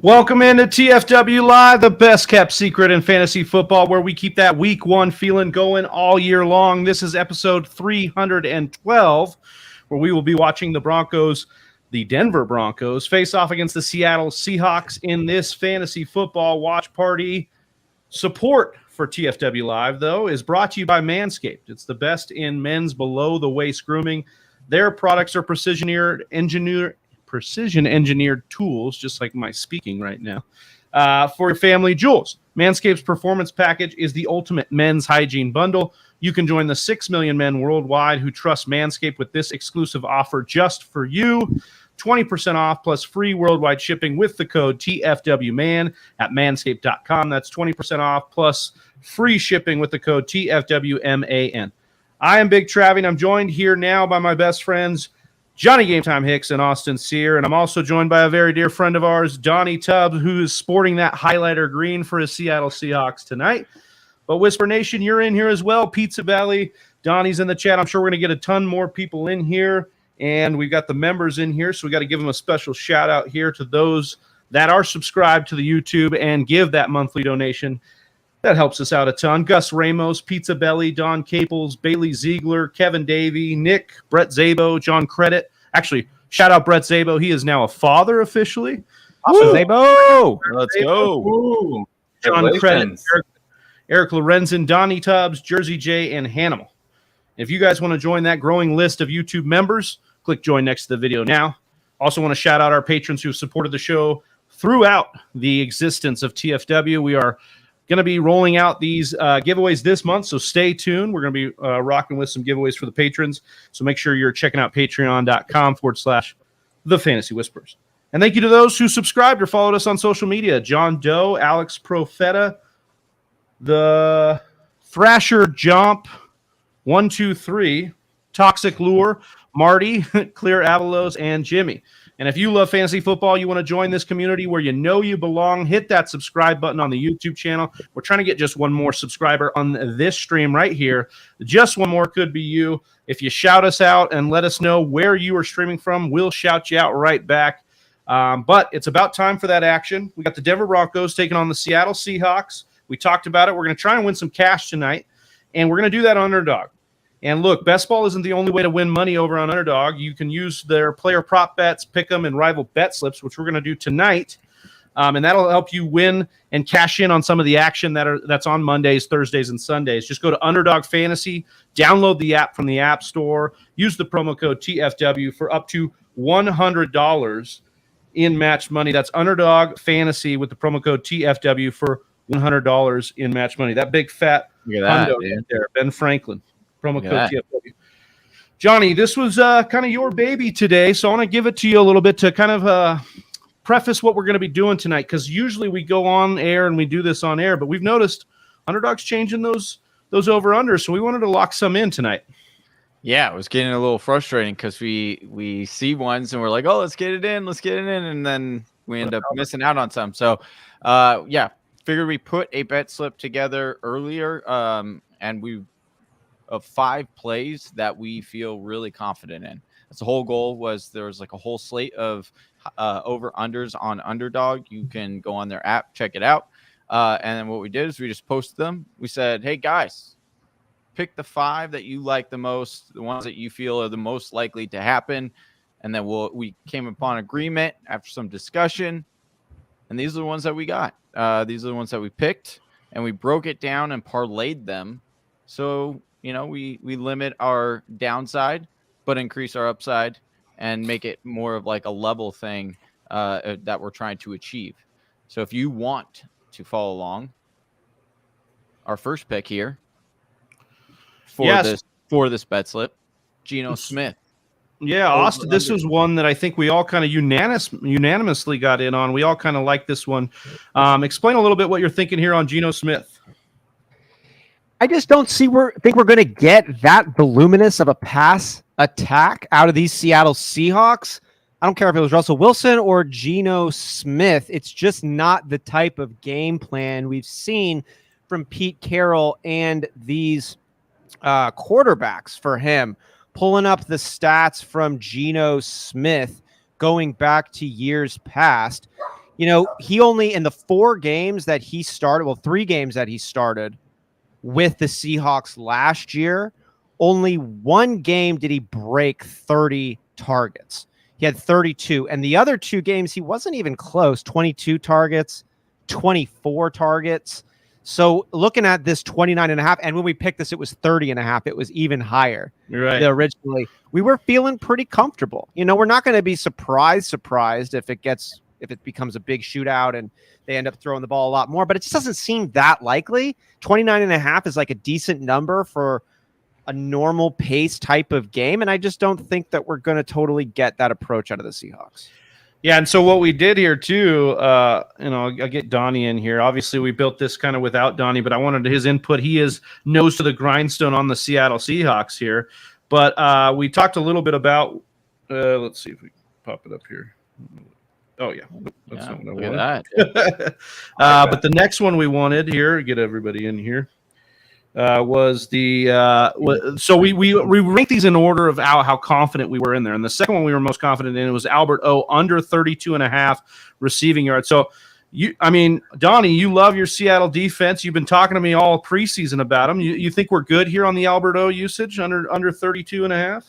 Welcome into TFW Live, the best kept secret in fantasy football, where we keep that week one feeling going all year long. This is episode 312, where we will be watching the Broncos, the Denver Broncos, face off against the Seattle Seahawks in this fantasy football watch party. Support for TFW Live, though, is brought to you by Manscaped. It's the best in men's below-the-waist grooming. Their products are precision-engineered tools, just like my speaking right now, for your family jewels. Manscaped's Performance Package is the ultimate men's hygiene bundle. You can join the 6 million men worldwide who trust Manscaped with this exclusive offer just for you. 20% off plus free worldwide shipping with the code TFWMAN at manscaped.com. That's 20% off plus free shipping with the code TFWMAN. I am Big Travie, and I'm joined here now by my best friends, Johnny Game Time Hicks and Austin Sear, and I'm also joined by a very dear friend of ours, Donnie Tubbs, who is sporting that highlighter green for his Seattle Seahawks tonight. But Whisper Nation, you're in here as well. Pizza Valley, Donnie's in the chat. I'm sure we're going to get a ton more people in here, and we've got the members in here, so we got to give them a special shout out here to those that are subscribed to the YouTube and give that monthly donation. That helps us out a ton. Gus Ramos, Pizza Belly, Don Caples, Bailey Ziegler, Kevin Davey, Nick, Brett Zabo, John Credit. Actually, shout out Brett Zabo. He is now a father officially. Awesome, Zabo. Let's go. Woo. John Credit, Eric Lorenzen, Donnie Tubbs, Jersey J, and Hanimal. If you guys want to join that growing list of YouTube members, click join next to the video now. Also want to shout out our patrons who have supported the show throughout the existence of TFW. We are going to be rolling out these giveaways this month, so stay tuned. We're going to be rocking with some giveaways for the patrons, so make sure you're checking out patreon.com/The Fantasy Whispers. And thank you to those who subscribed or followed us on social media. John Doe, Alex Profeta, the Thrasher Jump, 123, Toxic Lure, Marty, Clear Avalos, and Jimmy. And if you love fantasy football, you want to join this community where you know you belong, hit that subscribe button on the YouTube channel. We're trying to get just one more subscriber on this stream right here. Just one more could be you. If you shout us out and let us know where you are streaming from, we'll shout you out right back. But it's about time for that action. We got the Denver Broncos taking on the Seattle Seahawks. We talked about it. We're going to try and win some cash tonight, and we're going to do that on Underdog. And look, Best Ball isn't the only way to win money over on Underdog. You can use their player prop bets, pick them, and rival bet slips, which we're going to do tonight. And that'll help you win and cash in on some of the action that's on Mondays, Thursdays, and Sundays. Just go to Underdog Fantasy, download the app from the App Store, use the promo code TFW for up to $100 in match money. That's Underdog Fantasy with the promo code TFW for $100 in match money. That big fat hundo right there, Ben Franklin, promo code TFW. Johnny, this was kind of your baby today, so I want to give it to you a little bit to kind of preface what we're going to be doing tonight, because usually we go on air and we do this on air, but we've noticed Underdog's changing those over-unders, so we wanted to lock some in tonight. Yeah, it was getting a little frustrating because we see ones and we're like, oh, let's get it in, and then we end up missing out on some. So, figured we put a bet slip together earlier, and we of 5 plays that we feel really confident in. That's the whole goal. Was there was like a whole slate of over-unders on Underdog. You can go on their app, check it out. And then what we did is we just posted them. We said, hey, guys, pick the 5 that you like the most, the ones that you feel are the most likely to happen. And then we came upon agreement after some discussion. And these are the ones that we got. These are the ones that we picked. And we broke it down and parlayed them. So, we limit our downside, but increase our upside and make it more of like a level thing that we're trying to achieve. So if you want to follow along, our first pick here for this bet slip, Gino Smith. Yeah, Austin, this was one that I think we all kind of unanimously got in on. We all kind of like this one. Explain a little bit what you're thinking here on Gino Smith. I just don't think we're going to get that voluminous of a pass attack out of these Seattle Seahawks. I don't care if it was Russell Wilson or Gino Smith. It's just not the type of game plan we've seen from Pete Carroll and these quarterbacks for him. Pulling up the stats from Gino Smith going back to years past. He only, in the 3 games that he started with the Seahawks last year, only 1 game did he break 30 targets. He had 32. And the other 2 games, he wasn't even close. 22 targets, 24 targets. So looking at this 29.5, and when we picked this, it was 30.5. It was even higher. Right. Originally, we were feeling pretty comfortable. We're not going to be surprised if it becomes a big shootout and they end up throwing the ball a lot more, but it just doesn't seem that likely. 29.5 is like a decent number for a normal pace type of game. And I just don't think that we're going to totally get that approach out of the Seahawks. Yeah. And so what we did here too, I'll get Donnie in here. Obviously we built this kind of without Donnie, but I wanted his input. He is nose to the grindstone on the Seattle Seahawks here, but we talked a little bit about, let's see if we can pop it up here. Oh, yeah. That's not what I wanted. But the next one we wanted here, get everybody in here, was the so we ranked these in order of how confident we were in there. And the second one we were most confident in was Albert O under 32.5 receiving yards. So, Donnie, you love your Seattle defense. You've been talking to me all preseason about them. You think we're good here on the Albert O usage under 32.5?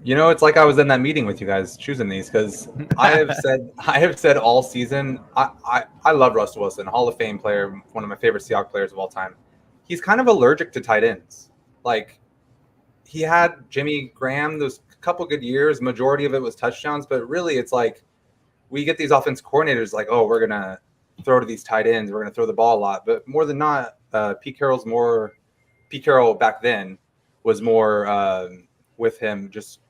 It's like I was in that meeting with you guys choosing these, because I have said all season, I love Russell Wilson, Hall of Fame player, one of my favorite Seahawks players of all time. He's kind of allergic to tight ends. Like, he had Jimmy Graham those couple good years, majority of it was touchdowns, but really it's like we get these offense coordinators like, oh, we're gonna throw to these tight ends, we're gonna throw the ball a lot, but more than not, Pete Carroll back then was more with him just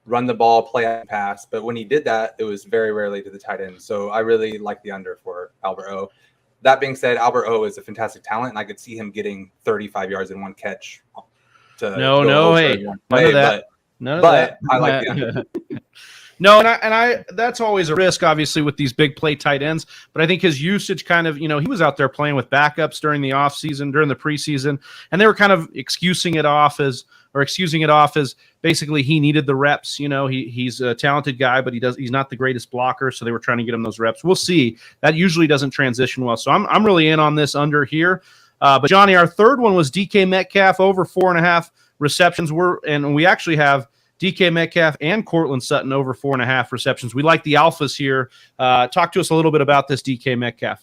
run the ball, play and pass. But when he did that, it was very rarely to the tight end. So I really like the under for Albert O. That being said, Albert O is a fantastic talent, and I could see him getting 35 yards in 1 catch. None of that. I like the under. No, and I that's always a risk, obviously, with these big play tight ends. But I think his usage kind of, he was out there playing with backups during the offseason, during the preseason, and they were kind of excusing it off as basically he needed the reps. He's a talented guy, but he's not the greatest blocker, so they were trying to get him those reps. We'll see. That usually doesn't transition well. So I'm really in on this under here. But Johnny, our third one was DK Metcalf over 4.5 receptions. We actually have DK Metcalf and Cortland Sutton over 4.5 receptions. We like the alphas here. Talk to us a little bit about this DK Metcalf.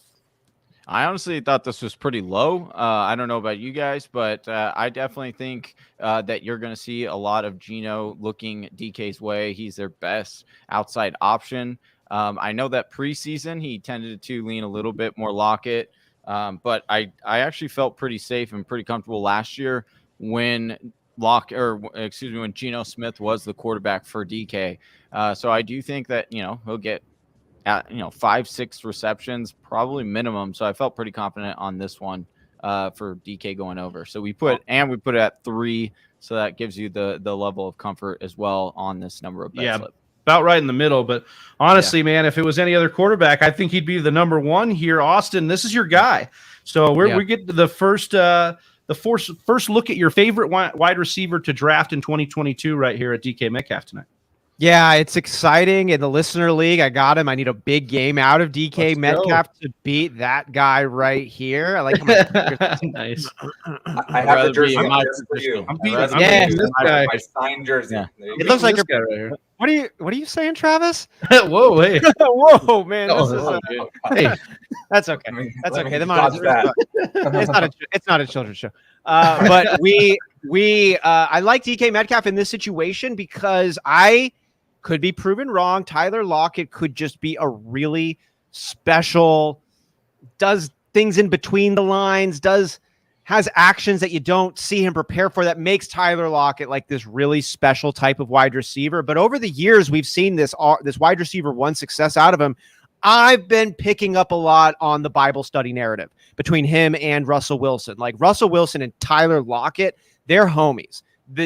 I honestly thought this was pretty low. I don't know about you guys, but I definitely think that you're going to see a lot of Gino looking DK's way. He's their best outside option. I know that preseason he tended to lean a little bit more Lockett, but I actually felt pretty safe and pretty comfortable last year when when Gino Smith was the quarterback for DK. So I do think that, he'll get at 5-6 receptions, probably minimum. So I felt pretty confident on this one for DK going over. So we put it at 3. So that gives you the level of comfort as well on this number of bet slip. About right in the middle. But honestly, man, if it was any other quarterback, I think he'd be the number 1 here. Austin, this is your guy. So we get to the first look at your favorite wide receiver to draft in 2022 right here at DK Metcalf tonight. Yeah, it's exciting. In the listener league, I got him. I need a big game out of DK Metcalf to beat that guy right here. I like how nice. I have the jersey for you. I'm beating this guy. My signed jersey. Yeah. It looks like a guy right here. What are you saying, Travis? Whoa, hey. Whoa, man. Hey. That's okay. That's okay. It's not a children's show. But I like DK Metcalf in this situation because I could be proven wrong. Tyler Lockett could just be a really special, does things in between the lines, has actions that you don't see him prepare for that makes Tyler Lockett like this really special type of wide receiver. But over the years, we've seen this wide receiver 1 success out of him. I've been picking up a lot on the Bible study narrative between him and Russell Wilson. Like Russell Wilson and Tyler Lockett, they're homies.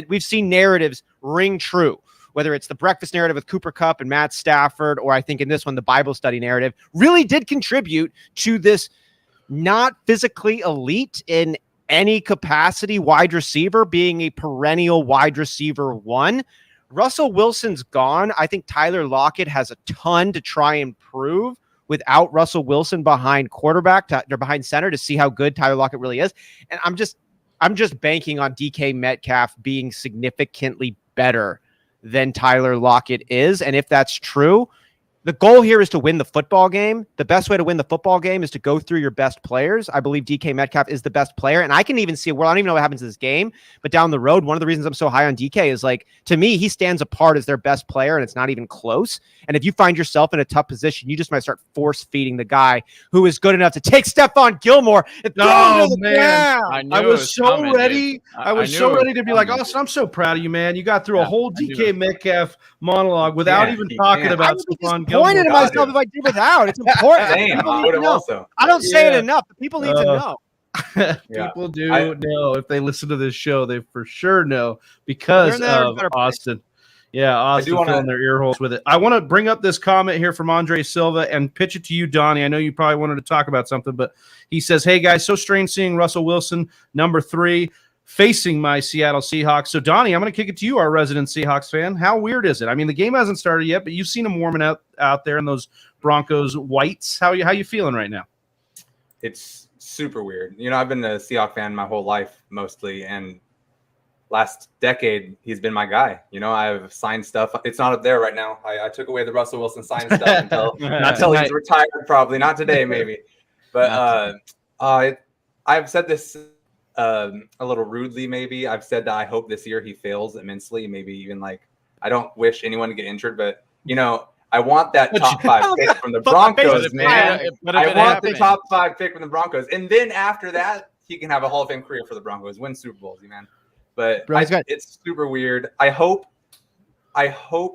We've seen narratives ring true, whether it's the breakfast narrative with Cooper Kupp and Matt Stafford, or I think in this one, the Bible study narrative really did contribute to this not physically elite in any capacity wide receiver being a perennial wide receiver 1. Russell Wilson's gone. I think Tyler Lockett has a ton to try and prove without Russell Wilson behind behind center to see how good Tyler Lockett really is. And I'm just banking on DK Metcalf being significantly better than Tyler Lockett is. And if that's true, the goal here is to win the football game. The best way to win the football game is to go through your best players. I believe DK Metcalf is the best player. And I can even see, I don't even know what happens in this game, but down the road, one of the reasons I'm so high on DK is like, to me, he stands apart as their best player and it's not even close. And if you find yourself in a tough position, you just might start force feeding the guy who is good enough to take Stephon Gilmore and throw him to the ground. I was so ready. I was so ready to be like, Austin, I'm so proud of you, man. You got through a whole DK Metcalf monologue without even talking about Stephon Gilmore. Disappointed in myself if I did without. It's important. Same. I would have also. I don't say it enough. People need to know. People do know. If they listen to this show, they for sure know because of Austin. Yeah, Austin filling their ear holes with it. I want to bring up this comment here from Andre Silva and pitch it to you, Donnie. I know you probably wanted to talk about something, but he says, hey, guys, so strange seeing Russell Wilson, number 3, facing my Seattle Seahawks. So, Donnie, I'm going to kick it to you, our resident Seahawks fan. How weird is it? I mean, the game hasn't started yet, but you've seen them warming up out there in those Broncos whites. How you feeling right now? It's super weird. I've been a Seahawks fan my whole life mostly, and last decade he's been my guy. I've signed stuff. It's not up there right now. I took away the Russell Wilson signed stuff until he's retired, probably not today, maybe. But I've said this a little rudely, maybe. I've said that I hope this year he fails immensely. Maybe even I don't wish anyone to get injured, but I want that top 5 pick from the Broncos, man. I want the top 5 pick from the Broncos, and then after that, he can have a Hall of Fame career for the Broncos, win Super Bowls, man. But it's super weird. I hope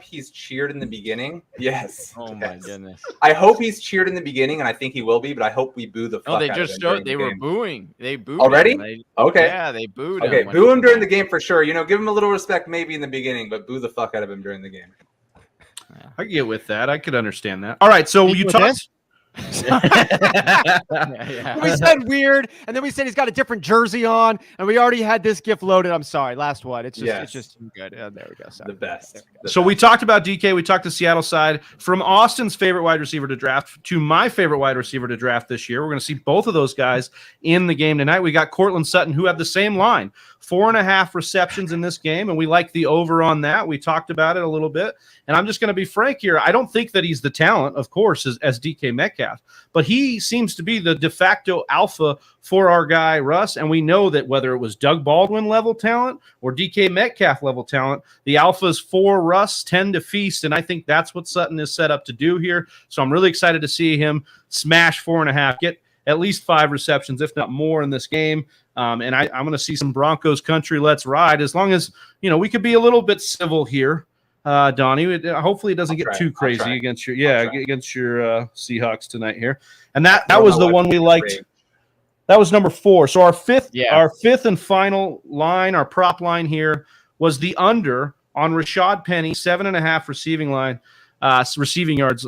he's cheered in the beginning. Yes. Oh my goodness. I hope he's cheered in the beginning, and I think he will be. But I hope we boo the fuck out of him. They just showed they were booing. They booed already. Okay. Yeah, they booed him. Okay, boo him during the game for sure. Give him a little respect maybe in the beginning, but boo the fuck out of him during the game. I can get with that. I could understand that. All right, so you talked. We said weird, and then we said he's got a different jersey on, and we already had this gift loaded. I'm sorry, last one. It's just too good. There we go. Sorry. The best. We talked about DK. We talked the Seattle side. From Austin's favorite wide receiver to draft to my favorite wide receiver to draft this year. We're going to see both of those guys in the game tonight. We got Cortland Sutton, who had the same line, 4.5 receptions in this game, and we like the over on that. We talked about it a little bit, and I'm just going to be frank here. I don't think that he's the talent, of course, as DK Metcalf. Metcalf. But he seems to be the de facto alpha for our guy Russ, and we know that whether it was Doug Baldwin level talent or DK Metcalf level talent, the alphas for Russ tend to feast, and I think that's what Sutton is set up to do here. So I'm really excited to see him smash 4.5, get at least 5 receptions, if not more, in this game. And I'm going to see some Broncos country. Let's ride. As long as, we could be a little bit civil here, Donnie. Hopefully it doesn't get too crazy against your Seahawks tonight here. And that was the one we liked. That was number 4. So our fifth and final line, our prop line here, was the under on Rashad Penny, 7.5 receiving yards.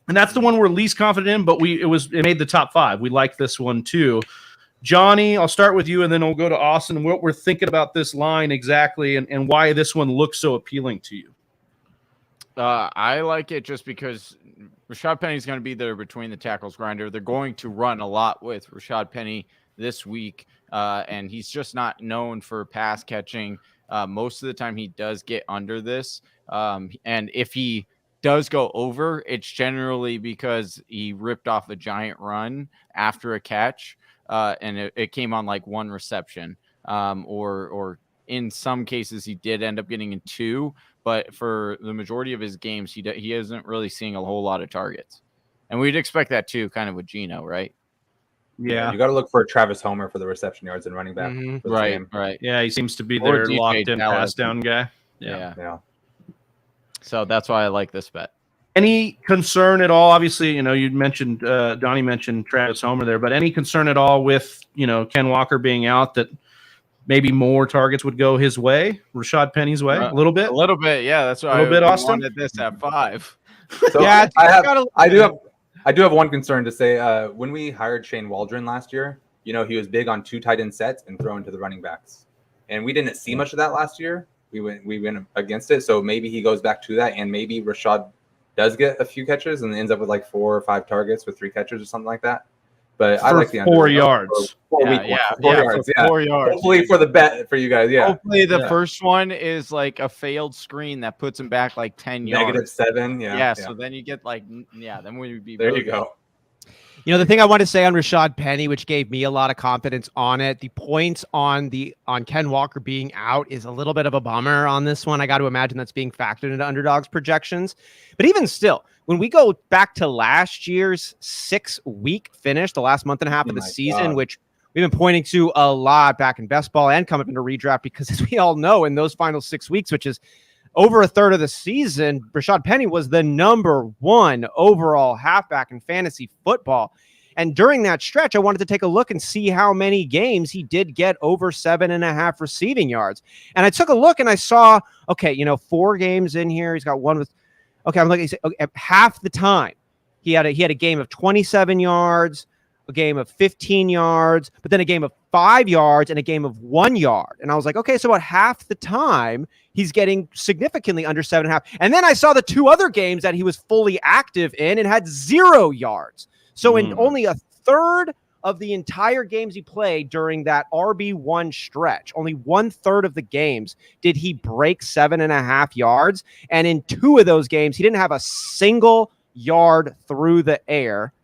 And that's the one we're least confident in, but it made the top 5. We like this one too. Johnny, I'll start with you, and then we'll go to Austin. What we're thinking about this line exactly, and why this one looks so appealing to you. I like it just because Rashad Penny is going to be there between the tackles grinder. They're going to run a lot with Rashad Penny this week, and he's just not known for pass catching. Most of the time he does get under this, and if he does go over, it's generally because he ripped off a giant run after a catch, and it came on like 1 reception, or in some cases he did end up getting in 2, but for the majority of his games he isn't really seeing a whole lot of targets, and we'd expect that too, kind of with Gino, right? Yeah, you got to look for Travis Homer for the reception yards and running back. Right. Yeah, he seems to be their locked in pass down guy. Yeah. So that's why I like this bet. Any concern at all? Obviously, you mentioned Donnie mentioned Travis Homer there, but any concern at all with Ken Walker being out that maybe more targets would go his way, Rashad Penny's way? A little bit. Yeah. That's why Austin wanted this at 5. So yeah, I do have one concern to say. When we hired Shane Waldron last year, he was big on 2 tight end sets and throwing to the running backs, and we didn't see much of that last year. We went against it, so maybe he goes back to that, and maybe Rashad does get a few catches and ends up with like 4 or 5 targets with 3 catches or something like that. But I like the 4 yards. 4 yards. 4 yards. Hopefully for the bet for you guys. Yeah. Hopefully the first one is like a failed screen that puts him back like 10 yards. -7. Yeah. So then you get then we would be. There you go. The thing I want to say on Rashad Penny, which gave me a lot of confidence on it, the points on Ken Walker being out is a little bit of a bummer on this one. I got to imagine that's being factored into underdogs projections. But even still, when we go back to last year's 6-week finish, the last month and a half of the season, which we've been pointing to a lot back in best ball and coming up into redraft, because as we all know, in those final 6 weeks, which is over a third of the season, Rashad Penny was the number 1 overall halfback in fantasy football. And during that stretch, I wanted to take a look and see how many games he did get over 7.5 receiving yards. And I took a look and I saw, 4 games in here. He's got one with, I'm looking, half the time he had a game of 27 yards, a game of 15 yards, but then a game of 5 yards and a game of 1 yard. And I was like, okay, so about half the time he's getting significantly under 7.5. And then I saw the 2 other games that he was fully active in and had 0 yards. So in only a third of the entire games he played during that RB1 stretch, only 1/3 of the games did he break 7.5 yards. And in 2 of those games, he didn't have a single yard through the air.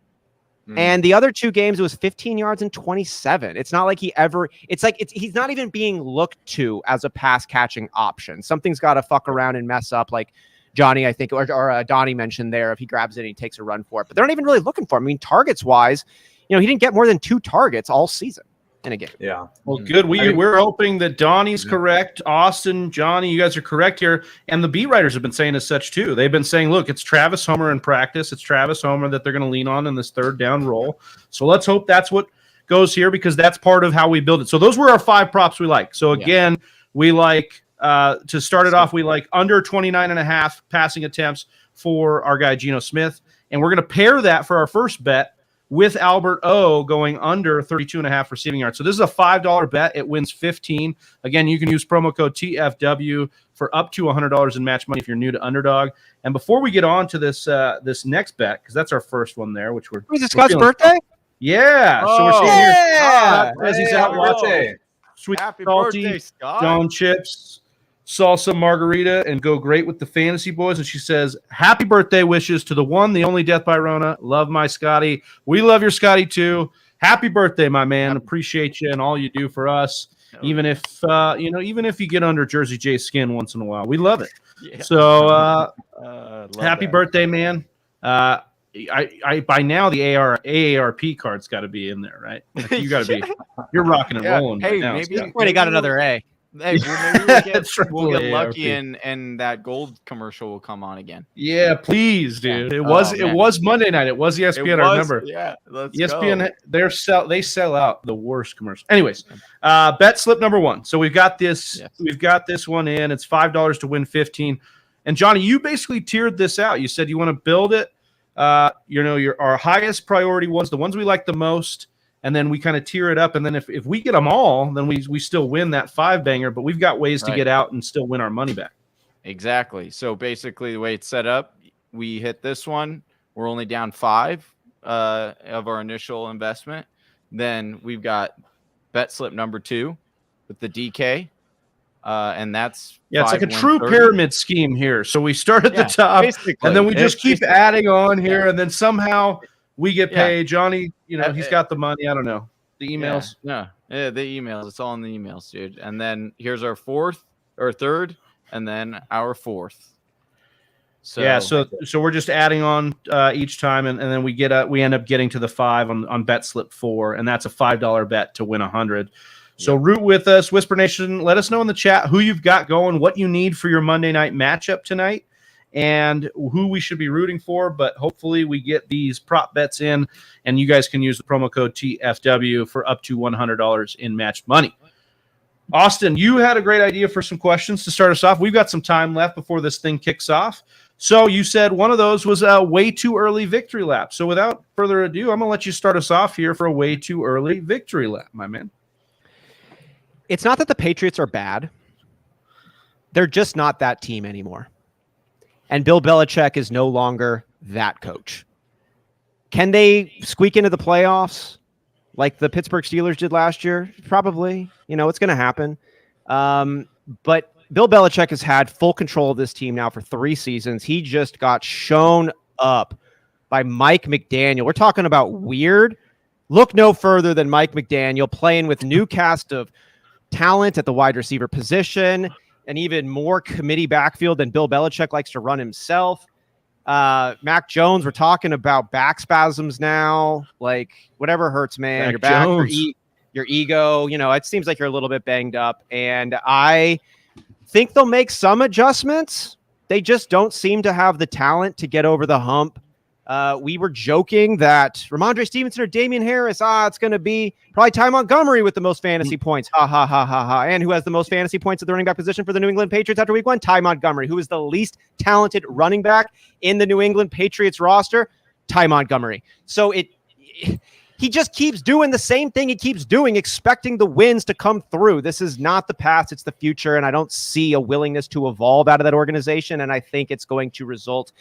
And the other 2 games, it was 15 yards and 27. It's not like he's not even being looked to as a pass catching option. Something's got to fuck around and mess up, like Johnny, I think, or Donnie mentioned there, if he grabs it and he takes a run for it. But they're not even really looking for him. I mean, targets wise, he didn't get more than 2 targets all season in a game. Yeah. Well, good. We're hoping that Donnie's correct. Austin, Johnny, you guys are correct here. And the beat writers have been saying as such too. They've been saying, look, it's Travis Homer in practice. It's Travis Homer that they're going to lean on in this 3rd down role. So let's hope that's what goes here, because that's part of how we build it. So those were our 5 props we like. So again, we like to start it off, we like under 29.5 passing attempts for our guy Gino Smith. And we're going to pair that for our first bet with Albert O going under 32.5 receiving yards. So this is a $5 bet. It wins 15. Again, you can use promo code TFW for up to $100 in match money if you're new to Underdog. And before we get on to this next bet, because that's our first one there, which we're... Was it Scott's birthday? Yeah. So we're seeing here. As he's out watching. Sweet Happy salty birthday, Scott. Don chips. salsa margarita and go great with the fantasy boys. And she says, happy birthday wishes to the one, the only Death by Rona. Love my Scotty. We love your Scotty too. Happy birthday, my man. Appreciate you and all you do for us. Even if even if you get under Jersey J's skin once in a while, we love it. Yeah. So happy birthday, man. I by now the AARP card's got to be in there, right? Like, you got to be. You're rocking and rolling. Hey, right now. maybe already got another A. Hey, we'll get lucky and that gold commercial will come on again. Yeah, please, dude. It was Monday night. It was ESPN. I remember. Yeah, let's ESPN. Go. They sell out the worst commercial. Anyways, bet slip number 1. So we've got this. Yes. We've got this one in. It's $5 to win 15. And Johnny, you basically tiered this out. You said you want to build it. Our highest priority was the ones we like the most. And then we kind of tier it up. And then if we get them all, then we still win that 5-banger. But we've got ways to get out and still win our money back. Exactly. So basically the way it's set up, we hit this one. We're only down 5 of our initial investment. Then we've got bet slip number 2 with the DK. And that's it's like a true pyramid scheme here. So we start at the top, and then we just keep adding on here, and then somehow we get paid. Johnny, he's got the money. I don't know. The emails. Yeah, the emails. It's all in the emails, dude. And then here's our 4th or 3rd, and then our 4th. So so we're just adding on each time, and then we end up getting to the 5 on bet slip 4, and that's a $5 bet to win 100. So root with us, Whisper Nation. Let us know in the chat who you've got going, what you need for your Monday night matchup tonight, and who we should be rooting for. But hopefully we get these prop bets in, and you guys can use the promo code TFW for up to $100 in matched money. Austin, you had a great idea for some questions to start us off. We've got some time left before this thing kicks off. So you said one of those was a way too early victory lap. So without further ado, I'm going to let you start us off here for a way too early victory lap, my man. It's not that the Patriots are bad. They're just not that team anymore. And Bill Belichick is no longer that coach. Can they squeak into the playoffs like the Pittsburgh Steelers did last year? Probably. It's going to happen. But Bill Belichick has had full control of this team now for 3 seasons. He just got shown up by Mike McDaniel. We're talking about weird. Look no further than Mike McDaniel playing with new cast of talent at the wide receiver position, and even more committee backfield than Bill Belichick likes to run himself. Mac Jones, we're talking about back spasms now. Like, whatever hurts, man. Mac your back, Jones. your ego. It seems like you're a little bit banged up, and I think they'll make some adjustments. They just don't seem to have the talent to get over the hump. We were joking that Ramondre Stevenson or Damian Harris, it's going to be probably Ty Montgomery with the most fantasy points. Ha, ha, ha, ha, ha. And who has the most fantasy points at the running back position for the New England Patriots after week 1? Ty Montgomery. Who is the least talented running back in the New England Patriots roster? Ty Montgomery. So he just keeps doing the same thing he keeps doing, expecting the wins to come through. This is not the past, it's the future, and I don't see a willingness to evolve out of that organization, and I think it's going to result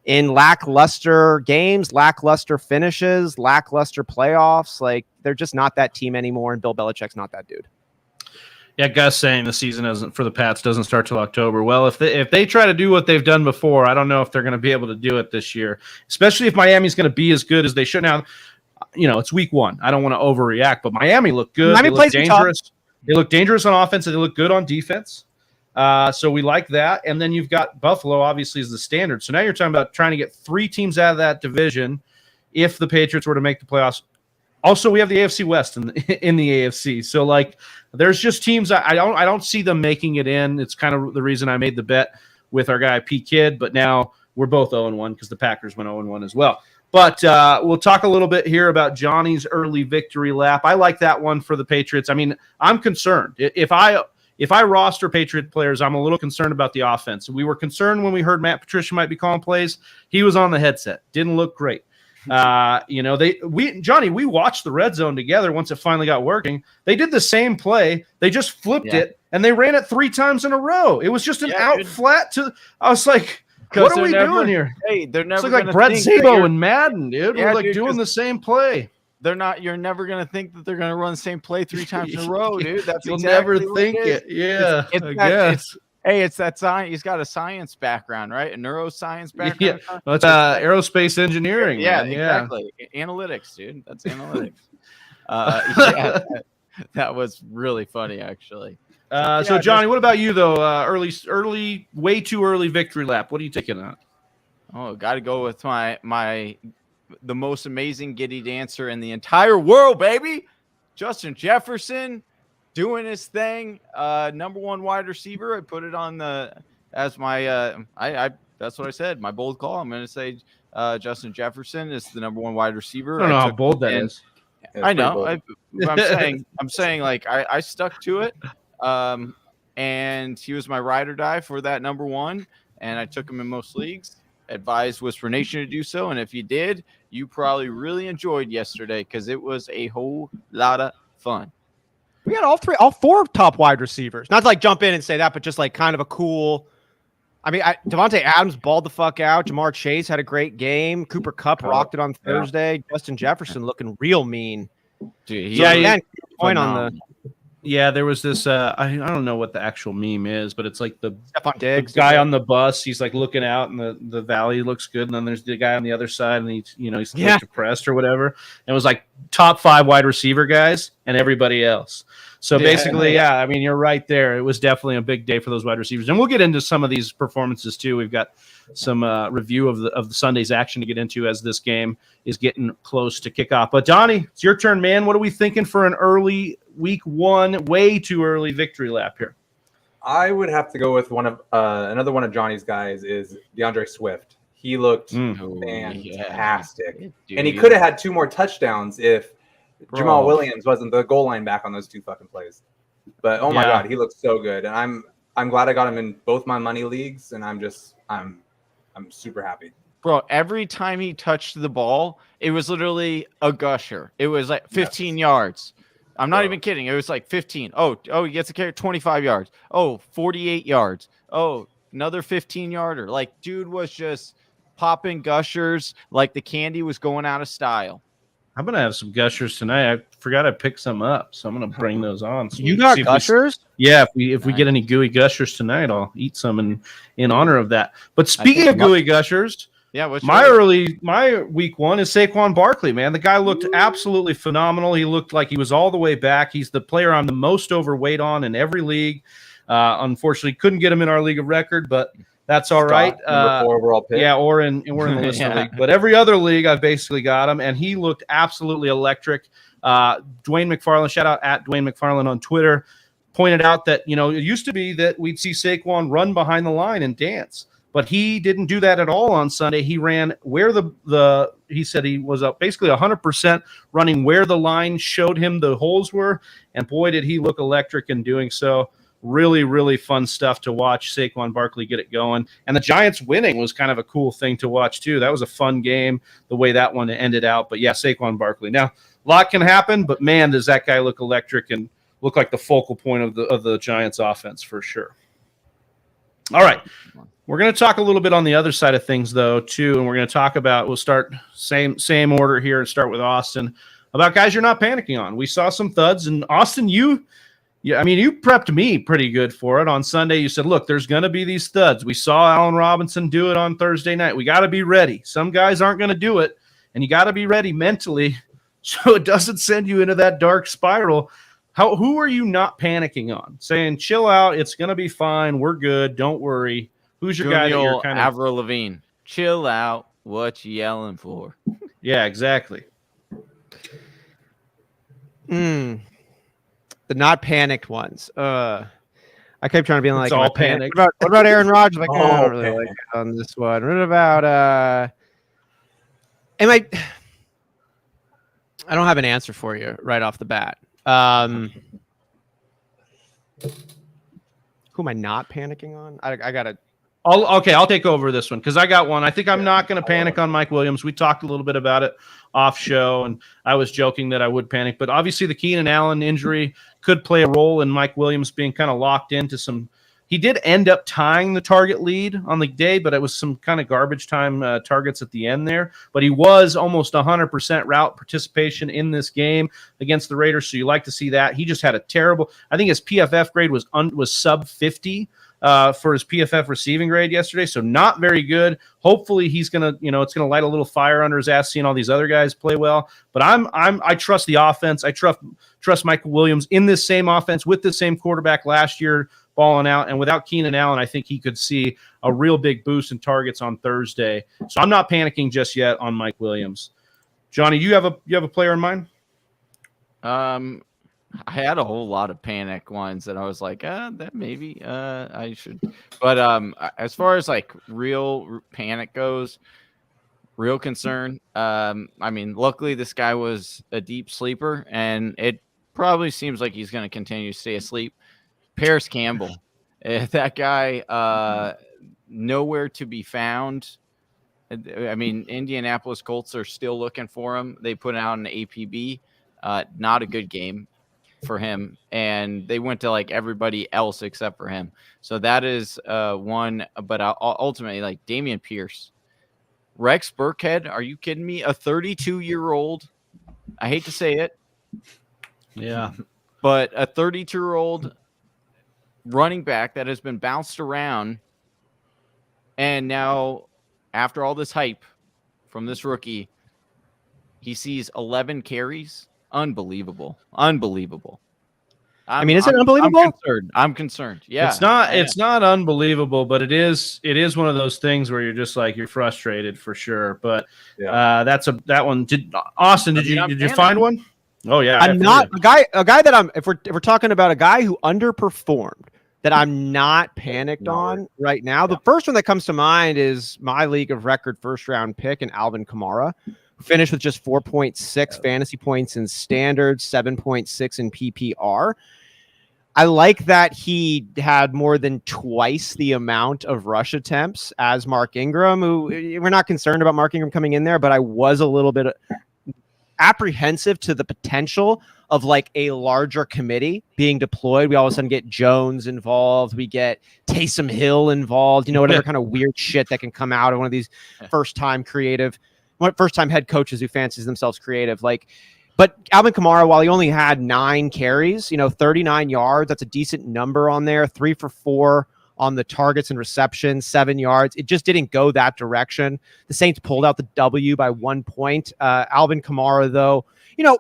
in lackluster games, lackluster finishes, lackluster playoffs. Like, they're just not that team anymore, and Bill Belichick's not that dude. Yeah, Gus saying the season for the Pats doesn't start till October. Well, if they try to do what they've done before, I don't know if they're going to be able to do it this year, especially if Miami's going to be as good as they should. Now, it's week 1. I don't want to overreact, but Miami looked good. Miami plays dangerous. They look dangerous on offense, and they look good on defense. So we like that. And then you've got Buffalo, obviously, is the standard. So now you're talking about trying to get 3 teams out of that division if the Patriots were to make the playoffs. Also, we have the AFC West in the AFC. So, there's just teams I don't see them making it in. It's kind of the reason I made the bet with our guy P. Kidd. But now we're both 0-1 because the Packers went 0-1 as well. But we'll talk a little bit here about Johnny's early victory lap. I like that one for the Patriots. I mean, I'm concerned. If I roster Patriot players, I'm a little concerned about the offense. We were concerned when we heard Matt Patricia might be calling plays. He was on the headset. Didn't look great. Johnny, we watched the red zone together once it finally got working. They did the same play. They just flipped it, and they ran it 3 times in a row. It was just an flat to – I was like, what are we doing here? Hey, they're never it's like Brett Szabo and Madden, dude. Yeah, we're doing the same play. They're not. You're never gonna think that they're gonna run the same play 3 times in a row, dude. That's You'll exactly never think it. Yeah, it's Hey, it's that science. He's got a science background, right? A neuroscience background. Yeah, well, it's aerospace engineering. Yeah, man. exactly. Analytics, dude. That's analytics. Yeah, that was really funny, actually. So Johnny, what about you though? Early, way too early victory lap. What are you taking on? Oh, got to go with the most amazing giddy dancer in the entire world, baby. Justin Jefferson doing his thing. Number one wide receiver. I put it on as my that's what I said. My bold call. I'm going to say Justin Jefferson is the number one wide receiver. I don't know how bold that is. I know. I'm saying like I stuck to it. And he was my ride or die for that number one, and I took him in most leagues. Advised Whisper Nation to do so, and if you did, you probably really enjoyed yesterday because it was a whole lot of fun. We had all four top wide receivers. Not to like jump in and say that, but just like kind of a cool. I mean, Devontae Adams balled the fuck out. Jamar Chase had a great game. Cooper Kupp rocked it on Thursday. Yeah. Justin Jefferson looking real mean. Dude, point on the. Yeah, there was this. I don't know what the actual meme is, but it's like the guy on the bus. He's like looking out, and the valley looks good, and then there's the guy on the other side, and he's like depressed or whatever. And it was like top 5 wide receiver guys and everybody else. So basically, I mean, you're right there. It was definitely a big day for those wide receivers, and we'll get into some of these performances too. We've got some review of the Sunday's action to get into as this game is getting close to kickoff. But Donnie, it's your turn, man. What are we thinking for an early week 1, way too early victory lap here? I would have to go with another one of Johnny's guys is DeAndre Swift. He looked fantastic, and he could have had 2 more touchdowns if Jamal Williams wasn't the goal line back on those 2 fucking plays. But oh my god, he looked so good, and I'm glad I got him in both my money leagues, and I'm super happy. Bro, every time he touched the ball, it was literally a gusher. It was like 15 yards. I'm not even kidding. It was like 15. Oh, he gets a carry, 25 yards. Oh, 48 yards. Oh, another 15-yarder. Like, dude was just popping gushers like the candy was going out of style. I'm going to have some gushers tonight. I forgot I picked some up, so I'm going to bring those on. So you got gushers? If we get any gooey gushers tonight, I'll eat some in honor of that. But speaking of gooey gushers, my week 1 is Saquon Barkley, man. The guy looked absolutely phenomenal. He looked like he was all the way back. He's the player I'm the most overweight on in every league. Unfortunately, couldn't get him in our league of record, but that's all right. Number 4 overall pick. Yeah, we're in the listener league. But every other league, I've basically got him, and he looked absolutely electric. Dwayne McFarland, shout out at Dwayne McFarland on Twitter, pointed out that, it used to be that we'd see Saquon run behind the line and dance. But he didn't do that at all on Sunday. He ran where he said he was up basically 100% running where the line showed him the holes were. And boy, did he look electric in doing so. Really, really fun stuff to watch Saquon Barkley get it going. And the Giants winning was kind of a cool thing to watch too. That was a fun game, the way that one ended out. But yeah, Saquon Barkley. Now, a lot can happen, but man, does that guy look electric and look like the focal point of the Giants offense for sure. All right. We're going to talk a little bit on the other side of things, though, too, and we're going to talk about. We'll start same order here and start with Austin about guys you're not panicking on. We saw some thuds, and Austin, you prepped me pretty good for it on Sunday. You said, "Look, there's going to be these thuds." We saw Allen Robinson do it on Thursday night. We got to be ready. Some guys aren't going to do it, and you got to be ready mentally so it doesn't send you into that dark spiral. Who are you not panicking on? Saying, "Chill out. It's going to be fine. We're good. Don't worry." Who's your guy that you're kind of Avril Lavigne? Chill out. What you yelling for? Yeah, exactly. The not panicked ones. I kept trying to be like, all panicked. What about Aaron Rodgers? Like, I don't really like it on this one. What about I don't have an answer for you right off the bat. Who am I not panicking on? I gotta. I'll take over this one because I got one. I think I'm not going to panic on Mike Williams. We talked a little bit about it off show, and I was joking that I would panic. But obviously the Keenan Allen injury could play a role in Mike Williams being kind of locked into some – he did end up tying the target lead on the day, but it was some kind of garbage time targets at the end there. But he was almost 100% route participation in this game against the Raiders, so you like to see that. He just had a terrible – I think his PFF grade was sub 50. for his PFF receiving grade yesterday, so not very good. Hopefully he's gonna, it's gonna light a little fire under his ass seeing all these other guys play well. But I trust the offense. I trust Michael Williams in this same offense with the same quarterback last year balling out, and without Keenan Allen, I think he could see a real big boost in targets on Thursday. So I'm not panicking just yet on Mike Williams. Johnny, you have a player in mind? I had a whole lot of panic ones that I was like, that maybe I should. But as far as like real panic goes, real concern. I mean, luckily this guy was a deep sleeper, and it probably seems like he's going to continue to stay asleep. Paris Campbell, that guy, nowhere to be found. I mean, Indianapolis Colts are still looking for him. They put out an APB, not a good game for him, and they went to like everybody else except for him. So that is one. But ultimately, like Dameon Pierce, Rex Burkhead, are you kidding me? A 32-year-old. I hate to say it, yeah, but a 32-year-old running back that has been bounced around, and now after all this hype from this rookie, he sees 11 carries. Unbelievable. I mean, is it unbelievable? I'm concerned. Yeah. It's not unbelievable, but it is one of those things where you're just like, you're frustrated for sure. But that one. Austin, did you find one? Oh yeah. I'm not a guy that if we're talking about a guy who underperformed that I'm not panicked on right now. The first one that comes to mind is my league of record first round pick and Alvin Kamara. Finished with just 4.6 fantasy points in standard, 7.6 in PPR. I like that he had more than twice the amount of rush attempts as Mark Ingram, who we're not concerned about Mark Ingram coming in there, but I was a little bit apprehensive to the potential of like a larger committee being deployed. We all of a sudden get Jones involved. We get Taysom Hill involved, whatever kind of weird shit that can come out of one of these first-time head coaches who fancies themselves creative. But Alvin Kamara, while he only had 9 carries, 39 yards, that's a decent number on there. 3 for 4 on the targets and receptions, 7 yards. It just didn't go that direction. The Saints pulled out the W by 1 point. Alvin Kamara, though,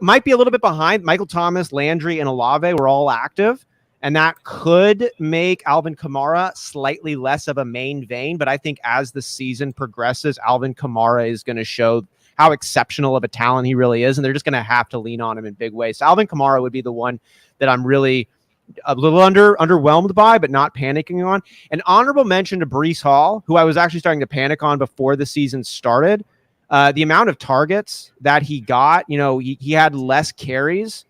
might be a little bit behind. Michael Thomas, Landry, and Olave were all active, and that could make Alvin Kamara slightly less of a main vein. But I think as the season progresses, Alvin Kamara is going to show how exceptional of a talent he really is, and they're just going to have to lean on him in big ways. So Alvin Kamara would be the one that I'm really a little underwhelmed by, but not panicking on. An honorable mention to Breece Hall, who I was actually starting to panic on before the season started. The amount of targets that he got, he had less carries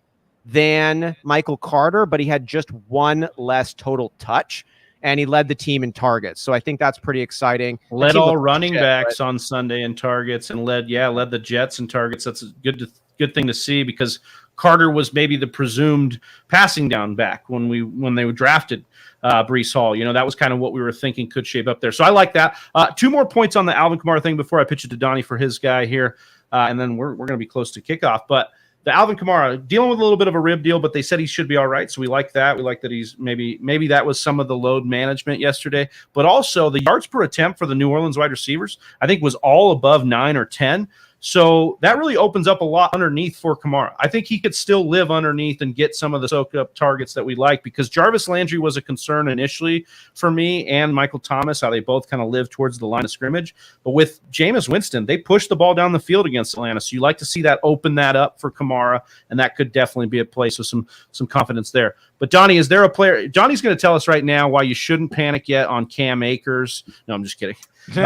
than Michael Carter, but he had just 1 less total touch, and he led the team in targets. So I think that's pretty exciting. Led all running backs on Sunday in targets, and led the Jets in targets. That's a good thing to see, because Carter was maybe the presumed passing down back when they drafted Breece Hall. That was kind of what we were thinking could shape up there. So I like that. 2 more points on the Alvin Kamara thing before I pitch it to Donnie for his guy here, and then we're going to be close to kickoff. But the Alvin Kamara dealing with a little bit of a rib deal, but they said he should be all right. So we like that. We like that he's maybe that was some of the load management yesterday, but also the yards per attempt for the New Orleans wide receivers, I think, was all above 9 or 10. So that really opens up a lot underneath for Kamara. I think he could still live underneath and get some of the soaked up targets that we like, because Jarvis Landry was a concern initially for me, and Michael Thomas, how they both kind of live towards the line of scrimmage. But with Jameis Winston, they pushed the ball down the field against Atlanta. So you like to see that open that up for Kamara, and that could definitely be a place with some confidence there. But Donnie, is there a player? Johnny's going to tell us right now why you shouldn't panic yet on Cam Akers. No, I'm just kidding. I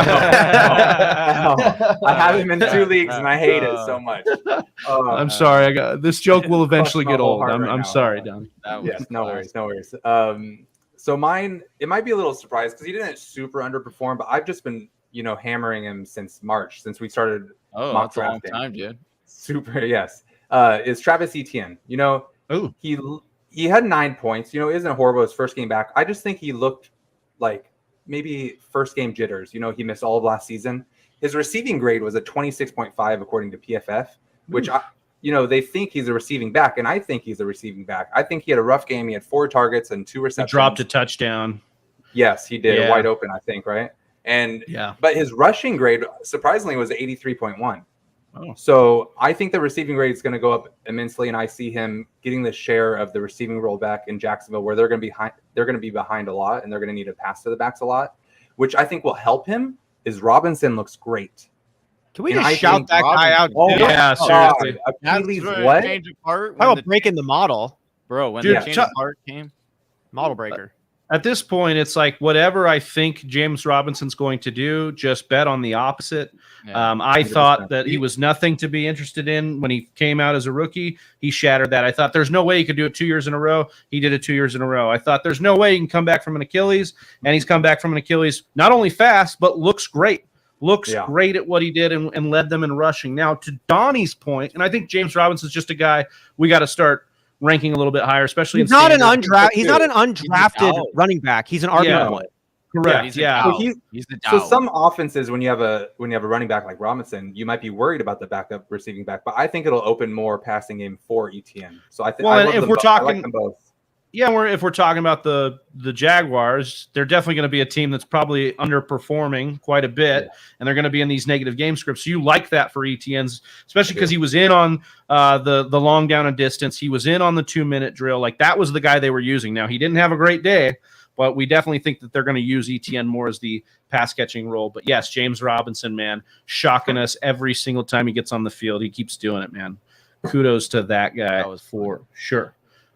have him in 2 leagues and I hate it so much. I'm sorry. This joke will eventually get old. I'm sorry, Donnie. Yes, no worries. So mine, it might be a little surprised because he didn't super underperform, but I've just been, hammering him since March, since we started. Oh, that's a long time, dude. Super, yes. Is Travis Etienne. He had 9 points. Isn't horrible his first game back. I just think he looked like maybe first game jitters. He missed all of last season. His receiving grade was a 26.5 according to PFF, which they think he's a receiving back, and I think he's a receiving back. I think he had a rough game. He had 4 targets and 2 receptions. He dropped a touchdown. Yes, he did. Yeah. Wide open, I think, right? And Yeah. but his rushing grade, surprisingly, was 83.1. Oh. So I think the receiving grade is going to go up immensely, and I see him getting the share of the receiving role back in Jacksonville, where they're going to be behind a lot, and they're going to need to pass to the backs a lot, which I think will help him. Is Robinson looks great. Can we And just I shout think that guy out? Oh dude? my Yeah, God. seriously. Achilles, That's what? Change of heart. How When about breaking the model? when Dude, the change of heart came. Model breaker. At this point, it's like whatever I think James Robinson's going to do, just bet on the opposite. Yeah. I 100%. thought that he was nothing to be interested in when he came out as a rookie. He shattered that. I thought there's no way he could do it 2 years in a row. He did it 2 years in a row. I thought there's no way he can come back from an Achilles, and he's come back from an Achilles not only fast, but looks great. Looks great at what he did and led them in rushing. Now, to Donnie's point, and I think James Robinson's just a guy we got to start ranking a little bit higher, especially He's not an standard. He's not an undrafted running back. He's an RB1. Correct. Yeah. So He's the So some offenses, when you have a running back like Robinson, you might be worried about the backup receiving back, but I think it'll open more passing game for Etienne. So I think Well, and if we're I like talking- them both. Yeah, if we're talking about the Jaguars, they're definitely going to be a team that's probably underperforming quite a bit, and they're going to be in these negative game scripts. So you like that for Etienne's, especially because he was in on the long down and distance. He was in on the 2-minute drill. Like that was the guy they were using. Now he didn't have a great day, but we definitely think that they're going to use Etienne more as the pass catching role. But yes, James Robinson, man, shocking us every single time he gets on the field. He keeps doing it, man. Kudos to that guy for sure.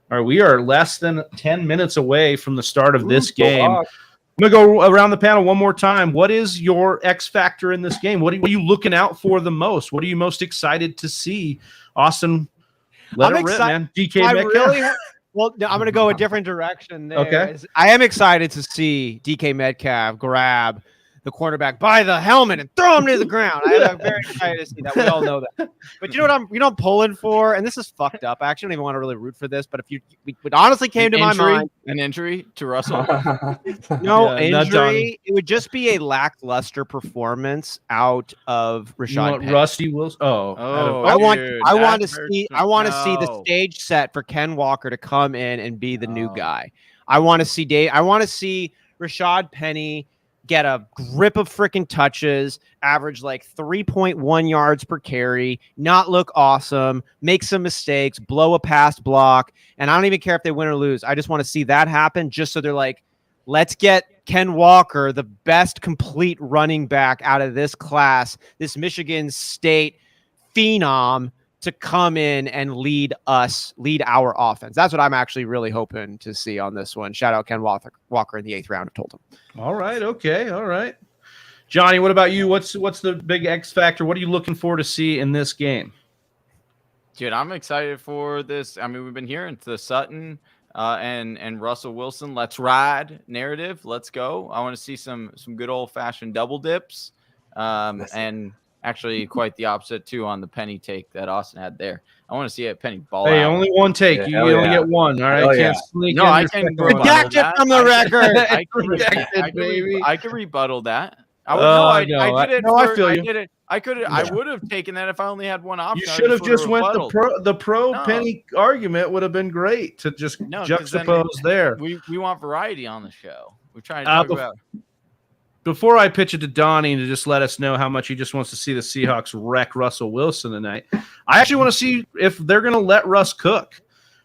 All right, we are less than 10 minutes away from the start of this game. I'm going to go around the panel one more time. What is your X factor in this game? What are you looking out for the most? What are you most excited to see? Austin, let it rip, man. DK Metcalf. Well, no, I'm going to go a different direction there. Okay. I am excited to see DK Metcalf grab the quarterback by the helmet and throw him to the ground. I'm very excited to see that. We all know that. But you know what I'm pulling for? And this is fucked up. I actually don't even want to really root for this, but if it honestly came to my mind. An injury to Russell. No injury. It would just be a lackluster performance out of Rashad Penny. Rusty Wilson. I want to see the stage set for Ken Walker to come in and be the new guy. I want to see Rashad Penny get a grip of freaking touches, average like 3.1 yards per carry, not look awesome, make some mistakes, blow a pass block, and I don't even care if they win or lose. I just want to see that happen just so they're like, let's get Ken Walker, the best complete running back out of this class, this Michigan State phenom, to come in and lead our offense. That's what I'm actually really hoping to see on this one. Shout out Ken Walker in the 8th round. I told him. All right. Okay. All right. Johnny, what about you? What's the big X factor? What are you looking for to see in this game? Dude, I'm excited for this. I mean, we've been hearing the Sutton and Russell Wilson let's ride narrative. Let's go. I want to see some good old fashioned double dips. And actually quite the opposite too on the Penny take that Austin had there. I want to see a Penny ball out. Only one take. You only get one. All right. Can't sneak no, in I your can second one. Redacted from the record. I can rebuttal that. I would have taken that if I only had one option. You should have just went the pro Penny argument would have been great to just juxtapose there. We want variety on the show. We're trying to talk about. Before I pitch it to Donnie to just let us know how much he just wants to see the Seahawks wreck Russell Wilson tonight, I actually want to see if they're going to let Russ cook.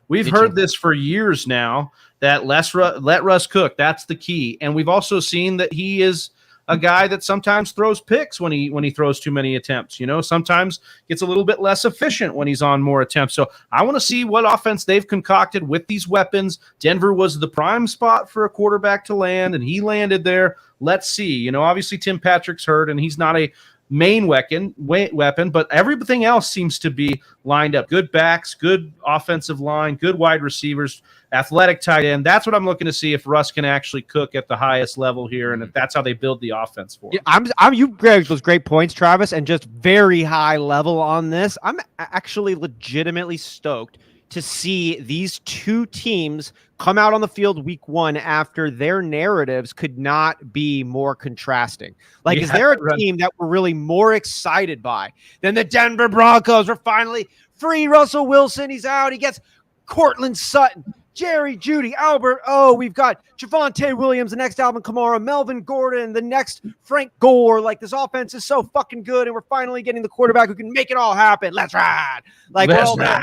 We've heard this for years now, that let Russ cook. That's the key. And we've also seen that he is a guy that sometimes throws picks when he throws too many attempts. You know, sometimes gets a little bit less efficient when he's on more attempts. So I want to see what offense they've concocted with these weapons. Denver was the prime spot for a quarterback to land, and he landed there. Let's see. You know, obviously Tim Patrick's hurt, and he's not a main weapon, but everything else seems to be lined up. Good backs, good offensive line, good wide receivers, athletic tight end. That's what I'm looking to see if Russ can actually cook at the highest level here, and if that's how they build the offense for him. Yeah, you grabbed those great points, Travis, and just very high level on this. I'm actually legitimately stoked to see these two teams come out on the field week one after their narratives could not be more contrasting. Like, is there a team that we're really more excited by than the Denver Broncos? We're finally free Russell Wilson. He's out. He gets Cortland Sutton. Jerry, Judy, Albert. Oh, we've got Javonte Williams, the next Alvin Kamara, Melvin Gordon, the next Frank Gore. Like, this offense is so fucking good, and we're finally getting the quarterback who can make it all happen. Let's ride. Like, Let's ride.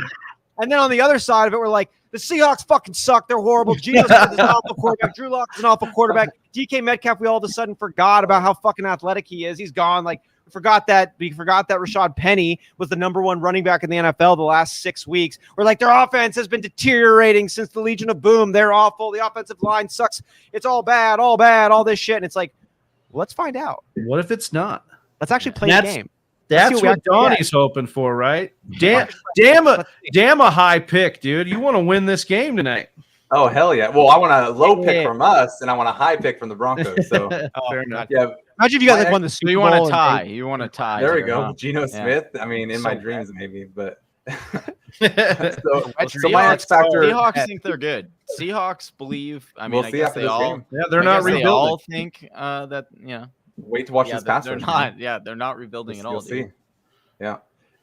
And then on the other side of it, we're like, the Seahawks fucking suck. They're horrible. Gino Smith is an awful quarterback. Drew Lock is an awful quarterback. DK Metcalf, we all of a sudden forgot about how fucking athletic he is. He's gone. Like, we forgot that Rashad Penny was the number 1 running back in the NFL the last 6 weeks. We're like, their offense has been deteriorating since the Legion of Boom. They're awful. The offensive line sucks. It's all bad, all this shit. And it's like, let's find out. What if it's not? Let's actually play the game. That's what Donnie's hoping for, right? Damn a high pick, dude. You want to win this game tonight. Oh, hell yeah. Well, I want a low pick from us, and I want a high pick from the Broncos. So, fair enough. Yeah. Imagine if you guys won the Super Bowl. You want a tie. You want a tie. There we go. Gino Smith. I mean, in my dreams, maybe, but. so my X factor. Seahawks think they're good. Seahawks believe. I mean, We'll I see guess after they this all. game. Yeah, they're not rebuilding. They all think that, Wait to watch this pass They're rush, not. man. Yeah, they're not rebuilding at all. You'll see. Yeah.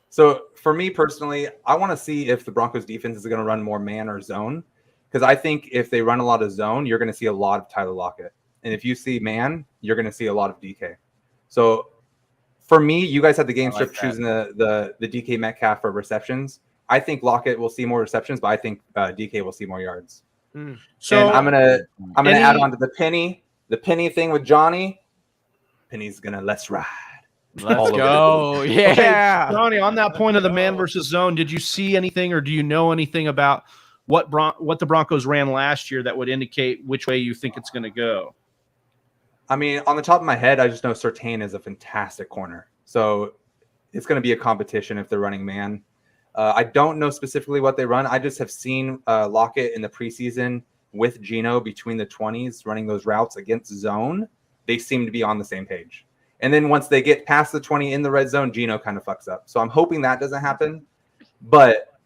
So for me personally, I want to see if the Broncos defense is going to run more man or zone, because I think if they run a lot of zone, you're going to see a lot of Tyler Lockett, and if you see man, you're going to see a lot of DK. So for me, you guys had the game script choosing the DK Metcalf for receptions. I think Lockett will see more receptions, but I think DK will see more yards. So and I'm gonna add on to the penny thing with Johnny. Penny's gonna let's ride. Let's go. Yeah. Okay, Johnny, on that point of the man versus zone, did you see anything or do you know anything about what the Broncos ran last year that would indicate which way you think it's going to go? I mean, on the top of my head, I just know Surtain is a fantastic corner. So it's going to be a competition if they're running man. I don't know specifically what they run. I just have seen Lockett in the preseason with Gino between the 20s running those routes against zone. They seem to be on the same page. And then once they get past the 20 in the red zone, Gino kind of fucks up. So I'm hoping that doesn't happen. But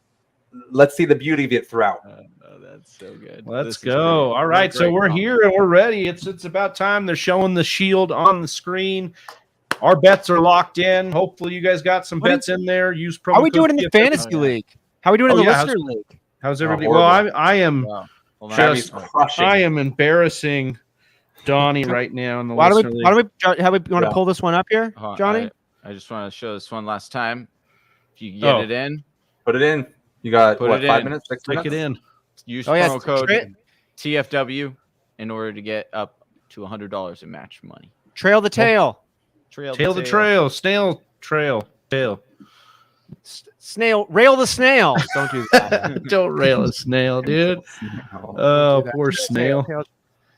let's see the beauty of it throughout. Oh, that's so good. Let's go. All right, so we're here and we're ready. It's about time. They're showing the shield on the screen. Our bets are locked in. Hopefully you guys got some bets in there. Use promo. How are we doing in the fantasy league? How are we doing in the listener league? How's everybody? Well, I am I am embarrassing Donnie right now in the listener league. How we want to pull this one up here, Johnny? I just want to show this one last time. If you get it in, put it in. You got 5 minutes, 6 minutes. Take it in. Use promo code TFW in order to get up to $100 in match money. Trail the tail. Snail trail. Snail, rail the snail. Don't do that. Don't rail a snail, dude. Oh, poor snail.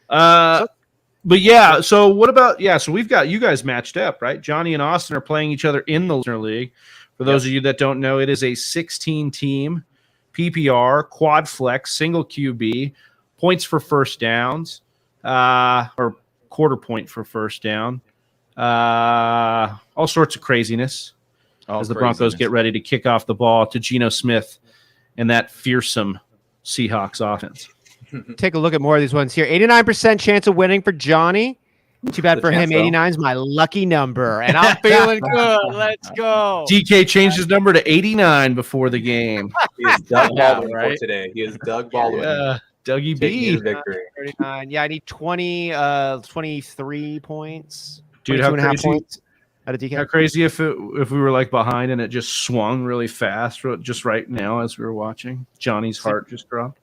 But yeah, so what about so we've got you guys matched up, right? Johnny and Austin are playing each other in the listener league. For those of you that don't know, it is a 16-team PPR, quad flex, single QB, points for first downs, or quarter point for first down. All sorts of craziness as the Broncos get ready to kick off the ball to Gino Smith and that fearsome Seahawks offense. Take a look at more of these ones here. 89% chance of winning for Johnny. Too bad for him. 89 is my lucky number, and I'm feeling good. Let's go. DK changed his number to 89 before the game. He is Doug Baldwin for today. He is Doug Baldwin. Dougie B. Victory. 39. Yeah, I need 23 points. Dude, how crazy, points out of DK. How crazy if we were like behind and it just swung really fast just right now as we were watching. Johnny's heart just dropped.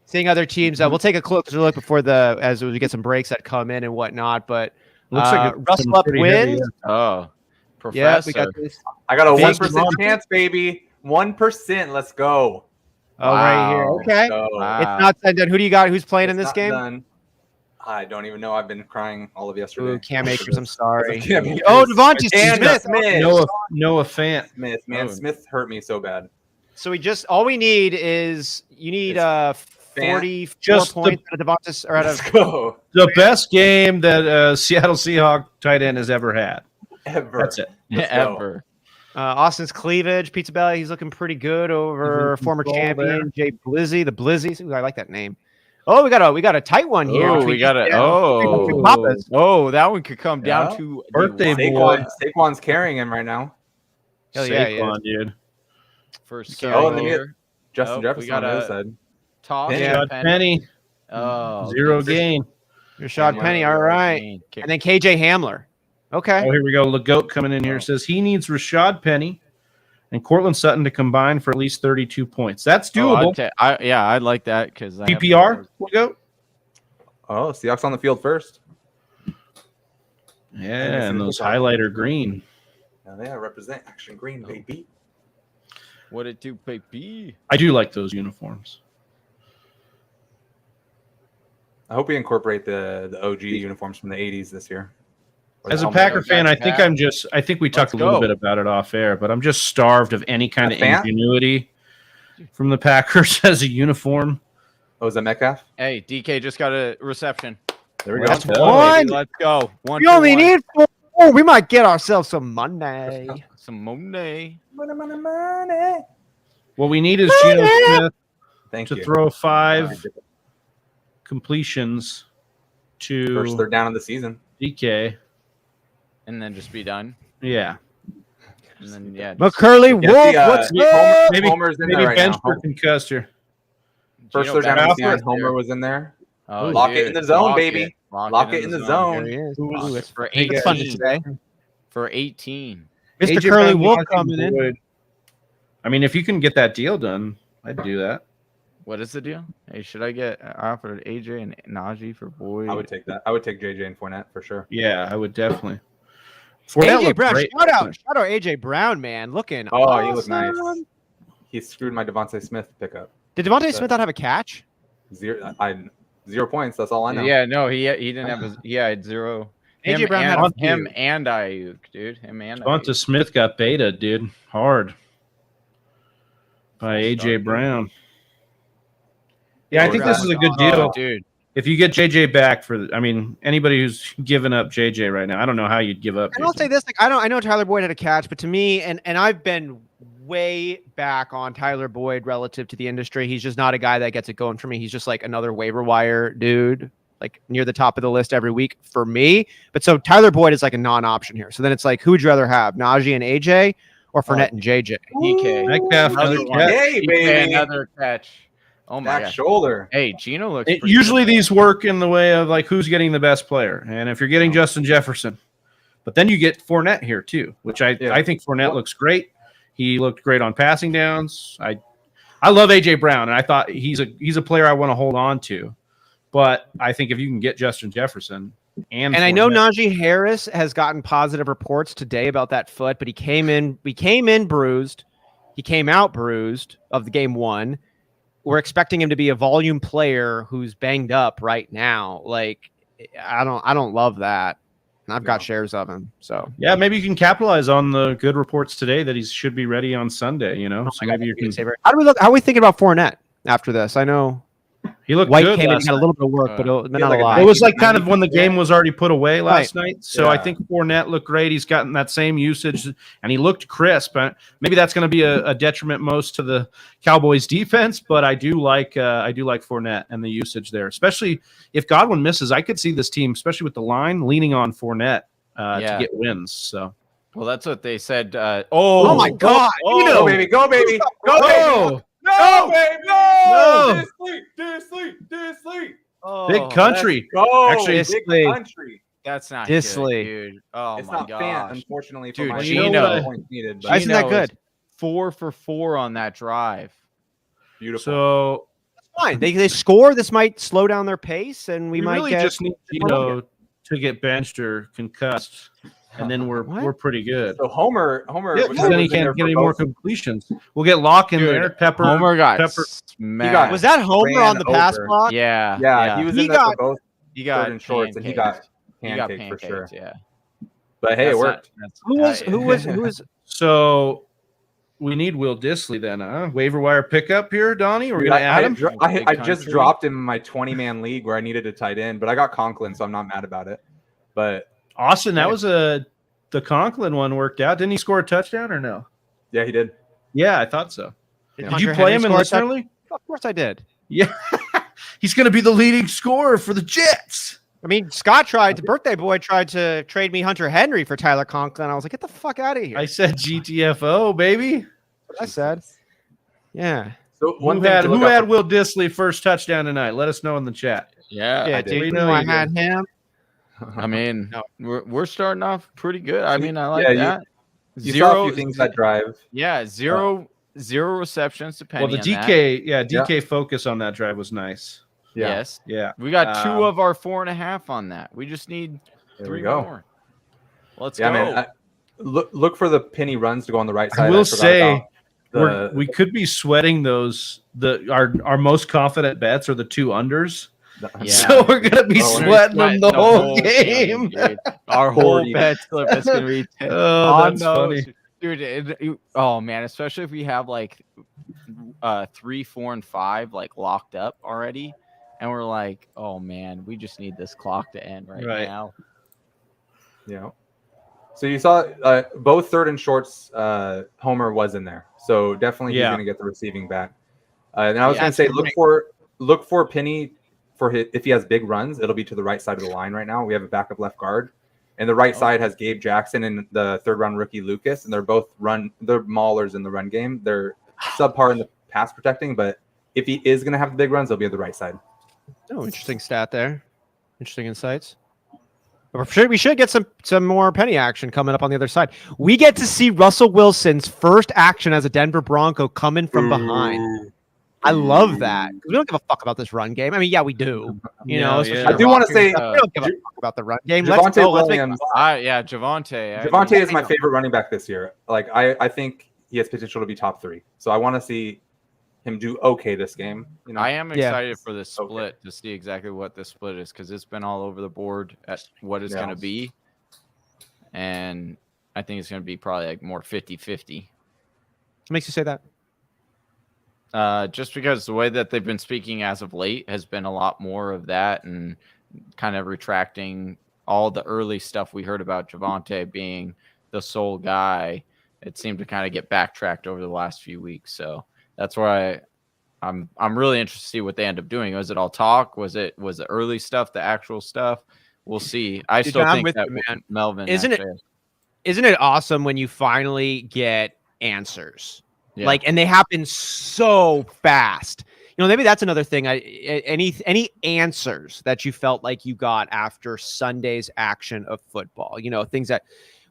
Seeing other teams, we'll take a closer look before as we get some breaks that come in and whatnot. But looks like Russell up wins. Oh, professor. Yeah, we got this. I got a 1% chance, baby. 1%. Let's go. Oh, right here. Okay. Wow. It's not done. Who do you got? Who's playing in this game? Done. I don't even know. I've been crying all of yesterday. Ooh, Cam Akers. I'm sorry. Oh, Devontae Smith. Noah Fant. Smith. Man, Smith hurt me so bad. So all we need is 44 points out of Devontae. Let's go. The best game that Seattle Seahawks tight end has ever had. Ever. That's it. Ever. Austin's cleavage, Pizza Belly. He's looking pretty good over former champion Jay Blizzy. The Blizzy. Ooh, I like that name. Oh, we got a tight one here. Oh, that one could come down to birthday boy. Saquon's carrying him right now. Hell Saquon, dude. First and then Justin Jefferson on the other side. Toss. Rashad Penny. Oh, Zero okay. gain. Rashad Penny. All right. And then KJ Hamler. Okay. Oh, here we go. LeGoat coming in here says he needs Rashad Penny and Cortland Sutton to combine for at least 32 points. That's doable. I'd like that because PPR, LeGoat. Oh, Seahawks on the field first. Yeah, and those highlighter green. Now they represent Action Green, baby. What it do, baby? I do like those uniforms. I hope we incorporate the OG uniforms from the 80s this year. As a Packer fan, I think we talked a little bit about it off air, but I'm just starved of any kind of ingenuity from the Packers as a uniform. Oh, is that Metcalf? Hey, DK just got a reception. There we go. That's one. Let's go. We only need 4. Oh, we might get ourselves some Monday. Some Monday. Money. What we need is Gino Smith to throw 5 completions to first third down of the season. DK. And then just be done. Yeah. And then, yeah. McCurley Wolf, what's up? Maybe Homer's in maybe there right bench now. for concussed here. First third down of the season, Homer was in there. Oh, Lock it dude. in the zone, Lock baby. it. Lock it in the zone. There he is. Ooh, it's for It's fun to 18. say. For 18. Mr. AJ Curly Brown, Wolf Najee coming in. Boyd. I mean, if you can get that deal done, I'd do that. What is the deal? Hey, should I get offered AJ and Najee for Boyd? I would take that. I would take JJ and Fournette for sure. Yeah, I would definitely. AJ Brown, shout out AJ Brown, man, looking. Oh, awesome. he looked nice. He screwed my Devontae Smith pickup. Did Devontae Smith not have a catch? 0 points. That's all I know. Yeah, no, he didn't have he had 0. AJ Brown had him and Ayuk, dude. Him and Devonta Smith got beta, dude. Hard. By AJ Brown. Yeah, I think this is a good deal. Dude. If you get JJ back anybody who's given up JJ right now, I don't know how you'd give up. And I'll say this, I know Tyler Boyd had a catch, but to me, and I've been way back on Tyler Boyd relative to the industry. He's just not a guy that gets it going for me. He's just like another waiver wire dude, like near the top of the list every week for me. But so Tyler Boyd is like a non-option here. So then it's like, who would you rather have, Najee and AJ or Fournette and JJ? DK. Metcalf, Another one. Hey, baby. Another catch. Oh my Back god. shoulder. Hey, Gino looks Usually these work in the way of like who's getting the best player. And if you're getting Justin Jefferson, but then you get Fournette here too, which I think Fournette looks great. He looked great on passing downs. I love AJ Brown, and I thought he's a player I want to hold on to. But I think if you can get Justin Jefferson and I know Najee Harris has gotten positive reports today about that foot, but he came in bruised. He came out bruised of the game 1. We're expecting him to be a volume player who's banged up right now. Like, I don't love that. And I've got shares of him. So yeah, maybe you can capitalize on the good reports today that he should be ready on Sunday. So maybe you can. How are we thinking about Fournette after this? I know he looked White good. came in and Last got a night. little bit of work, but not a lot. It was like kind of when the game was already put away last night. So I Yeah. think Fournette looked great. He's gotten that same usage, and he looked crisp. Maybe that's going to be a detriment most to the Cowboys defense, but I do like Fournette and the usage there, especially if Godwin misses. I could see this team, especially with the line, leaning on Fournette to get wins. So. Well, that's what they said. Oh my God! Go, baby. Go, baby. Go, baby. No, baby. No. This sleep. Oh, Big country. Go. Actually, big country. That's not Disley. good, dude. Oh It's my not fan, gosh. unfortunately, for Dude, my Gino. points needed. Why isn't that Gino is good? 4 for 4 on that drive. Beautiful. So Fine. They score. This might slow down their pace, and we might really get. just need Gino to get benched or concussed, and then we're pretty good. So Homer. Yeah, was then he in there can't get for any more both. completions. We'll get Locke in Dude, there. Pepper. Homer got Pepper. smashed. Was that Homer ran on the pass over. block? Yeah. Yeah, he was in there for both He got third and shorts, and he got pancaked for sure. Yeah. But hey, it worked. Who was? So we need Will Dissly then, huh? Waiver wire pickup here, Donnie. We're gonna add him. I just dropped him in my 20-man league where I needed a tight end, but I got Conklin, so I'm not mad about it. But Austin, that was the Conklin one worked out. Didn't he score a touchdown or no? yeah, he did. Yeah, I thought so. Did Did Hunter you play Henry him in score a listener touch- league? Of course I did. Yeah, he's going to be the leading scorer for the Jets. I mean, Birthday Boy tried to trade me Hunter Henry for Tyler Conklin. I was like, get the fuck out of here. I said GTFO, baby. I said. Yeah. So Who had Will Dissly first touchdown tonight? Let us know in the chat. Yeah, dude, We know I you had him. I mean, we're starting off pretty good. I mean, I like Yeah, that. You saw a few things that drive. Yeah, zero receptions to Penny. Well, the on DK, that. DK focus on that drive was nice. Yeah. Yes. Yeah. We got 2 of our 4.5 on that. We just need There 3 we go. more. Let's Yeah, go. man. Look for the penny runs to go on the right side. I will say the, we could be sweating those. Our most confident bets are the 2 unders. Yeah. So we're gonna be sweating them the whole game. Dude. Our whole bet slip is gonna be that's funny. Dude, oh man, especially if we have like 3, 4, and 5 like locked up already, and we're like, oh man, we just need this clock to end right now. Yeah. So you saw both third and shorts. Homer was in there, so definitely he's going to get the receiving back. And I was going to say, look for Penny for if he has big runs, it'll be to the right side of the line. Right now, we have a backup left guard, and the right side has Gabe Jackson and the 3rd round rookie Lucas, and they're both they're maulers in the run game. They're subpar in the pass protecting, but if he is going to have the big runs, they'll be on the right side. Oh, interesting stat there. Interesting insights. We should get some more Penny action coming up on the other side. We get to see Russell Wilson's first action as a Denver Bronco coming from behind. I love that. We don't give a fuck about this run game. I mean, yeah, we do. You know, yeah. I do want to say we don't give a fuck about the run game. Javonte Williams. Javonte. Javonte is my favorite running back this year. Like I think he has potential to be top 3. So I want to see him do okay this game. You know? I am excited for the split to see exactly what the split is, because it's been all over the board at what it's going to be. And I think it's going to be probably like more 50-50. What makes you say that? Just because the way that they've been speaking as of late has been a lot more of that, and kind of retracting all the early stuff we heard about Javonte being the sole guy. It seemed to kind of get backtracked over the last few weeks. So that's why I'm really interested to see what they end up doing. Was it all talk? Was the early stuff the actual stuff? We'll see. I still think that Melvin. Isn't it awesome when you finally get answers? Yeah. Like, and they happen so fast. You know, maybe that's another thing. Any answers that you felt like you got after Sunday's action of football? You know, things that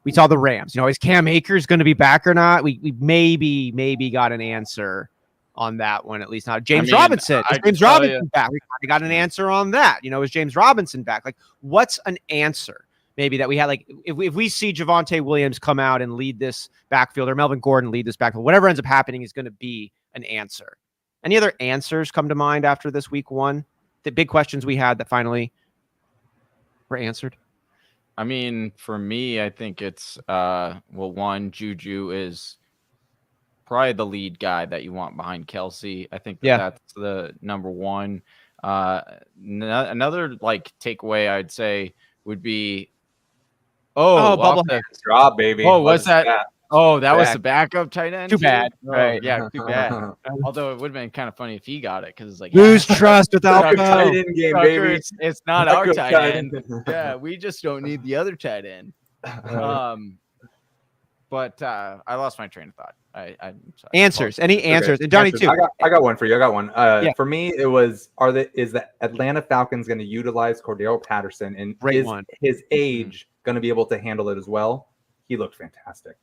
we saw the Rams. You know, is Cam Akers going to be back or not? We maybe got an answer on that one, at least not. James Robinson. Is James Robinson back? We kind of got an answer on that. You know, is James Robinson back? Like, what's an answer? Maybe that we had, like, if we see Javonte Williams come out and lead this backfield, or Melvin Gordon lead this backfield, whatever ends up happening is going to be an answer. Any other answers come to mind after this week 1? The big questions we had that finally were answered? I mean, for me, I think it's, one, Juju is probably the lead guy that you want behind Kelsey. I think that's the number one. Another, like, takeaway I'd say would be, bubble drop, baby. Oh, what's that? Oh, that was the backup tight end. Too bad. Right? Yeah, too bad. Although it would have been kind of funny if he got it, because it's like lose trust without tight end game, baby. It's not our tight end. Yeah, we just don't need the other tight end. But I lost my train of thought. I'm sorry. Answers. Any answers? And Johnny too. I got one for you. I got one. For me, it was is the Atlanta Falcons going to utilize Cordero Patterson, and his age going to be able to handle it as well? He looked fantastic.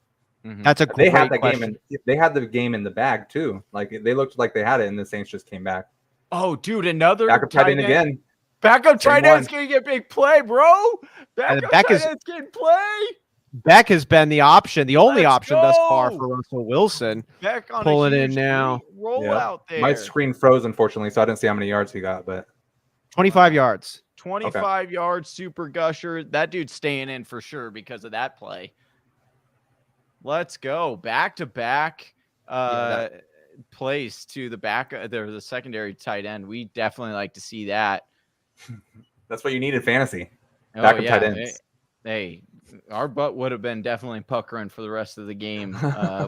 Mm-hmm. That's a great question. They had the game in the bag too. Like, they looked like they had it, and the Saints just came back. Oh, dude, another backup tight end again. Backup tight end's gonna get big play, bro. Backup tight end's getting play. Beck has been the option, the only option thus far for Russell Wilson. Beck on pulling in now. Roll out there. My screen froze, unfortunately, so I didn't see how many yards he got, but 25 yards. 25 yards, super gusher. That dude's staying in for sure because of that play. Let's go. Back-to-back plays to the back. The secondary tight end. We definitely like to see that. That's what you need in fantasy. Backup tight ends. Hey, our butt would have been definitely puckering for the rest of the game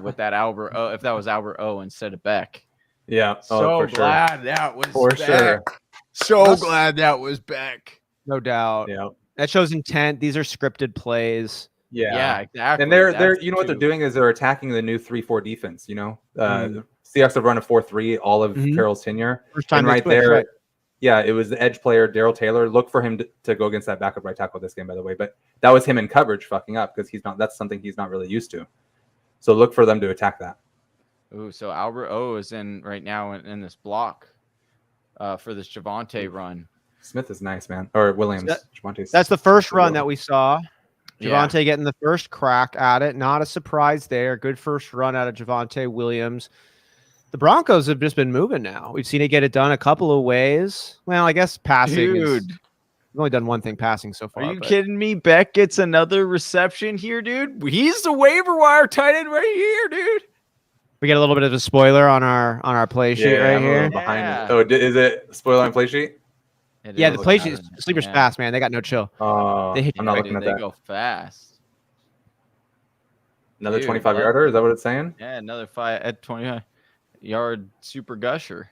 with that Albert O, if that was Albert O instead of Beck. Yeah. So glad that was for Beck. sure. So glad that was Beck. No doubt. Yeah. That shows intent. These are scripted plays. Yeah, exactly. And they're you know what they're doing is they're attacking the new 3-4 defense. You know, Seahawks have run a 4-3 all of Carroll's tenure. First time and they right switched, there, right. yeah, it was the edge player, Darrell Taylor. Look for him to go against that backup right tackle this game, by the way. But that was him in coverage fucking up because that's something he's not really used to. So look for them to attack that. Ooh, so Albert O is in right now in this block for this Javonte run. Smith is nice, man. Or Williams. That's the first run that we saw. Yeah. Javonte getting the first crack at it. Not a surprise there. Good first run out of Javonte Williams. The Broncos have just been moving now. We've seen it get it done a couple of ways. Well, I guess passing. Dude. We've only done one thing passing so far. Are you kidding me? Beck gets another reception here, dude. He's the waiver wire tight end right here, dude. We get a little bit of a spoiler on our play sheet right here. Behind. Oh, is it spoiler on play sheet? Yeah, the play sheet. Sleepers fast, man. They got no chill. They hit I'm not looking at that. They go fast. Another 25-yarder? Is that what it's saying? Yeah, another 25-yard super gusher.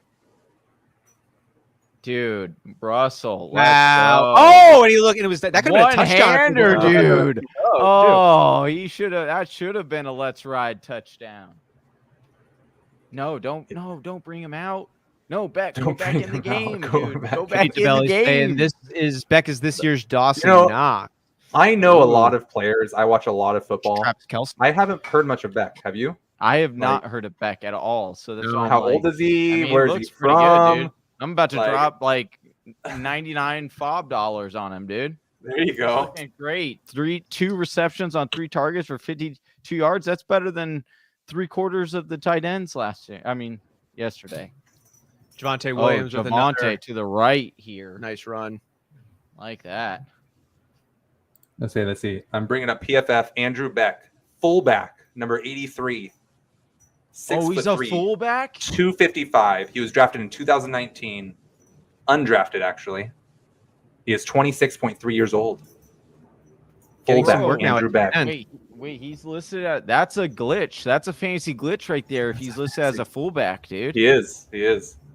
Dude, Russell. Wow. Oh, and he looked, and it was that could have been a touchdown. Dude. Oh, he should have. That should have been a let's ride touchdown. No, don't bring him out. No, Beck, go back in the game, dude. Go back in the game. Beck is this year's Dawson Knox. I know a lot of players. I watch a lot of football. Travis Kelce. I haven't heard much of Beck. Have you? I have not heard of Beck at all. So that's how old is he? Where is he from? Good, dude. I'm about to Like, drop like 99 fob dollars on him, dude. There you go. Great. 2 receptions on 3 targets for 52 yards. That's better than 3/4 of the tight ends yesterday. Javonte Williams with Javonte to the right here. Nice run. Like that. Let's see. I'm bringing up PFF Andrew Beck, fullback, number 83. 6'3", he's a fullback? 255. He was drafted in 2019. Undrafted, actually. He is 26.3 years old. Fullback, Andrew Beck. Wait, he's listed at... That's a glitch. That's a fantasy glitch right there if he's listed as a fullback, dude. He is.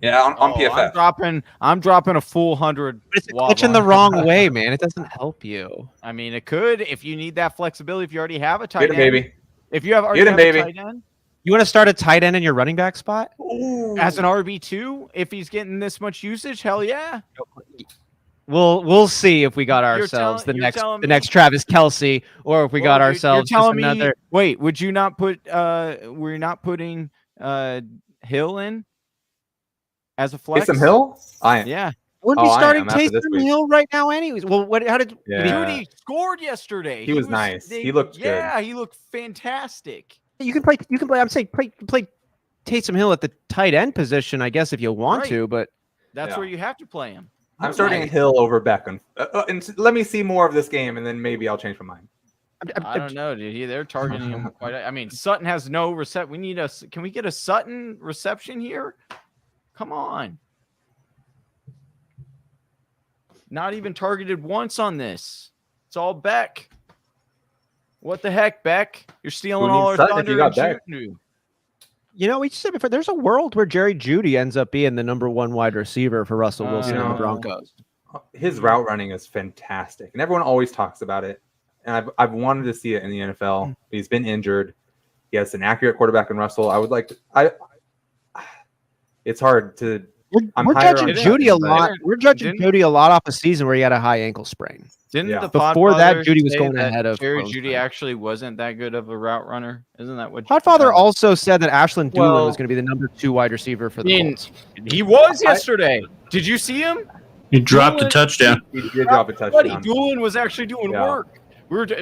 Yeah, on PFF. I'm dropping a full 100. But it's glitching the wrong way, man. It doesn't help you. I mean, it could if you need that flexibility. If you already have a tight end, baby. If you have already have a tight end, you want to start a tight end in your running back spot as an RB2. If he's getting this much usage, hell yeah. We'll see if we got ourselves the next Travis Kelce, or if we got ourselves another. Wait, would you not put? We're not putting Hill in as a flex. Taysom Hill? Yeah. Wouldn't be starting Taysom Hill right now, anyways. Well, how did? Dude, he scored yesterday. He was nice. He looked good. Yeah, he looked fantastic. You can play. I'm saying play Taysom Hill at the tight end position, I guess, if you want to. But that's where you have to play him. I'm starting Hill over Beck. And let me see more of this game, and then maybe I'll change my mind. I don't know, dude. They're targeting him quite. I mean, Sutton has no reception. We need Can we get a Sutton reception here? Come on. Not even targeted once on this. It's all Beck. What the heck, Beck? You're stealing all our thunder. You know, we just said before, there's a world where Jerry Jeudy ends up being the number 1 wide receiver for Russell Wilson and the Broncos. His route running is fantastic, and everyone always talks about it. And I've wanted to see it in the NFL. He's been injured. He has an accurate quarterback in Russell. I would like to. It's hard to. We're judging Jeudy a lot. We're judging Jeudy a lot off a season where he had a high ankle sprain. Before that, Jeudy was going ahead of Jerry Jeudy. Actually, wasn't that good of a route runner. Isn't that what? Podfather also said that Ashland Doolin was going to be the number 2 wide receiver for the Colts. He was yesterday. Did you see him? He dropped a touchdown. He did drop a touchdown. Doolin was actually doing work.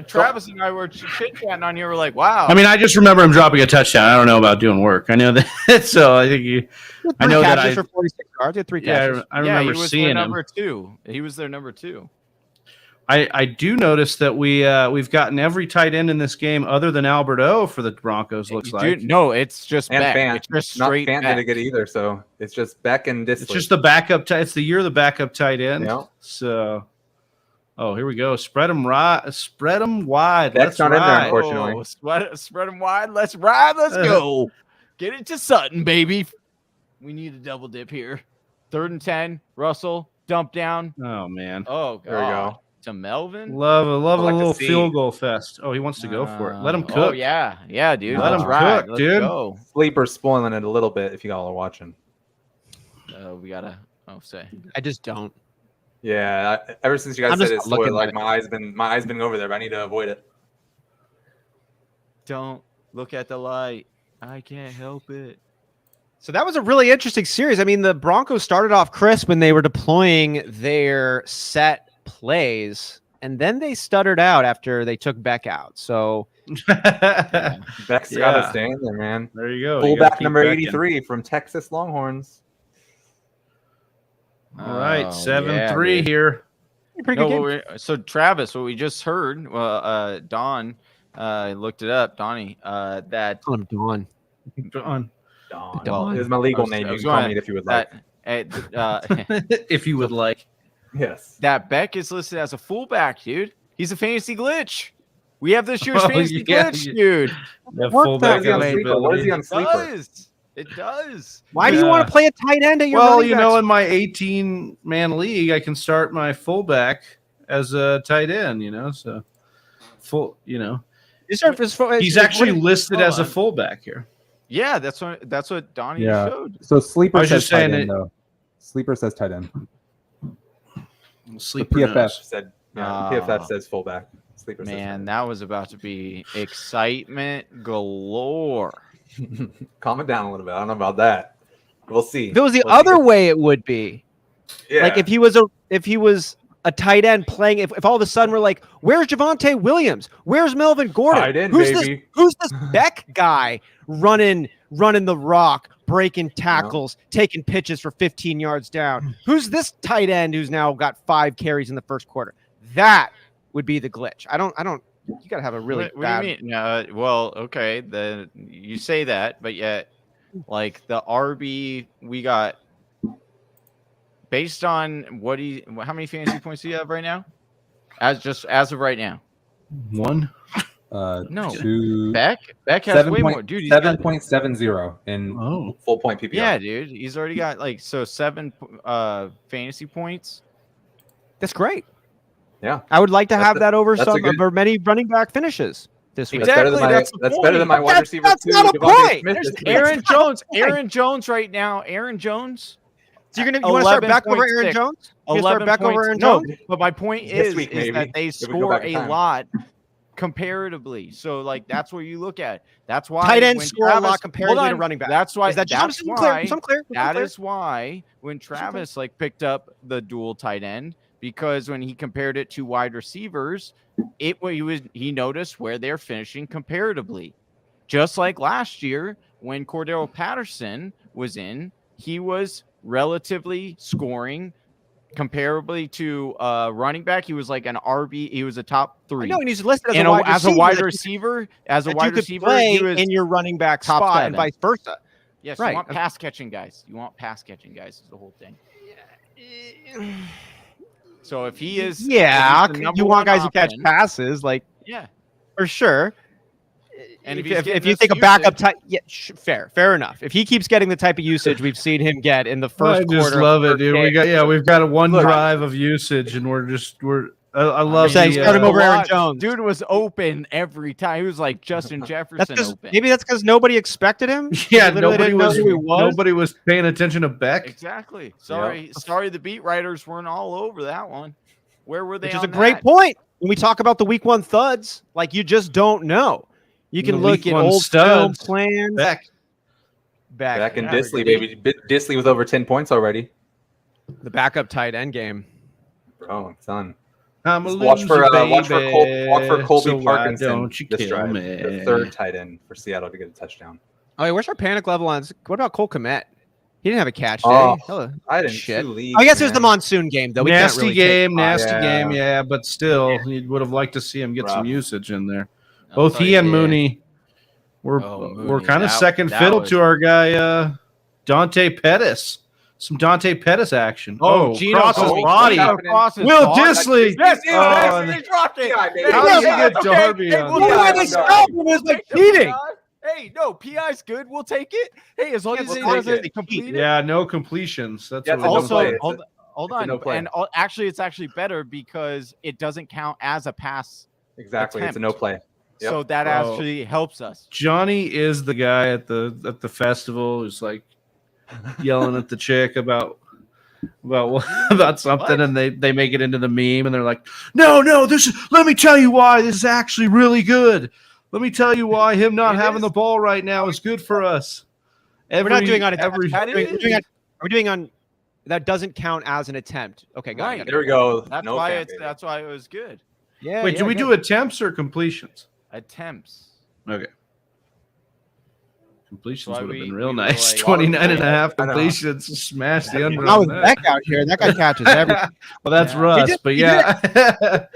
Travis and I were chit-chatting on here. We're like, wow. I mean, I just remember him dropping a touchdown. I don't know about doing work. I know that. So I think I know that for 46 yards. He had 3 catches. I remember seeing him. Number 2. He was their number 2. I do notice that we've gotten every tight end in this game other than Albert O for the Broncos. Looks like no, it's just Beck. Fant. It's just straight. Not Fant didn't get either, so it's just Beck and Disley. It's just the backup. It's the year of the backup tight end. Yeah. So, here we go. Spread them right. Spread them wide. Beck's not in there, unfortunately. Spread them wide. Let's ride. Let's go. Get it to Sutton, baby. We need a double dip here. 3rd and 10. Russell dump down. Oh man. Oh god. There we go. to Melvin. Love a like to little see. field goal fest. Oh, he wants to go for it. Let him cook. Oh yeah, dude. Let Let's him ride. cook, Let's dude. Go. Sleeper spoiling it a little bit if you all are watching. We gotta. Say. I just don't. Yeah, ever since you guys I'm said just it, not looking like at my eyes been over there, but I need to avoid it. Don't look at the light. I can't help it. So that was a really interesting series. I mean, the Broncos started off crisp when they were deploying their set plays, and then they stuttered out after they took Beck out. So Beck's Yeah. got to stay in there, man. There you go. You gotta Fullback keep number Beck in. 83 from Texas Longhorns. All right, Oh, 7-3 dude. here. pretty No, good game. so Travis, what we just heard, Don looked it up, Donnie, that Call him Dawn. On. Dawn. Is my legal I was- name. I You was can call going- me it if you would like. If you would like. Yes. that Beck is listed as a fullback, dude. He's a fantasy glitch. We have this year's Oh, fantasy yeah, glitch, yeah. dude. That What fullback What is he on eligibility. sleeper? What is he on It sleeper? does. It does. Why do you want Yeah. to play a tight end at your Well, running you know, backs? in my 18-man league, I can start my fullback as a tight end, you know, so full, you know. He's actually listed as a fullback here. Yeah, that's what Donnie Yeah. showed. So I sleeper was says just tight saying end it- though. Sleeper says tight end. Sleeper PFF. knows. Said Ah. PFF says fullback. Sleeper Man, that was about to be excitement galore. says calm it down a little bit. I don't know about that. We'll see. If it was the We'll see. other way, it would be Yeah. like if he was a tight end playing. If all of a sudden we're like, where's Javonte Williams? Where's Melvin Gordon? Tight end, who's baby. Who's this Beck guy running the rock, breaking tackles, taking pitches for 15 yards down? Who's this tight end who's now got 5 carries in the first quarter? That would be the glitch. I don't. You got to have a really What bad. do you mean? Well, okay, then you say that, but yet, like the RB we got, based on how many fantasy points do you have right now? As of right now. One. No. Two, Beck has way more, dude. He's got- 7.70 in Oh. full point PPR. yeah, dude. He's already got 7 fantasy points. That's great. Yeah. I would like to That's have a- that over that's a good- over many running back finishes this week. That's better than Exactly, my, that's the that's better than my point. wide receiver That's too. not a Devontae point. Smith There's this week. Aaron Jones right now. Aaron Jones. So you want to start Beck over Aaron 11.6. Jones? You gonna start Beck over Aaron No, Jones? but my point This is, week, is that maybe, they if we go score back in a time. lot comparatively. So that's where you look at. That's why Tight ends when score a lot Hold comparatively to on. running back. That's why. Is that that's just why. some clear? That is why when Travis picked up the dual tight end, because when he compared it to wide receivers, he noticed where they're finishing comparatively. Just like last year when Cordero Patterson was in, he was relatively scoring comparably to running back. He was like an RB. He was a top 3. No, and he's listed as And a wide as receiver. a wide that receiver, as a you wide could receiver, play he was in your running back top spot 7. and vice versa. yes. right. You want pass catching guys. You want pass catching guys is the whole thing. So if he is, Yeah, if he's the number you want one guys who catch option, passes, like yeah. for sure. And if if, he's if, getting if you this think a backup usage- type, yeah, fair enough. If he keeps getting the type of usage we've seen him get in the first I quarter, just of love the it, first dude. game, We've got a one Look, drive of usage, and I love saying the, start him over A Aaron lot. Jones. Dude was open every time. He was like Justin Jefferson open. maybe that's because nobody expected him. Yeah, They literally didn't know who he was. nobody was paying attention to Beck. Exactly. Sorry, the beat writers weren't all over that one. Where were they? Which is on a great that? point. When we talk about the week 1 thuds, like you just don't know. You can The look week at 1 old studs. film plans. Beck. Back in Yeah, Disley, baby. Disley with over 10 points already. The backup tight end game. Bro, son. I'm a Just watch for loser, watch for baby, Colby so why Parkinson don't you this kill drive. me? The 3rd tight end for Seattle to get a touchdown. Oh, yeah, where's our panic level on? What about Cole Kmet? He didn't have a catch, did Oh, he? Hello. I didn't Shit. leagues, I guess it was the man. monsoon game, though. We can't Nasty really game, nasty Yeah. game, yeah, but still, you would have liked to see him get some Rough. usage in there. I'll Both tell he you, and yeah. Mooney were Mooney, kind of that- second that fiddle was- to our guy Dante Pettis. Some Dante Pettis action. Gino cross his Smith. body. Gino cross his Will body. Disley. Yes, Oh, Disley dropped it. Yeah, baby. How Hey, did you yeah, get okay, Darby hey, on we'll that? take Yeah, it. they stopped him. It was like cheating. Hey, no, PI's good. We'll take it. Hey, as long as we'll he take doesn't it. complete it. Yeah, no completions. That's Yeah, what it's a it no was. Also, play. hold, hold It's a on. no play. And actually, it's actually better because it doesn't count as a pass. Exactly. It's a attempt. no play. Yep. So that Bro. actually helps us. Johnny is the guy at the festival who's like yelling at the chick about something, and they make it into the meme, and they're like, no, let me tell you why this is actually really good. Let me tell you why him not having the ball right now is good for us. We're not doing on every. We're doing on that doesn't count as an attempt. Okay, got it. There we go. That's No why fan, it's baby. that's why it was good. Yeah. Wait, yeah, do we good. do attempts or completions? Attempts. Okay. Completions Why would have we- been real we were nice. like- 29 and a half I know. completions. Smash the under I on was that. Beck out here. That guy catches everything. Well, that's Yeah. Russ, He but did- yeah.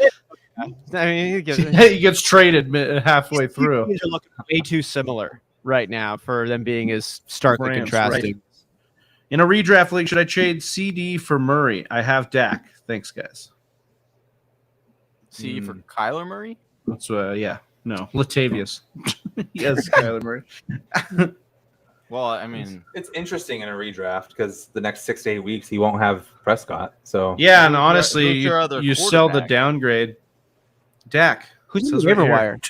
I mean, he gets, He gets traded halfway through. These are looking way too similar right now for them being as starkly Rams, contrasting. In a redraft league, should I trade CD for Murray? I have Dak. Thanks, guys. See for Kyler Murray. That's yeah. No, Latavius. Yes, Kyler Murray. Well, I mean, It's interesting in a redraft because the next 6 to 8 weeks he won't have Prescott. So Yeah, and Who's honestly, your other you sell the quarterback? downgrade. Dak. Who's It on the says waiver here. wire?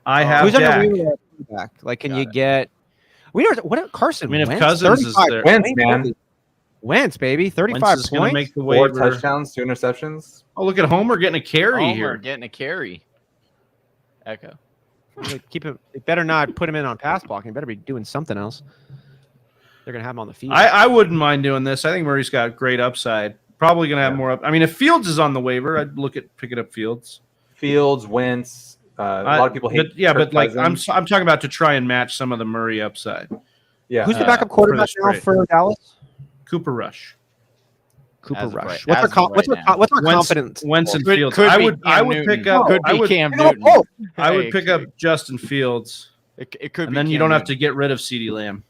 I have Who's on the Dak. waiver wire quarterback? Like, can Got you it. get? We know what Carson. I mean, if Wentz, Cousins is 35 there- Wentz, man. Wentz, baby, 35 Wentz is going to points. make the 4 waiver. touchdowns, 2 interceptions. Oh, look at Homer getting a carry Homer here. getting a carry. Echo. Keep him. They better not put him in on pass blocking. Better be doing something else. They're gonna have him on the field. I wouldn't mind doing this. I think Murray's got great upside. Probably going to have more up. I mean, if Fields is on the waiver, I'd look at picking up Fields. Fields, Wentz. A lot of people hate. But, yeah, Kirk but like Cousins. I'm talking about to try and match some of the Murray upside. Yeah. Who's the Uh, backup for quarterback this now trade. for Dallas? Cooper Rush. Cooper As of Rush. right- What's our as of right now. what's our Wentz- confidence? Wentz and Could- Fields. could I be would Cam pick Newton. up. Could I be would, Cam You know, Newton. both. I Hey, would pick up Justin Fields, It could and be then you Cam don't have to Newton. get rid of CeeDee Lamb.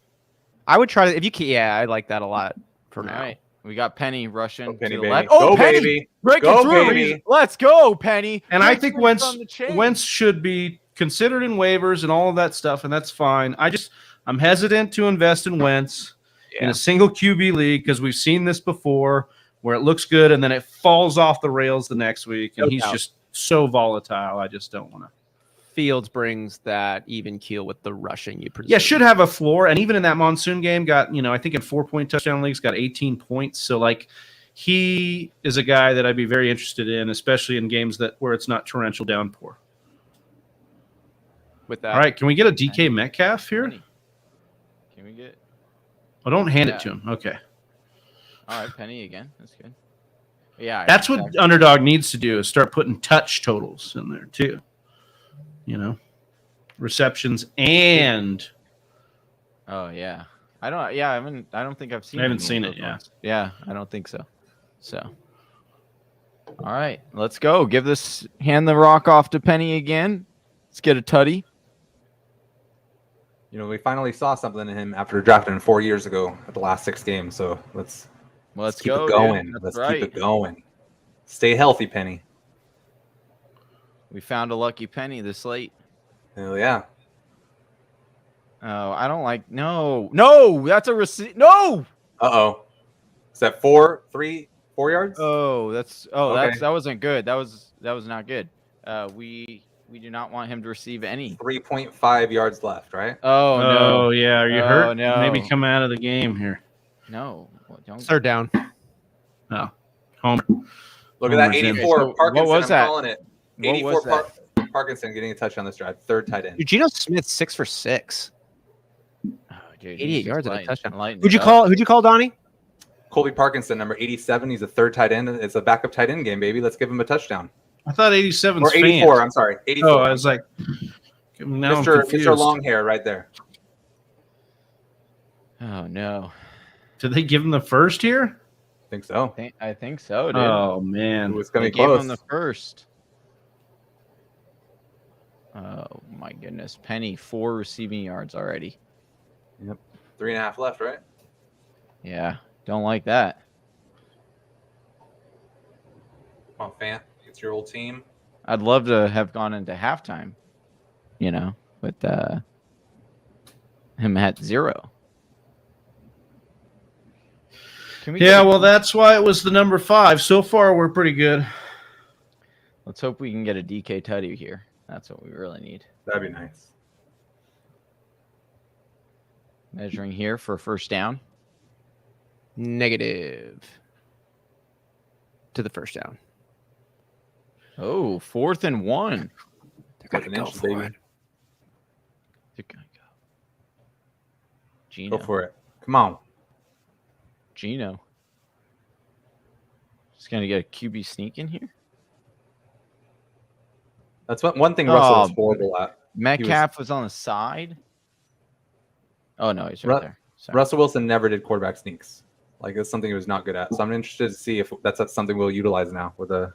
I would try to if you can. Yeah, I like that a lot for All now. right, we got Penny rushing Go, Penny, to the baby. left. Go, Penny, baby. breaking Go, through. baby. Let's go, Penny. And I Break think free Wentz from the chain. Wentz should be considered in waivers and all of that stuff, and that's fine. I'm hesitant to invest in Wentz in a single QB league because we've seen this before where it looks good and then it falls off the rails the next week, and No he's doubt. just so volatile. I just don't want to. Fields brings that even keel with the rushing you presume. Yeah, should have a floor, and even in that monsoon game, got I think in 4-point touchdown leagues, got 18 points. So like, he is a guy that I'd be very interested in, especially in games where it's not torrential downpour. with that. All right, can we get a DK Metcalf here? Penny. Can we get? Oh, don't hand Yeah. it to him. Okay, All right, Penny again. That's good. Yeah, that's what exactly. Underdog needs to do is start putting touch totals in there too. Receptions and Oh yeah, I don't. Yeah, I don't think I've seen. I haven't any of seen those it, yeah. ones. Yeah, I don't think so. So, all right, let's go. Hand the rock off to Penny again. Let's get a tutty. We finally saw something in him after drafting him 4 years ago at the last 6 games. So let's keep go, it going. dude. That's Let's right. keep it going. Stay healthy, Penny. We found a lucky penny this late. Hell yeah. Oh, I don't like. No, that's a receipt. No. Uh-oh. Is that 4 yards? That wasn't good. That was not good. We do not want him to receive any. 3.5 yards left, right? Oh no, yeah, are you Oh, hurt? no. Maybe come out of the game here. no. Well, don't. Third down. Oh, Homer. Look at that Homer's in. 84 So, what Parkinson. was that? I'm calling it. What 84 was that? Parkinson getting a touchdown this drive. Third tight end. Dude, Gino Smith 6 for 6. Oh, dude, 88 he's just yards and a lighting- touchdown. lighting Who'd it you up. call, Donnie? Colby Parkinson, number 87. He's a third tight end. It's a backup tight end game, baby. Let's give him a touchdown. I thought 87 Or 84. I'm sorry. 84. Oh, I was like, now I'm confused. Mr. Long Hair right there. Oh no, Did they give him the first here? I think so. I think so, dude. Oh man, Ooh, it's going They to be gave close. him the first. Oh my goodness, Penny 4 receiving yards already. 3.5 left, right? Yeah, don't like that. Come on, Fant. It's your old team. I'd love to have gone into halftime, with him at 0. Can we Yeah, get a- well, that's why it was the number 5. So far, we're pretty good. Let's hope we can get a DK Tutty here. That's what we really need. That'd be nice. Measuring here for first down. Negative to the first down. Oh, 4th and 1. They're gonna 4th and go inches, for baby. it. They're gonna go. Gino. Go for it. Come on. Gino. Just gonna get a QB sneak in here. That's one thing Russell was horrible at. Metcalf was on the side. Oh no, he's right there. Sorry. Russell Wilson never did quarterback sneaks. Like, it's something he was not good at. So I'm interested to see if that's something we'll utilize now with a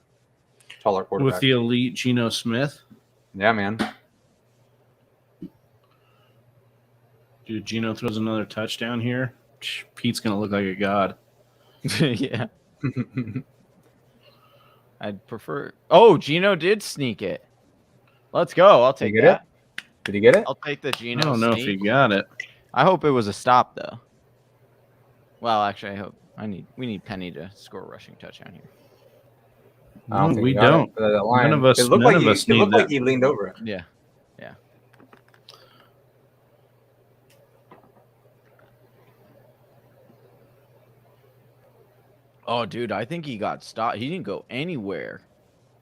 taller quarterback. With the elite Gino Smith. Yeah, man. Dude, Gino throws another touchdown here. Pete's going to look like a god. Yeah. I'd prefer. Oh, Gino did sneak it. Let's go. I'll take get that. Did he get it? I'll take the I Gino. don't know if he got it. I hope it was a stop though. Well, actually, I hope we need Penny to score a rushing touchdown here. I don't think we he got don't. it. The line. None of us, It looked none like of us it need looked like that. he leaned over it. Yeah. Yeah. Oh, dude, I think he got stopped. He didn't go anywhere.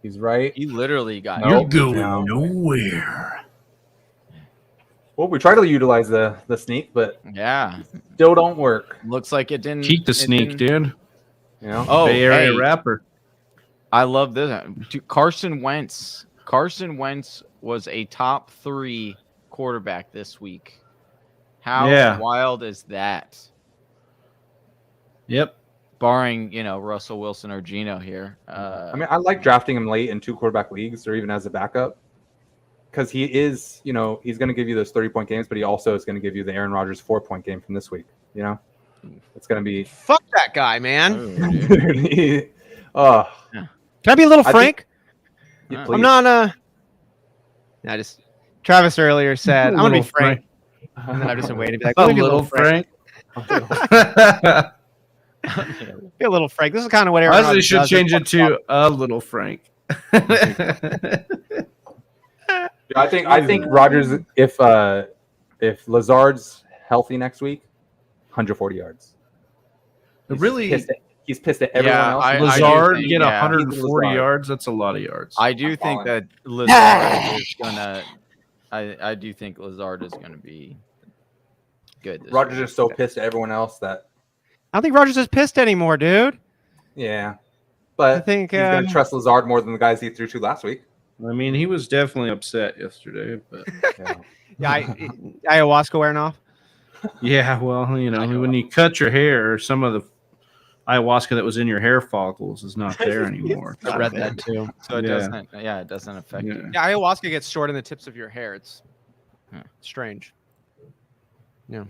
He's right. He literally got. You're going No. nowhere. Well, we try to utilize the sneak, but Yeah. still don't work. Looks like it didn't. Keep the it sneak, didn't- dude. You know? Oh, Bay Area hey, rapper. I love this. Dude, Carson Wentz. Carson Wentz was a top 3 quarterback this week. How Yeah. wild is that? Yep. Barring, Russell Wilson or Gino here. I mean, I like drafting him late in 2 quarterback leagues or even as a backup because he is, he's going to give you those 30-point games, but he also is going to give you the Aaron Rodgers 4-point game from this week. It's going to be. Fuck that guy, man. Oh, Can I be a little I frank? yeah, I'm please. I'm not. I just. Travis earlier said, "I'm gonna be Little frank," and then I've just been waiting to be like, A "Let me be little Frank. Be a little frank. This is kind of what Aaron I Rodgers should does. change it to a little Frank. I think Rodgers, if Lazard's healthy next week, 140 yards. He's pissed at everyone else. I do Lazard think, get yeah. 140 Lazard. yards. That's a lot of yards. I do think falling. that Lazard is gonna. I do think Lazard is gonna be good. This Rodgers week. is so pissed at everyone else that I don't think Rodgers is pissed anymore, dude. yeah, but I think, he's gonna trust Lazard more than the guys he threw to last week. I mean, he was definitely upset yesterday, but Yeah. Yeah, ayahuasca wearing off. yeah, well, when you cut your hair, some of the ayahuasca that was in your hair follicles is not there anymore. I read that too. So it Yeah. doesn't. Yeah, it doesn't affect Yeah. you. Yeah, ayahuasca gets stored in the tips of your hair. It's Huh. strange. Yeah.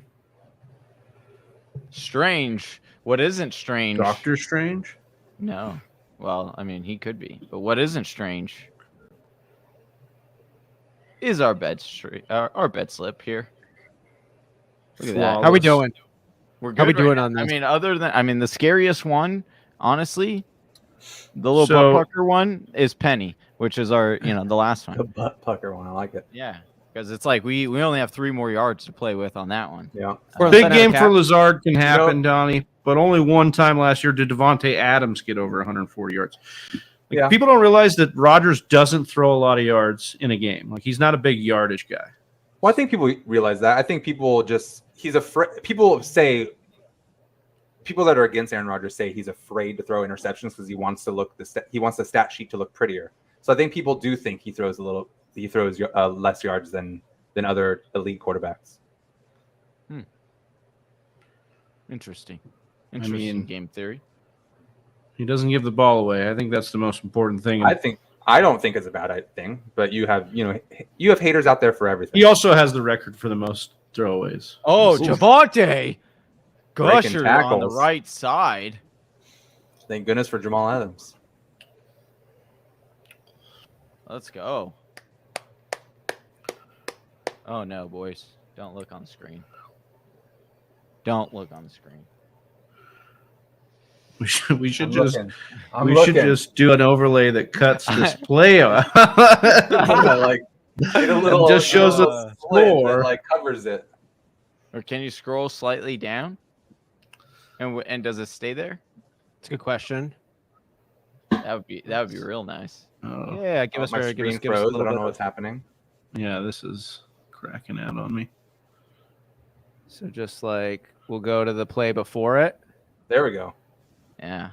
Strange. What isn't strange? Doctor Strange? No. Well, I mean, he could be. But what isn't strange is our bed slip here. Look at that. How we doing? We're good How we right doing now. on this? I mean, the scariest one, honestly, the little So- butt pucker one is Penny, which is our, the last The one. butt pucker one, I like it. Yeah, because it's like we only have 3 more yards to play with on that one. Yeah, Big game for Lazard can happen, Donnie, but only one time last year did Devontae Adams get over 140 yards. Yeah. People don't realize that Rodgers doesn't throw a lot of yards in a game. Like, he's not a big yardage guy. well, I think people realize that. I think he's afraid. People that are against Aaron Rodgers say he's afraid to throw interceptions because he wants the stat sheet to look prettier. So I think people do think he throws less yards than other elite quarterbacks. Interesting mean- game theory. He doesn't give the ball away. I think that's the most important thing. I don't think it's a bad thing, but you have haters out there for everything. He also has the record for the most throwaways. Oh, Ooh. Javonte. Breaking Gusher on the tackles. right side. Thank goodness for Jamal Adams. Let's go. Oh, no, boys. Don't look on the screen. Don't look on the screen. We should I'm just looking. should just do an overlay that cuts this play out. like get a little just shows little us split score. that like covers it. Or can you scroll slightly down? And does it stay there? It's a good question. That would be real nice. Oh, Yeah, give us My give screen us a froze. I little don't bit know of- what's happening. yeah, this is cracking out on me. So just like we'll go to the play before it. There we go. Yeah.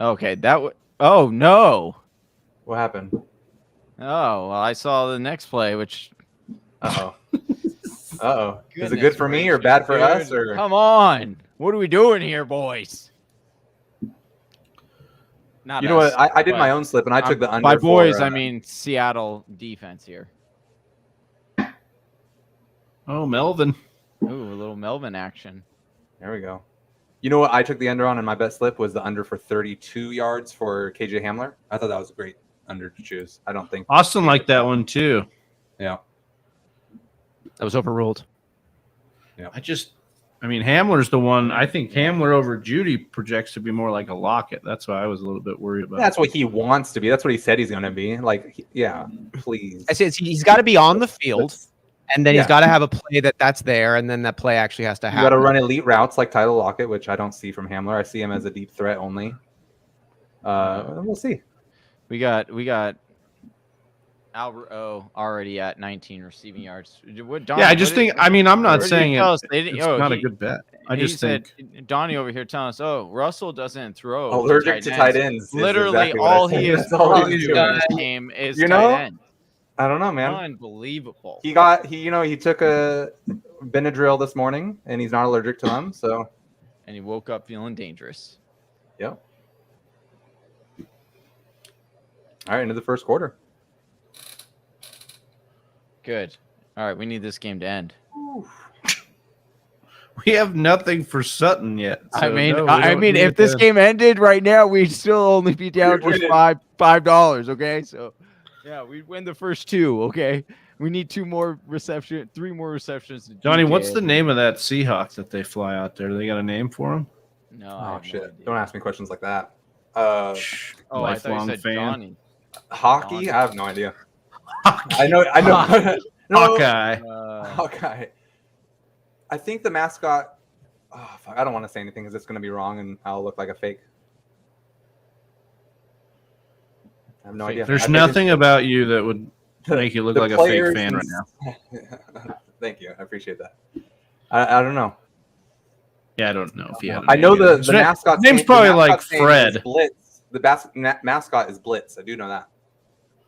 Okay, that would. Oh no. What happened? Oh well, I saw the next play, which. Uh oh. Is it Goodness good for me or gracious, bad for dude. us? Or Come on, what are we doing here, boys? Not you know us, what? I did but my own slip and I took the under. by boys. for, I mean Seattle defense here. Oh, Melvin. Ooh, a little Melvin action. There we go. You know what I took the under on in my bet slip was the under for 32 yards for KJ Hamler. I thought that was a great under to choose. I don't think Austin liked that one too. Yeah. That was overruled. I mean, Hamler's the one. I think Hamler over Judy projects to be more like a Lockett. That's why I was a little bit worried about. That's what he wants to be. That's what he said he's going to be. Like, yeah, please. I say he's got to be on the field, and then he's Yeah. got to have a play that's there, and then that play actually has to You happen. got to run elite routes like Tyler Lockett, which I don't see from Hamler. I see him as a deep threat only. We'll see. We got Albert O already at 19 receiving yards. Yeah, I just think. I mean, I'm not saying it's it's not a good bet. I just think. Donnie over here telling us, "Oh, Russell doesn't throw Allergic to tight ends. is Literally, exactly what I all said. he is That's all he's doing doing. in this game is You tight know? end. I don't know, man. Unbelievable. He took a Benadryl this morning, and he's not allergic to them. So, And he woke up feeling dangerous. yeah. All right, into the first quarter. Good. All right, we need this game to end. We have nothing for Sutton yet. I so mean, no, we I don't mean, need if this to- game ended right now, we'd still only be down We'd just win $5. Okay, so yeah, we'd win the first two. Okay, we need three more receptions. To Johnny, DK. what's the name of that Seahawks that they fly out there? They got a name for him? No, I Oh have no shit! idea. Don't ask me questions like that. Oh, I thought Lifelong you said fan. Johnny. Hockey? I have no idea. I know. No, Hawkeye. Hawkeye. I think the mascot. Oh, fuck, I don't want to say anything because it's going to be wrong and I'll look like a fake. I have no idea. I There's think nothing about you that would make you look the like a fake players fan right and- now. Thank you. I appreciate that. I don't know. Yeah, I don't know if you had. I know the His name- mascot. his name's probably like Fred. Blitz. The mascot is Blitz. I do know that.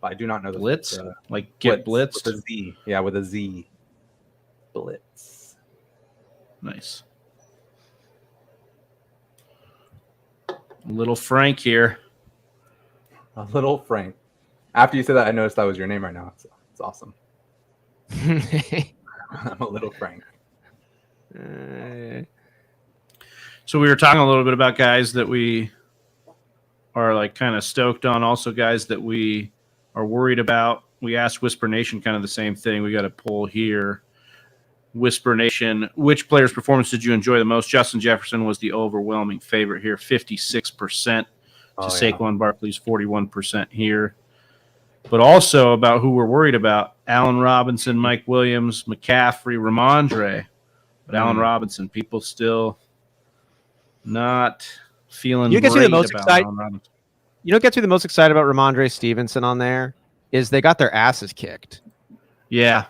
But I do not know the Blitz, the- like get Blitz blitzed. with a Z. Yeah, with a Z. Blitz. Nice. Little Frank here. A little Frank. After you said that, I noticed that was your name right now. It's awesome. I'm a little Frank. So we were talking a little bit about guys that we are like kind of stoked on, also guys that we are worried about. We asked Whisper Nation kind of the same thing. We got a poll here. Whisper Nation, which player's performance did you enjoy the most? Justin Jefferson was the overwhelming favorite here, 56% to Saquon Barkley's 41% here. But also about who we're worried about, Allen Robinson, Mike Williams, McCaffrey, Ramondre. But Allen Robinson, people still not feeling You great get me the most about excited- Allen Robinson. You know what gets me the most excited about Ramondre Stevenson on there is they got their asses kicked. Yeah.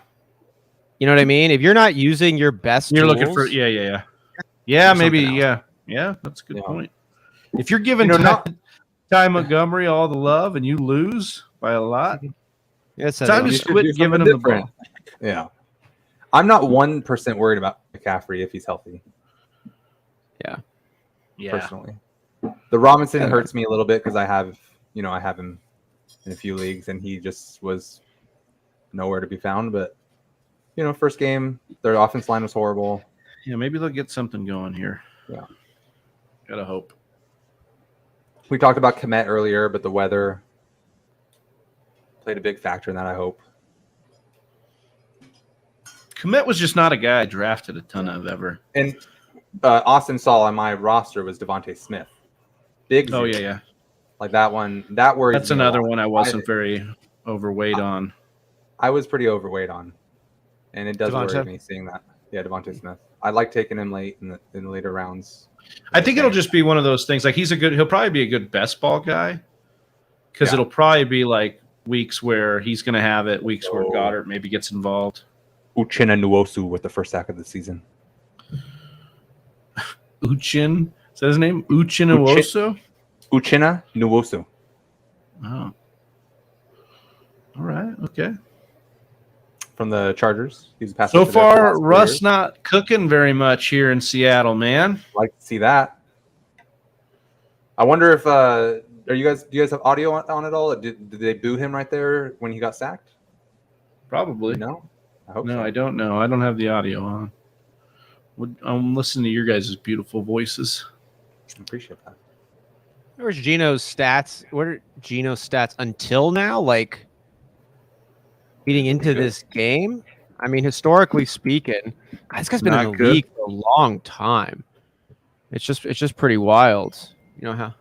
You know what I mean? If you're not using your best You're tools, looking for yeah, There's maybe something yeah. That's a good Yeah. point. If you're giving Ty Montgomery all the love and you lose by a lot, It's time to You should quit do giving him something the ball. different. Yeah. I'm not 1% worried about McCaffrey if he's healthy, Yeah, personally. The Robinson hurts me a little bit because I have him in a few leagues and he just was nowhere to be found. But, first game, their offense line was horrible. yeah. Maybe they'll get something going here. Yeah. Gotta hope. We talked about Komet earlier, but the weather played a big factor in that, I hope. Komet was just not a guy I drafted a ton of ever. And Austin Saul on my roster was Devontae Smith. Big. Oh, zero. yeah. Like that one. That worries That's me a another lot. one I wasn't very overweight on. I was pretty overweight on, and it does worry Devontae? me seeing that. Yeah, Devontae Smith. I like taking him late in the later rounds. I think it'll just be one of those things. Like he'll probably be a good best ball guy because Yeah. it'll probably be like weeks where he's going to have it, weeks where Goddard maybe gets involved. Uchenna Nwosu with the first sack of the season. Uchin, is that his name? Uchin Nwosu? Uchenna Nwosu. Oh. All right. Okay. From the Chargers. He's a pass. So rusher there for the far, last 4 Russ years. not cooking very much here in Seattle, man. Like to see that. I wonder if do you guys have audio on it all? Did they boo him right there when he got sacked? Probably. No. I hope No, so. I don't know. I don't have the audio on. I'm listening to your guys' beautiful voices. I appreciate that. Where's Gino's stats? What are Gino's stats until now? Like leading into this game? I mean, historically speaking, this guy's been in Not the good. league for a long time. It's just pretty wild. You know how?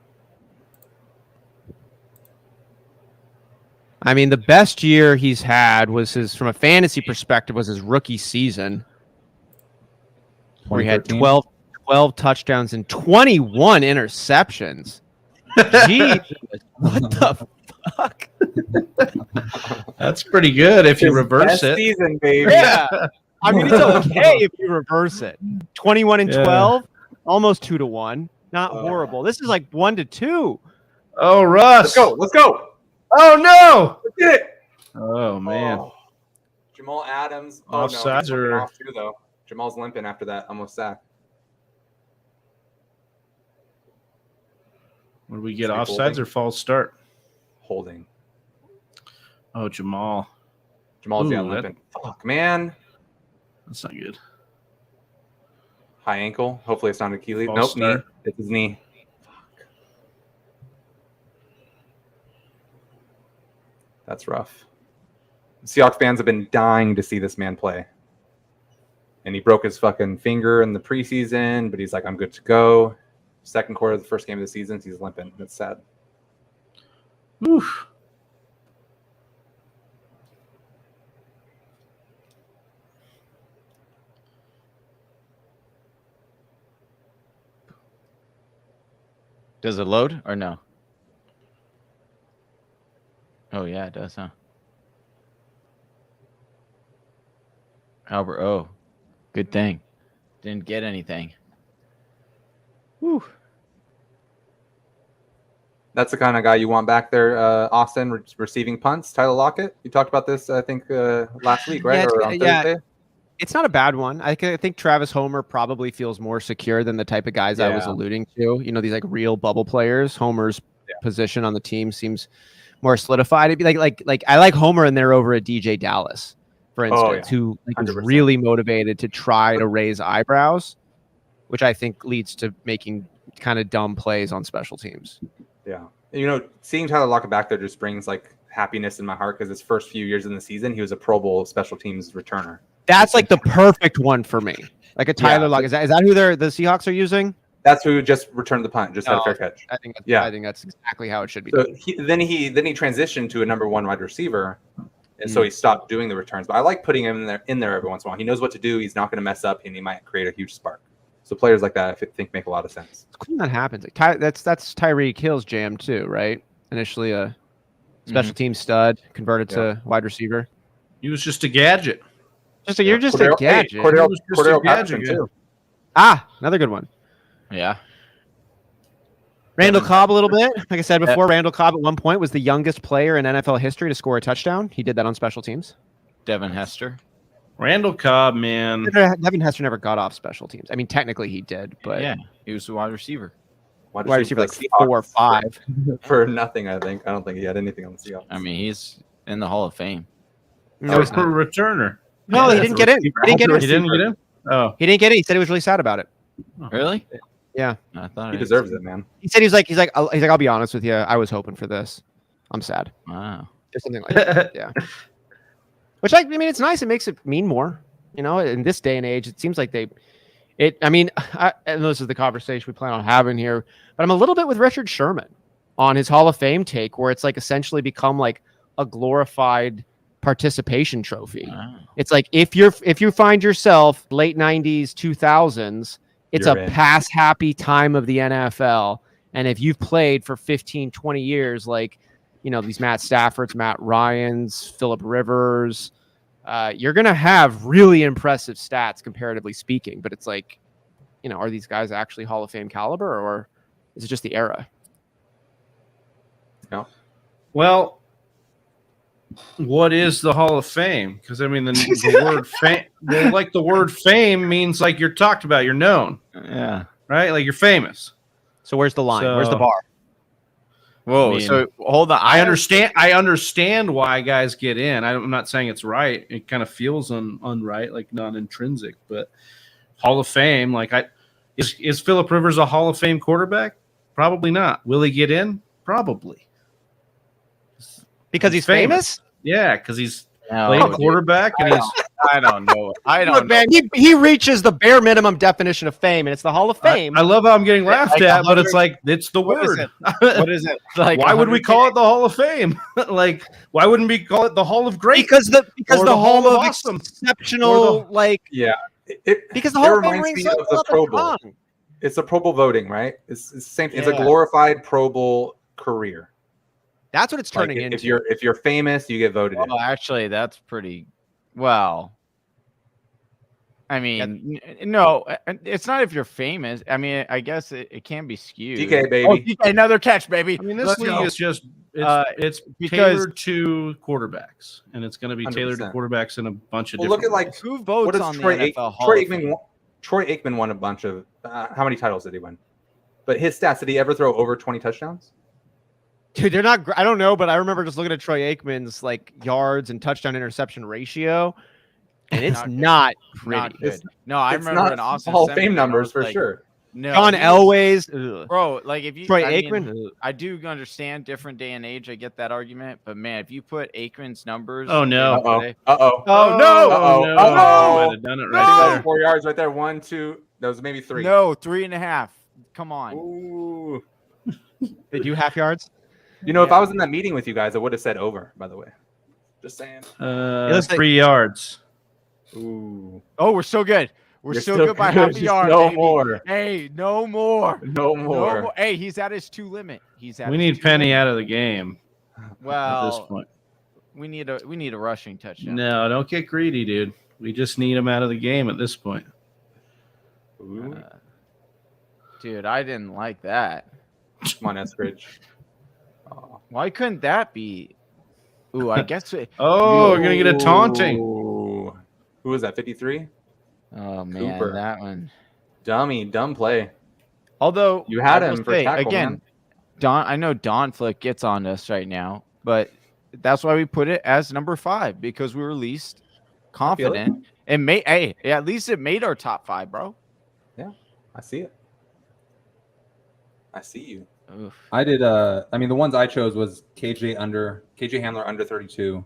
I mean, the best year he's had was from a fantasy perspective, was his rookie season, where he had 2013. 12 touchdowns and 21 interceptions. Jeez, what the fuck? That's pretty good if you His reverse best it. season, baby. Yeah. I mean, it's okay if you reverse it. 21 and Yeah. 12, almost 2-1. Not Oh. horrible. This is like 1-2. Oh, Russ. Let's go. Let's go. Oh, no. Let's get it. Oh, man. Oh. Jamal Adams. Offsides no, or- off too, though. Jamal's limping after that almost sack. What do we get? Is he Offsides holding? or false start? Holding. Oh, Jamal. Jamal's Ooh, limping. Fuck, man. That's not good. High ankle. Hopefully it's not Achilles. False Nope, start. knee. It's his knee. Fuck. That's rough. Seahawks fans have been dying to see this man play. And he broke his fucking finger in the preseason, but he's like, I'm good to go. Second quarter of the first game of the season, he's limping. That's sad. Oof. Does it load or no? Oh, yeah, it does, huh? Albert, oh, good thing. Didn't get anything. Whew. That's the kind of guy you want back there, Austin, receiving punts. Tyler Lockett. You talked about this, I think, last week, right? Yeah, Or on yeah. Thursday? It's not a bad one. I think Travis Homer probably feels more secure than the type of guys I was Yeah. alluding to. You know, these like real bubble players. Homer's position on the team seems more solidified. It'd be like I like Homer in there over a DJ Dallas, for instance, who was 100%. really motivated to try to raise eyebrows, which I think leads to making kind of dumb plays on special teams. Yeah. You know, seeing Tyler Lockett back there just brings like happiness in my heart because his first few years in the season, he was a Pro Bowl special teams returner. That's like the perfect one for me. Like a Tyler Yeah. Lockett. Is that who the Seahawks are using? That's who just returned the punt, just had a Oh, fair catch. I think Yeah. that's exactly how it should be. So then he transitioned to a number one wide receiver, and so he stopped doing the returns. But I like putting him in there every once in a while. He knows what to do. He's not going to mess up, and he might create a huge spark. So players like that, I think, make a lot of sense. It's cool when that happens. Like, that's Tyreek Hill's jam too, right? Initially a special team stud, converted to wide receiver. He was just a gadget. You're just a gadget. Cordell He was just a Patterson, gadget, too. Another good one. Yeah. Randall Cobb a little bit. Like I said before, Randall Cobb at one point was the youngest player in NFL history to score a touchdown. He did that on special teams. Devin Hester. Randall Cobb, man. Devin Hester never got off special teams. I mean, technically he did, but Yeah, he was the wide receiver. wide receiver like Seahawks 4 or 5. for nothing. I don't think he had anything on the Seahawks. I mean, he's in the Hall of Fame. No, Or he's not. returner. No, he didn't get in. He didn't get He in. didn't get in? Oh. He didn't get in. He said he was really sad about it. Really? Yeah. I thought He I- deserves it, man. He said he's like I'll be honest with you. I was hoping for this. I'm sad. Wow. Or something like that. Yeah. Which I mean, it's nice. It makes it mean more. You know, in this day and age, it seems like it And this is the conversation we plan on having here, but I'm a little bit with Richard Sherman on his Hall of Fame take, where it's like essentially become like a glorified participation trophy. Wow. It's like if you find yourself late 90s, 2000s, it's You're a in. pass happy time of the NFL. And if you've played for 15, 20 years, like, these Matt Staffords, Matt Ryans, Phillip Rivers, you're going to have really impressive stats, comparatively speaking. But it's like, are these guys actually Hall of Fame caliber, or is it just the era? No. Well, what is the Hall of Fame? Because I mean, the word fame, the word fame means like you're talked about, you're known. Yeah. Right? Like you're famous. So where's the line? Where's the bar? Whoa. I mean, So hold on. I understand why guys get in. I'm not saying it's right. It kind of feels unright, like non-intrinsic. But Hall of Fame, like is Phillip Rivers a Hall of Fame quarterback? Probably not. Will he get in? Probably. Because he's famous? Yeah, because he's No, played quarterback and he's I don't know. I don't Look, man, he reaches the bare minimum definition of fame, and it's the Hall of Fame. I love how I'm getting laughed Like at, but it's like it's the What is word. What is it? Like Why would we 100K? call it the Hall of Fame? Like, why wouldn't we call it the Hall of Great? because the Or the the Hall Hall of of Awesome. exceptional, like, Yeah. because the it Hall of Fame reminds rings me so of the off Pro the Bowl. tongue. It's a Pro Bowl voting, right? It's the same thing. It's a Yeah. glorified Pro Bowl career. That's what it's Like, turning into. if you're famous, you get voted in. Well, actually, that's pretty well. I mean, no, it's not if you're famous. I mean, I guess it can be skewed. DK, baby. Oh, DK, another catch, baby. I mean, this Let's league go. is just it's because- tailored to quarterbacks, and it's going to be tailored to 100%. quarterbacks in a bunch of Well, different look at like ways. Who what votes does on Troy the Aikman? NFL Hall Troy of Fame? Aikman. Troy Aikman won a bunch of. How many titles did he win? But his stats, did he ever throw over 20 touchdowns? Dude, they're not. I don't know, but I remember just looking at Troy Aikman's like yards and touchdown interception ratio, and it's Not good. not Not pretty. good. No, I It's remember not an Austin Hall of Seminole, Fame I numbers was for like, sure. No, John he was- Elway's, bro. Like if you Troy I mean, Aikman. I do understand different day and age. I get that argument, but man, if you put Aikman's numbers, Oh, no. in today- Uh-oh. Oh, no. Uh-oh. no. Uh-oh. I might have done it I think right that there. was 4 yards right there. 1, 2. That was maybe 3. no, 3.5. Come on. Ooh. They do half yards. You know, if I was in that meeting with you guys, I would have said over, by the way. Just saying. looks like- 3 yards. Ooh. Oh, we're so good. We're You're still still good by good. half a Just yard. no baby. more. Hey, no more. No No more. more. Hey, he's at his 2 limit. He's at. We his need 2 Penny limit. out of the game at this Well, point. we need a rushing touchdown. No, don't get greedy, dude. We just need him out of the game at this point. Ooh. Dude, I didn't like that. Come on, Eskridge. Oh. Why couldn't that be? Ooh, I guess. Oh, we're going to get a taunting. Ooh. Who was that? 53? Oh man, Cooper. that one. Dumb play. Although You had I will him for say, tackle, again. man. Don, I know Don Flick gets on us right now, but that's why we put it as number 5 because we were least confident. It made at least it made our top 5, bro. I see it. I see you. Oof. I did. I mean, the ones I chose was KJ Hamler under 32,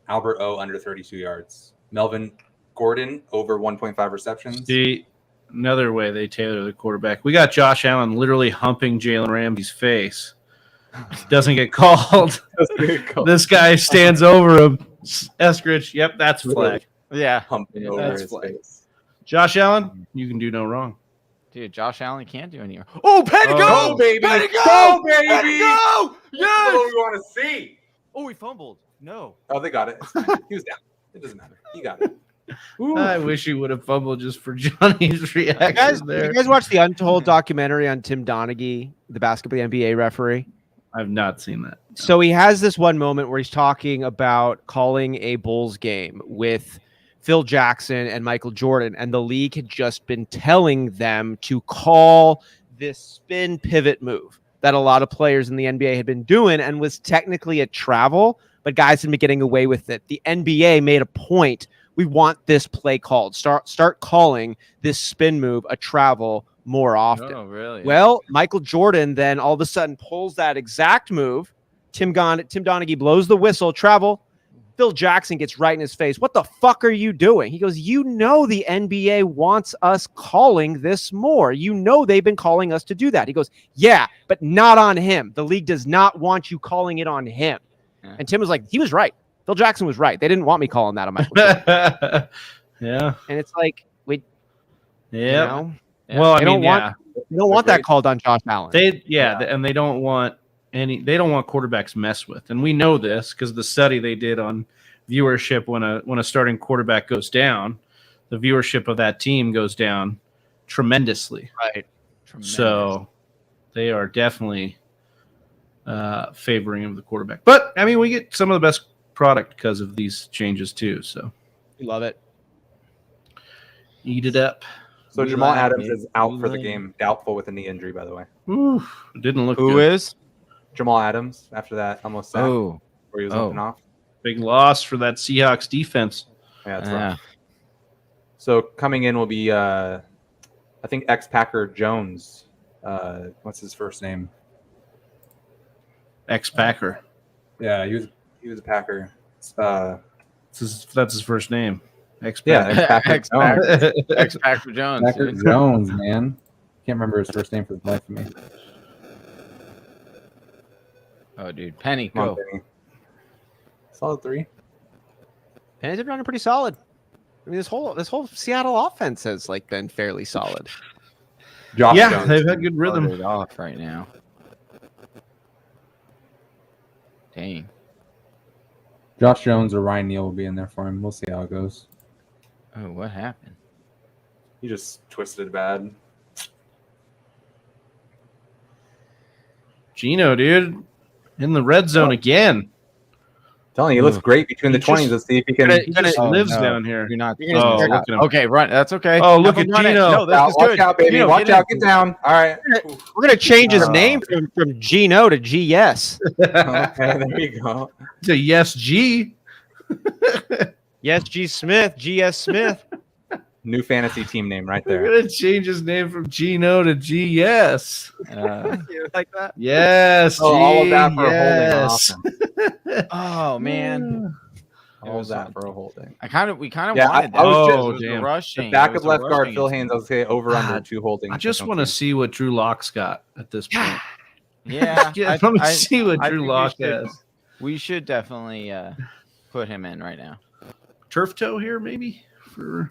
Albert O under 32 yards, Melvin Gordon over 1.5 receptions. See, another way they tailor the quarterback. We got Josh Allen literally humping Jalen Ramsey's face. Doesn't get called. This guy stands over him. Eskridge. Yep, that's flag. Yeah, Humping over That's his flag. face. Josh Allen, you can do no wrong. dude, Josh Allen can't do any. Oh, Penny Oh. go, Go, baby. Penny go, Go, baby. Penny go. That's Yes. what we want to see. Oh, he fumbled. No. Oh, they got it. It's fine. He was down. It doesn't matter. He got it. I wish he would have fumbled just for Johnny's reaction there. You guys watch the Untold documentary on Tim Donaghy, the basketball NBA referee? I've not seen that. So he has this one moment where he's talking about calling a Bulls game with Phil Jackson and Michael Jordan, and the league had just been telling them to call this spin pivot move that a lot of players in the NBA had been doing and was technically a travel, but guys had been getting away with it. The NBA made a point. We want this play called. Start calling this spin move a travel more often. Oh, really? Well, Michael Jordan then all of a sudden pulls that exact move. Tim Donaghy blows the whistle, travel, Phil Jackson gets right in his face. What the fuck are you doing? He goes, you know the NBA wants us calling this more. You know they've been calling us to do that. He goes, yeah, but not on him. The league does not want you calling it on him. Yeah. And Tim was like, he was right. Phil Jackson was right. They didn't want me calling that on my Yeah. And it's like, wait, yeah. You know? Yeah. Well, they don't want that called on Josh Allen. And they don't want quarterbacks messed with. And we know this because the study they did on viewership when a starting quarterback goes down, the viewership of that team goes down tremendously. Right. So they are definitely favoring of the quarterback. But I mean, we get some of the best product because of these changes too. So we love it. Eat it up. So Jamal Adams is out for the game, doubtful with a knee injury, by the way. Ooh, didn't look Who good. is? Jamal Adams after that almost sack where he was up and off. Big loss for that Seahawks defense. Yeah, that's rough. So coming in will be I think ex-Packer Jones. What's his first name? Ex-Packer. Yeah, he was a Packer. That's his first name. Ex-Packer Ex-Packer Jones. Packer Jones, man. Can't remember his first name for the life of me. Oh, dude. Penny, Come go. on, Penny. Solid 3. Penny's been running pretty solid. I mean, this whole Seattle offense has like been fairly solid. Josh Jones. They've had good rhythm. It off right now. Dang. Josh Jones or Ryan Neal will be in there for him. We'll see how it goes. Oh, what happened? He just twisted bad. Gino, dude, in the red zone again. Telling you, he looks great between the 20s. Let's see if he can. He just lives down here. You're not. Look at him. Okay, run. That's okay. Oh, look at Have him run it. Gino. No, this is Watch good. out, baby. Gino, Watch out. Get down. All right. We're gonna change his name from Gino to GS. Okay, there you go. To Yes G. Yes, G Smith, GS Smith. New fantasy team name right They're there. gonna change his name from Gino to GS. You like that? Yes. Oh, all of that for yes. a holding. Oh man. All of that for a holding. We kind of Yeah, wanted that. I was It was damn. the rushing. The back It was of left the guard, rushing. Phil Haynes. I was say over under God, 2 holdings. I just want to see what Drew Lock's got at this point. Yeah. Let me see what I Drew think Lock has. We should definitely put him in right now. Turf toe here, maybe for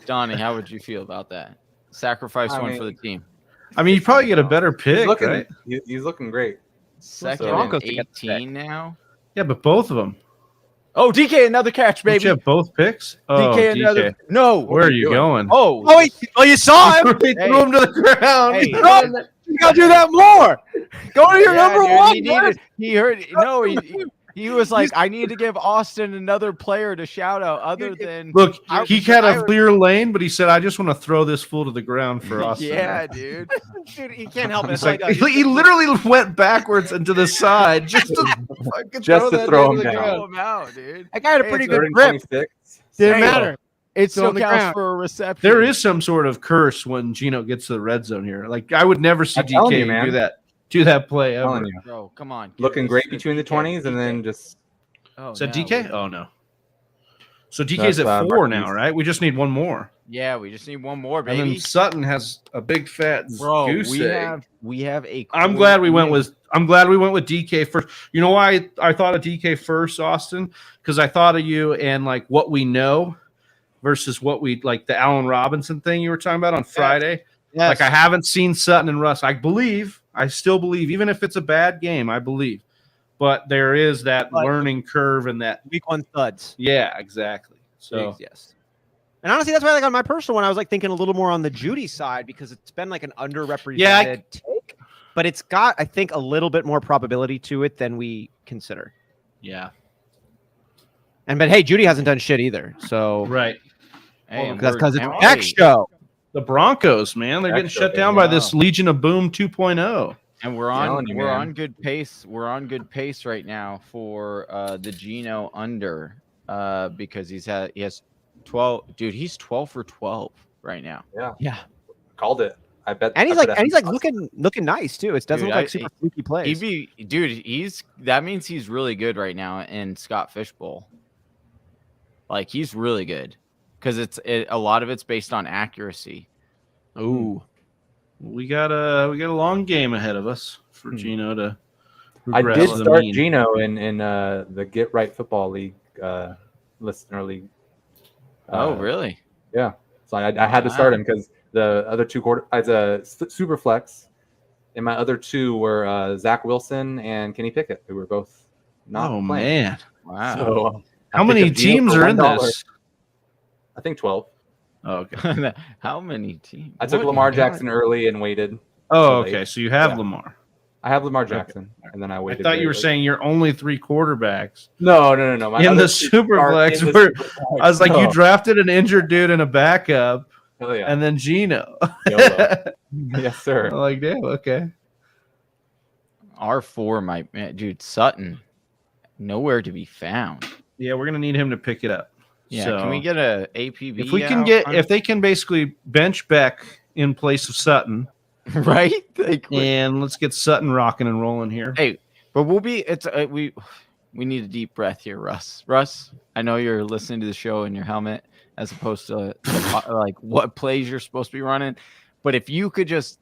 Donnie, how would you feel about that? Sacrifice one for the team. I mean, you probably get a better pick, right? He's looking great. Second Broncos and to get the 18 now. Yeah, but both of them. Oh, DK, another catch, Did baby. you have both picks? Oh, DK, another. No. Where are you going? Oh, Oh, you saw him. He threw him to the ground. Hey. You gotta do that more. Go to your number dude, one. He heard. No, he was like, I need to give Austin another player to shout out other than. Look, he had a clear lane, but he said, I just want to throw this fool to the ground for Austin. Yeah, dude. Dude, he can't help it. It's like, he literally went backwards and to the side just to fucking throw him to the down. ground. Throw him out, dude. I got a pretty Third good and grip. 26. Didn't Hey, matter. It still on the counts ground. for a reception. There is some sort of curse when Gino gets to the red zone here. Like, I would never see I'm telling DK you, man. do that play I'm ever. telling you. Bro, come on. Looking great between the 20s and then just. Oh, Is that no. DK? Oh, no. So DK's That's, at 4 Marquis. now, right? We just need one more. Yeah, we just need one more, And baby. then Sutton has a big fat Bro, goose we egg. have a. I'm glad we went with DK first. You know why I thought of DK first, Austin? Because I thought of you and like what we know versus what we like the Allen Robinson thing you were talking about on Friday. Yes. Like I haven't seen Sutton and Russ. I still believe, even if it's a bad game, I believe. But there is that learning curve and that Week 1 thuds. yeah, exactly. So Yes. And honestly, that's why like on my personal one, I was like thinking a little more on the Judy side because it's been like an underrepresented take, but it's got, I think, a little bit more probability to it than we consider. yeah. But hey, Judy hasn't done shit either. So Right. Hey, and that's because it's we're- Beck show. The Broncos, man, they're getting shut down by this Legion of Boom 2.0. And we're on Telling you, we're man. on good pace. We're on good pace right now for the Gino under because he has 12. Dude, he's 12 for 12 right now. Yeah. Called it. I bet. And he's I like, bet and he's like FF+. looking nice too. It doesn't Dude, look like super fluky plays. That means he's really good right now in Scott Fishbowl. Like he's really good because a lot of it's based on accuracy. Ooh, We got a long game ahead of us for Gino to. I regress did to the start mean. Gino in the Get Right Football League listener league. Oh, really? Yeah. So I had to start him because the other two as a super flex, and my other two were Zach Wilson and Kenny Pickett, who were both not Oh playing. man! Wow. So How I many picked up Gino teams for are in $1. this? I think 12. Oh, okay. How many teams? I took What? Lamar Jackson early and waited. Oh, So okay. So you have yeah. Lamar. I have Lamar Jackson, and then I I waited. thought you very were late. saying you're only 3 quarterbacks No. My in other the two super are flex. in the Where super flex. I was like, No. you drafted an injured dude and a backup, Hell yeah. and then Gino. YOLO. Yes, sir. I'm like, damn, okay. R4, dude, Sutton, nowhere to be found. Yeah, we're gonna need him to pick it up. Yeah, So, can we get a APB? if we can out get on- if they can basically bench Beck in place of Sutton, right? Like, and let's get Sutton rocking and rolling here. hey, but we'll be. It's we need a deep breath here, Russ. Russ, I know you're listening to the show in your helmet as opposed to like what plays you're supposed to be running, but if you could just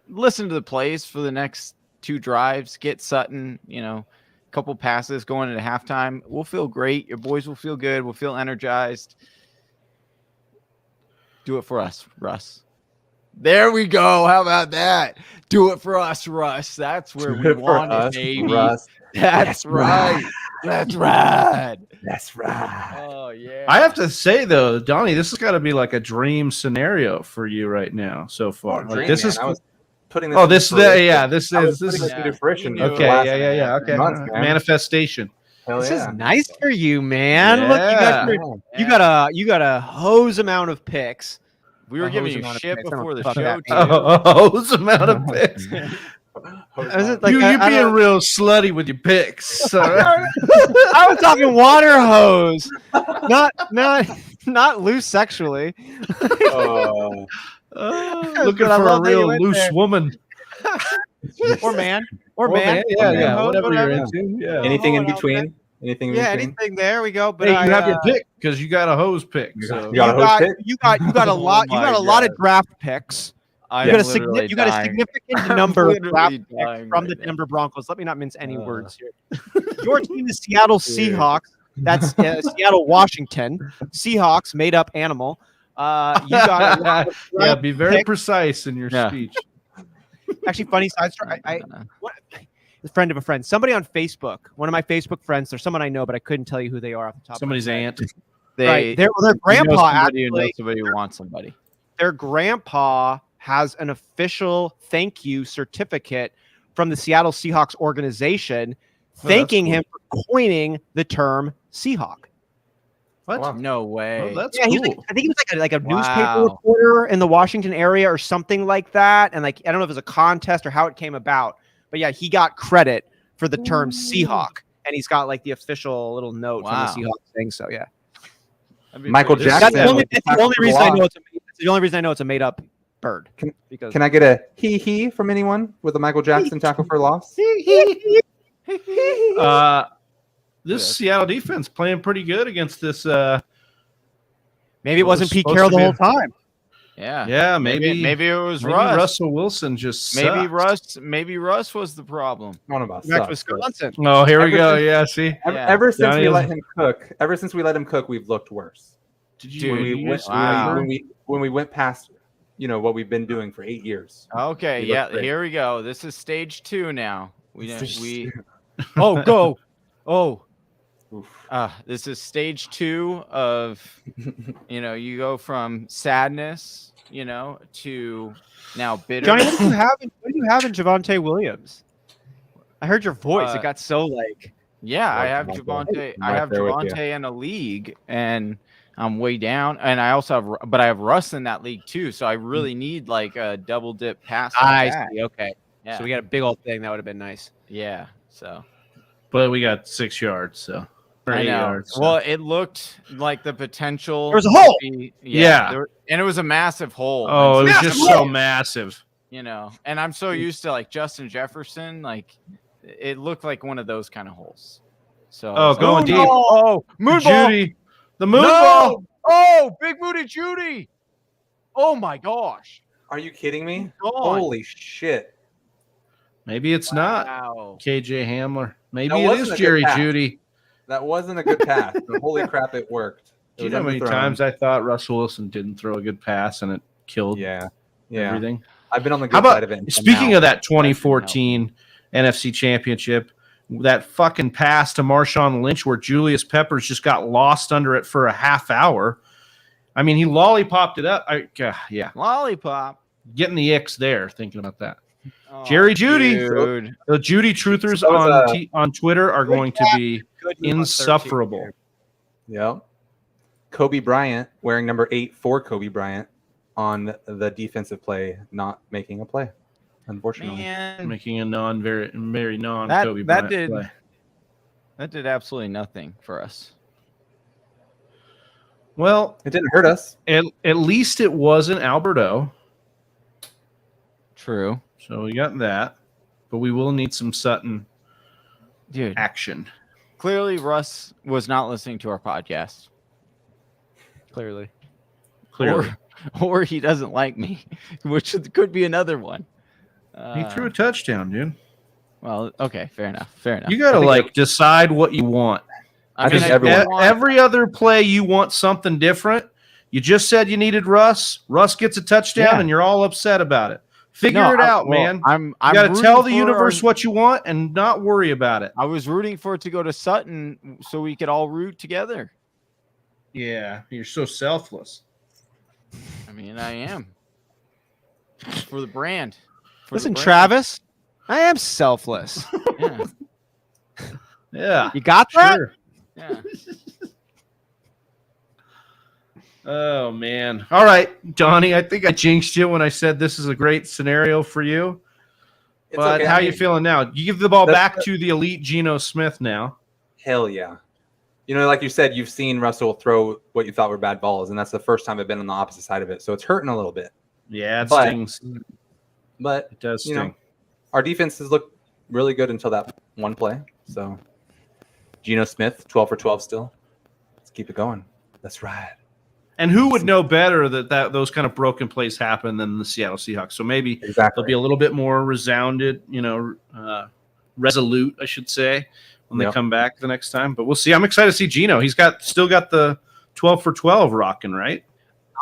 listen to the plays for the next 2 drives, get Sutton, a couple passes going into halftime, we'll feel great. Your boys will feel good. We'll feel energized. Do it for us, Russ. There we go. How about that? Do it for us, Russ. That's where we want it, baby. Russ. That's right. That's right. That's right. Oh yeah. I have to say though, Donnie, this has got to be like a dream scenario for you right now so far. Like, this is I was putting oh this into fruition. yeah this I was is this putting is this into fruition. You knew for okay the last yeah okay months, man. manifestation. Hell this yeah. is nice for you, man. Look, you got a hose amount of picks. We were A giving hose you amount of shit picks. I before the don't show. fuck that. too. Oh, amount of picks. Is it like you I being don't- real slutty with your picks. All right? I was talking water hose, not loose sexually. Looking But I for a love that you real went loose there. woman. or man, or Or man. yeah, man. yeah, whatever you're Whatever. into. Yeah. Anything in Hold on, between? Anything in Yeah, between? anything there we go. But Hey, I, you have your pick because you got a hose pick. So. You got a hose pick? you got a lot. You my got a lot of God. draft picks. I'm You got literally you got a dying. significant I'm number of literally draft picks dying from right the now. Denver Broncos. Let me not mince any words here. Your team is Seattle Seahawks. That's Seattle Washington Seahawks, made up animal. You got a lot of Yeah, draft be very picks. precise in your Yeah. speech. Actually, funny side story. A friend of a friend, somebody on Facebook, one of my Facebook friends. There's someone I know, but I couldn't tell you who they are off the top. Somebody's of my head. aunt. Right. Their You know grandpa somebody who knows actually. somebody who wants somebody. Their grandpa has an official thank you certificate from the Seattle Seahawks organization, thanking him for coining the term Seahawk. What? Wow. No way. Well, that's Yeah, cool. he's I think he was like a newspaper Wow. reporter in the Washington area or something like that. And like I don't know if it was a contest or how it came about, but yeah, he got credit for the term Seahawk, and he's got like the official little note Wow. from the Seahawks thing. So yeah, That'd be Michael pretty- Jackson. that's the only reason I know it's the only reason I know it's a made up bird. Because Can I get a hee from anyone with a Michael Jackson tackle for loss? This Seattle defense playing pretty good against this. maybe it Well, wasn't it's Pete supposed Carroll to the be whole time. Yeah. Yeah, Maybe maybe it was maybe Russ. Russell Wilson just sucked. Maybe Russ was the problem. One of us. Back sucks, to but Wisconsin. Oh, here we Ever go. since- Yeah, see. Yeah. Ever since Johnny we is- let him cook, we've looked worse. Did Dude, When we you went, just wow. remember? when we went past, what we've been doing for 8 years. Okay, He looked yeah, great. here we go. This is stage 2 now. We Oh, go. Oh, Oof. this is stage 2 of you go from sadness, to now bitter. Johnny, what do you have in Javonte Williams? I heard your voice. It got so like. Yeah, I Like have Javonte. Javonte. I'm I right have there with you. Javonte in a league, and I'm way down. And I also have, but I have Russ in that league too. So I really need like a double dip pass. like I that. see. Okay. Yeah. So we got a big old thing. That would have been nice. Yeah. So But we got 6 yards, so or I 8 know. yards. so. Well, it looked like the potential. There was a hole. Yeah. And it was a massive hole. Oh, it was And just so massive. you know, and I'm so used to like Justin Jefferson, like it looked like one of those kind of holes. So Oh, it's like, going deep. Oh, moon ball. Judy, the moon ball. Oh, big booty Judy. Oh my gosh. Are you kidding me? Gone. Holy shit! Maybe it's not Wow. KJ Hamler. Maybe That it wasn't is a good Jerry pass. Judy. That wasn't a good pass. But holy crap, it worked. Do you know how many times I thought Russell Wilson didn't throw a good pass and it killed Yeah. everything? I've been on the How good about side of it. until speaking now. of that 2014 NFC Championship, that fucking pass to Marshawn Lynch where Julius Peppers just got lost under it for a half hour. I mean, he lollipopped it up. Yeah, Lollipop. getting the icks there thinking about that. Oh, Jerry Judy. Dude. The Judy truthers That was on Twitter are going to be Good move on 13 insufferable. here. Yep. Kobe Bryant wearing number 8 for Kobe Bryant on the defensive play, not making a play, unfortunately. Man, Making a very non That- Kobe that Bryant did- play. that did absolutely nothing for us. Well, It didn't hurt us. at least it wasn't Alberto. True. So we got that. But we will need some Sutton Dude, action. clearly Russ was not listening to our podcast. Clearly. Clearly. Or he doesn't like me, which could be another one. He threw a touchdown, dude. Well, okay, fair enough. Fair enough. You got to decide what you want. I think mean, everyone- want- Every other play, you want something different. You just said you needed Russ. Russ gets a touchdown, Yeah. and you're all upset about it. Figure No, it out, well, man. I'm You got to rooting tell the for universe our- what you want and not worry about it. I was rooting for it to go to Sutton so we could all root together. Yeah, you're so selfless. I mean, I am. For the brand. For the Listen, brand. Travis, I am selfless. Yeah. Yeah, You got that? sure. Yeah. Oh, man. All right, Donnie, I think I jinxed you when I said this is a great scenario for you. It's But okay. how I you mean, feeling now? You give the ball That's- back to the elite Geno Smith now. Hell yeah. You know, like you said, you've seen Russell throw what you thought were bad balls, and that's the first time I've been on the opposite side of it. So it's hurting a little bit. Yeah, it But- stings. But It does you sting. know, our defenses look really good until that one play. So Geno Smith, 12 for 12 still. Let's keep it going. Let's ride. And who would know better that those kind of broken plays happen than the Seattle Seahawks? So maybe Exactly. they'll be a little bit more resounded, resolute, I should say, when they Yep. come back the next time. But we'll see. I'm excited to see Geno. He's still got the 12 for 12 rocking, right?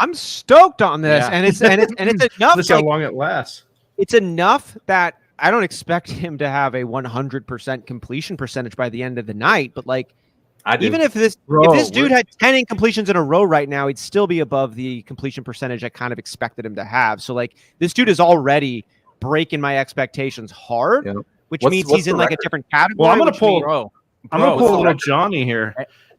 I'm stoked on this, Yeah. and it's enough. Let's see how like, long it lasts. it's enough that I don't expect him to have a 100% completion percentage by the end of the night. But like, I do. even if this dude had 10 incompletions in a row right now, he'd still be above the completion percentage I kind of expected him to have. So like, this dude is already breaking my expectations hard, Yep. which What's- means what's he's the in like record? a different category. Well, I'm gonna which pull- means- Bro. I'm going to pull a what's the little Johnny here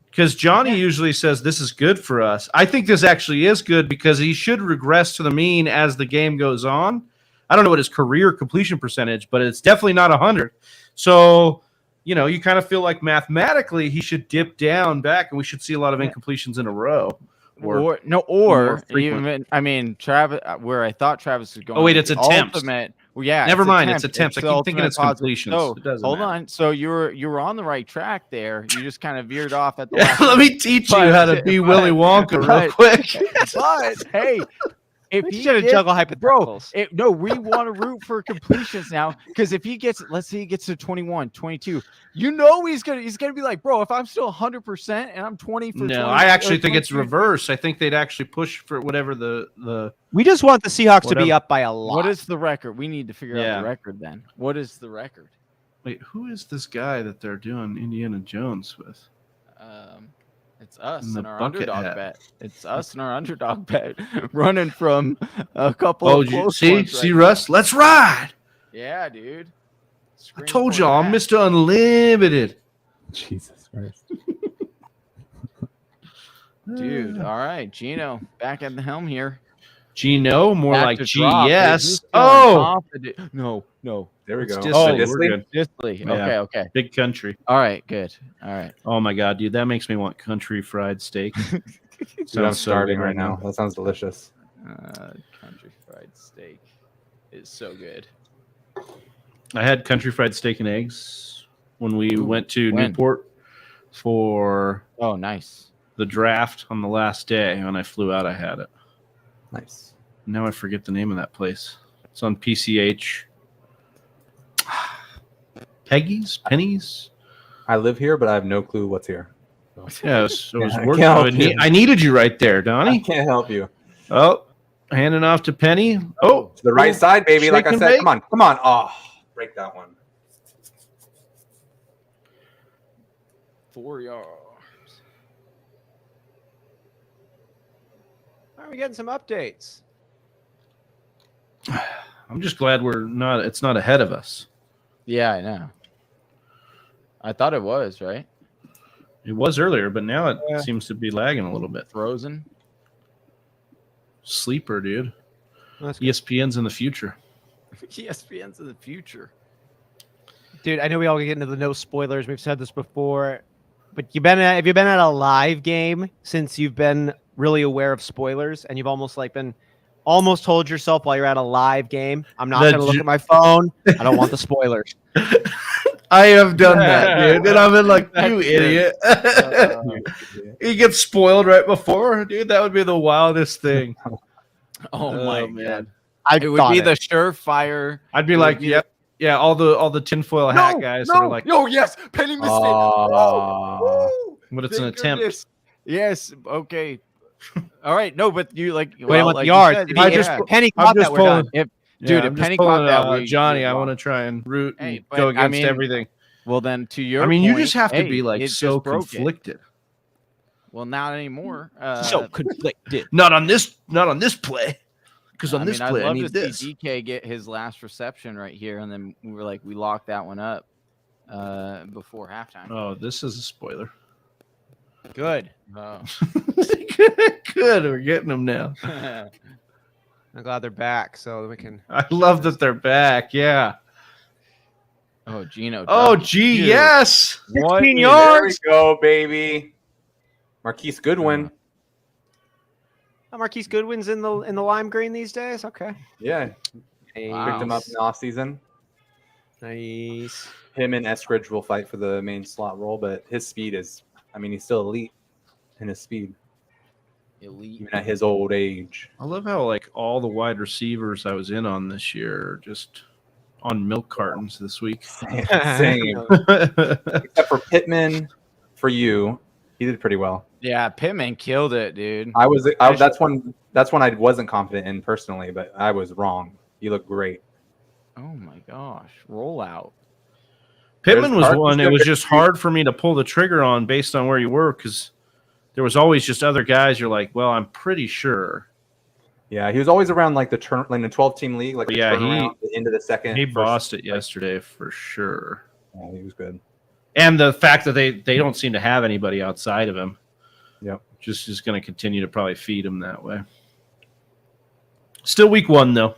because Johnny usually says this is good for us. I think this actually is good because he should regress to the mean as the game goes on. I don't know what his career completion percentage, but it's definitely not 100. So, you kind of feel like mathematically he should dip down back and we should see a lot of incompletions in a row. Or more frequent. even, I mean, Travis, where I thult Travis was going. Oh, wait, with it's the attempts. ultimate. Well, yeah, Never mind, it's attempts. I the keep thinking ultimate it's positive. completions. So, It doesn't hold matter. on. So you were on the right track there. You just kind of veered off at the last Let me teach you how to be Willy Wonka real but- quick. But hey, if We he should have gets- juggle hypotheticals. no, we want to root for completions now because if he gets, let's say he gets to 21, 22, he's gonna be like, bro, if I'm still 100% and I'm 20 for 20, No, I actually think it's 22, reverse. I think they'd actually push for whatever the We just want the Seahawks to be Whatever. up by a lot. What is the record? We need to figure out Yeah. the record then. What is the record? wait. Who is this guy that they're doing Indiana Jones with? It's us And the and our bucket underdog hat. bet. It's us and our underdog bet running from a couple Oh, of close see, ones see, right Russ, let's ride. now. Yeah, dude. I Scream told for y'all, I'm that. Mr. Unlimited. Jesus Christ. Dude, all right. Gino, back at the helm here. Gino, more Back like to drop, dude. GS. He's feeling Oh, confident. No. There we It's go. Disley. Disley? We're good. Disley. Yeah. Okay. Big country. All right, good. All right. Oh my god, dude, that makes me want country fried steak. Dude, I'm Sounds so starving good right now. That sounds delicious. Country fried steak is so good. I had country fried steak and eggs when we went to when? Newport for Oh, nice. the draft on the last day. When I flew out, I had it. Nice. Now I forget the name of that place. It's on PCH. Pennies? I live here, but I have no clue what's here. Yes, it was I working. can't help you. I needed you right there, I Donnie. can't help you. Oh, handing off to Penny. Oh, To the right side, baby. Like I Shake and said, bake. come on. Oh, break that one. 4 yards. All right, we getting some updates. I'm just glad it's not ahead of us. Yeah, I know. I thought it was, right? It was earlier, but now it Yeah. seems to be lagging a little bit. Frozen. Sleeper, dude. That's good. ESPN's in the future. ESPN's in the future. Dude, I know we all get into the no spoilers. We've said this before, but have you been at a live game since you've been really aware of spoilers, and you've almost told yourself while you're at a live game, I'm not The going to look at my phone. I don't want the spoilers. I have done that, dude. And I'm in like, you idiot. He gets spoiled right before. Dude, that would be the wildest thing. Oh my man. It would be the surefire. I'd be like, yep. Yeah, all the tinfoil hat guys that are like, no, yes, Penny missed it. but it's an attempt. Yes, okay. All right, no, but you like. Wait, well, what like the you yards? said, If I he- just- if Penny I'm caught just that, we're pulling- done. If Yeah, dude, I'm if just Penny pulling, caught that, Johnny, I want to try and root Hey, and but, go I against mean, everything. well, then to your. I mean, you point, just have to hey, be like it so just broke it. conflicted. Well, not anymore. So conflicted. Not on this play. Because on I this mean, play, I'd I love need to this. see DK get his last reception right here, and then we locked that one up before halftime. Oh, this is a spoiler. Good. Oh. Good, we're getting them now. I'm glad they're back, so we can. I love that they're back. Yeah. Oh, Gino. Oh, dropped gee, you. yes. 16 There yards. we go, baby. Marquis Goodwin. Marquis Goodwin's in the lime green these days. Okay. Yeah, Wow. picked him up in the offseason. Nice. Him and Eskridge will fight for the main slot role, but his speed is, he's still elite in his speed, Elite. even at his old age. I love how like all the wide receivers I was in on this year are just on milk cartons this week. Same. Except for Pittman, for you, he did pretty well. Yeah, Pittman killed it, dude. That's one I wasn't confident in personally, but I was wrong. He looked great. Oh my gosh, rollout. Pittman was There's one. It Carson was just hard for me to pull the trigger on based on where you were because there was always just other guys. You're like, well, I'm pretty sure. Yeah, he was always around like the 12-team league, like Yeah, the end of the second. He first- bossed it yesterday for sure. Yeah, he was good. And the fact that they don't seem to have anybody outside of him. Yep. Just is going to continue to probably feed him that way. Still week one though.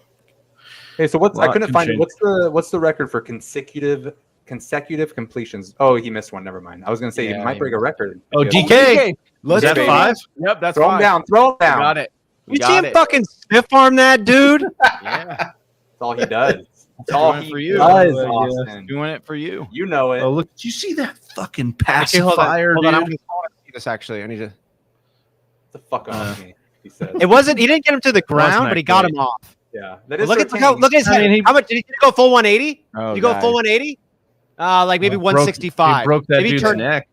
Hey, so I Lot couldn't can find it. change. What's the record for consecutive completions? Oh, he missed one. Never mind. I was gonna say Yeah, he might he break a record. Oh, Okay. DK. Let's Is that go. 5? Yep, that's Throw him 5. down. Throw him We down. got it. We You see him got it. fucking stiff arm that dude? Yeah, That's all he does. That's all Doing it he for you. does, Oh, yeah. Austin. doing it for you. You know it. Oh, look. Did you see that fucking Okay, hold on. pacifier, Hold on. I dude? want to see this actually. I need to. the fuck off me. He said. It wasn't. He didn't get him to the ground, not but he got great. him off. Yeah. That But is look at entertaining. look at his I head. mean, he- How much did he go? Full 180? Oh, Did you go full guys. 180? Like maybe He 165. broke that maybe dude's turned- neck.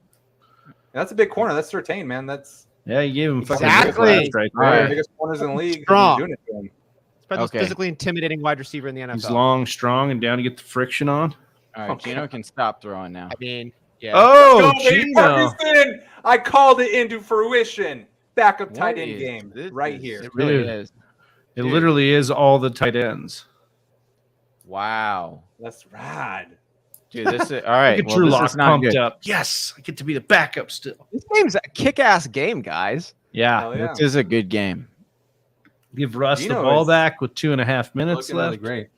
That's a big corner. That's Sertain, man. That's Yeah, you gave him fucking Exactly. whiplash right one of there. the biggest corners in the league. Strong. He's doing it to him. It's probably the most Okay. physically intimidating wide receiver in the NFL. He's long, strong, and down to get the friction on. All right, Okay. Gino can stop throwing now. I mean, yeah. Oh, Go, baby, Gino. Parkinson! I called it into fruition. Backup What tight end is game this? right here. It really Dude. is. It Dude. literally is all the tight ends. Wow. That's rad. Dude, this is all right. Get Well, Drew this Lock is not pumped good. up. Yes, I get to be the backup still. This game's a kick-ass game, guys. Yeah. Hell yeah. This is a good game. Give Russ Gino the ball is back with 2.5 minutes Looking left. really great.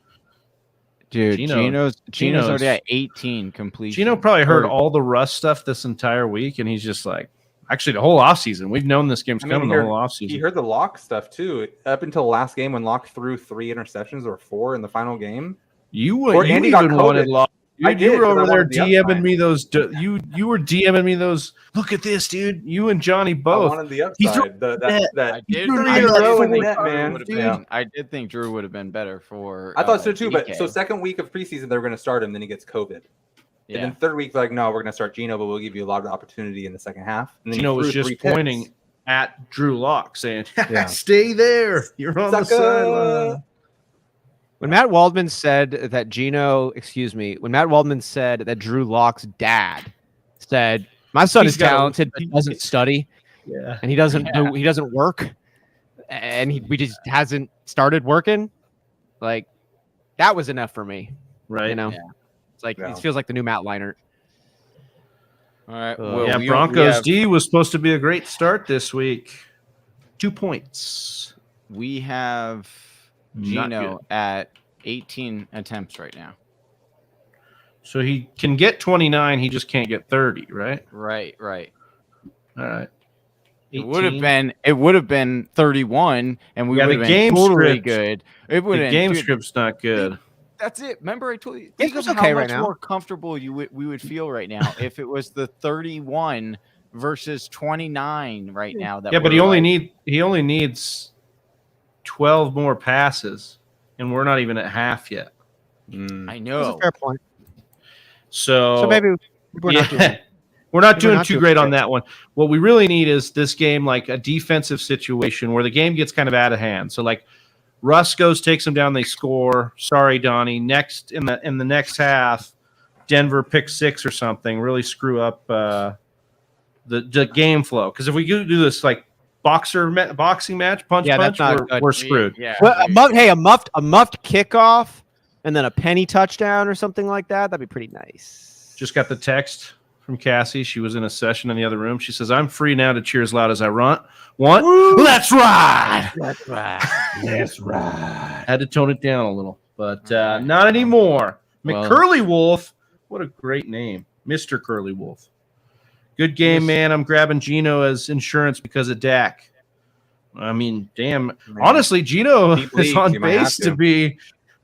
Dude, Gino's Gino's already at 18 completion. Gino probably heard all the Russ stuff this entire week, and he's just like, actually, the whole offseason. We've known this game's coming the whole offseason. He heard the Lock stuff too. Up until last game when Lock threw 3 interceptions or 4 in the final game. You Andy got even wanted COVID. Lock. I You did, were 'cause I over there wanted the DMing upside. me those. You were DMing me those. Look at this, dude. You and Johnny I both. wanted the He's upside. I did, threw I in a did row in the think net, Drew man. would have Yeah. been- I did think Drew would have been better for. I thought so too, but DK. so second week of preseason they were going to start him, then he gets COVID. Yeah. And then third week, like, no, we're going to start Gino, but we'll give you a lot of opportunity in the second half. And then Gino he was threw just 3 picks. pointing at Drew Lock, saying, Yeah. "Stay there. You're on the Sucker." sideline." When Matt Waldman said that when Matt Waldman said that Drew Lock's dad said, "My son He's is got a- talented, but he doesn't study Yeah. and he doesn't work, and we just hasn't started working," like that was enough for me. Right. You know, Yeah. it's like Yeah. it feels like the new Matt Leinart. All right. Yeah, we Broncos have- D was supposed to be a great start this week. 2 points. We have Not Gino good. at 18 attempts right now. So he can get 29. He just can't get 30, right? Right. All right. It would have 18. been 31, and we Yeah, would the have game been totally script- good. It would The have game script's not good. That's it. Remember, I told you. Game Think of script's how okay much right now. more comfortable we would feel right now if it was the 31 versus 29 right now. That Yeah, but we're he only needs 12 more passes, and we're not even at half yet. I That's know. a fair point. So So maybe we're not doing it. we're not We're doing not too doing great on great. that one. What we really need is this game, like a defensive situation where the game gets kind of out of hand. So like Russ goes, takes them down, they score. Sorry, Donnie. Next in the next half, Denver picks 6 or something. Really screw up the game flow. Because if we do this like boxing match, punch, Yeah, that's not good. we're screwed. Yeah. Well, a muffed kickoff and then a penny touchdown or something like that. That'd be pretty nice. Just got the text from Cassie. She was in a session in the other room. She says, "I'm free now to cheer as loud as I want. Let's ride. That's right. That's right." Had to tone it down a little, but not anymore. Well- McCurly Wolf. What a great name. Mr. Curly Wolf. Good game, man. I'm grabbing Gino as insurance because of Dak. I mean, damn. Man. Honestly, Gino Deep is leagues, on you might have pace to. to be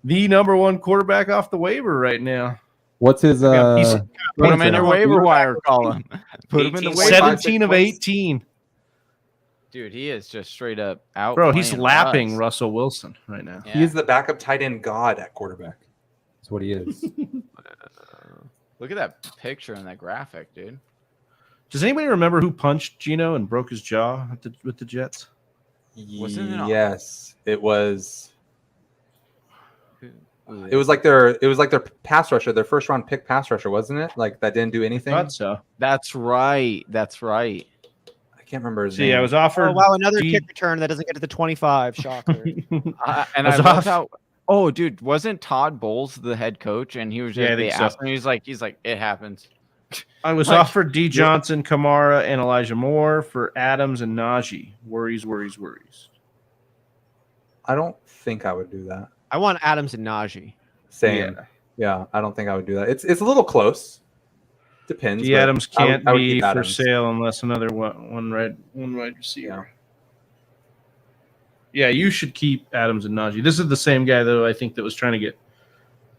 the number 1 quarterback off the waiver right now. What's his Put him in points your now? waiver wire column. Put him in the 18. waiver. 17 of 5-6 18. Dude, he is just straight up out. Bro, he's playing lapping Russ. Russell Wilson right now. Yeah. He's the backup tight end god at quarterback. That's what he is. Look at that picture and that graphic, dude. Does anybody remember who punched Gino and broke his jaw with the Jets? Wasn't it- Yes, it was. Ooh, It was like their pass rusher, their first round pick pass rusher, wasn't it? Like that didn't do anything. Thought so. That's right. That's right. I can't remember his See, name. I was offered. Oh wow, another G- kick return that doesn't get to the 25. Shocker. And I I was love off- how. Oh, dude, wasn't Todd Bowles the head coach? And he was just Yeah, I they think so. asked him, he's like, it happens. I was Like- offered D. Johnson, Kamara, and Elijah Moore for Adams and Najee. Worries. I don't think I would do that. I want Adams and Najee. Same. Yeah, I don't think I would do that. It's a little close. Depends. D. but Adams I would- can't I would be keep for Adams. sale unless another one right receiver. Yeah, you should keep Adams and Najee. This is the same guy, though, I think, that was trying to get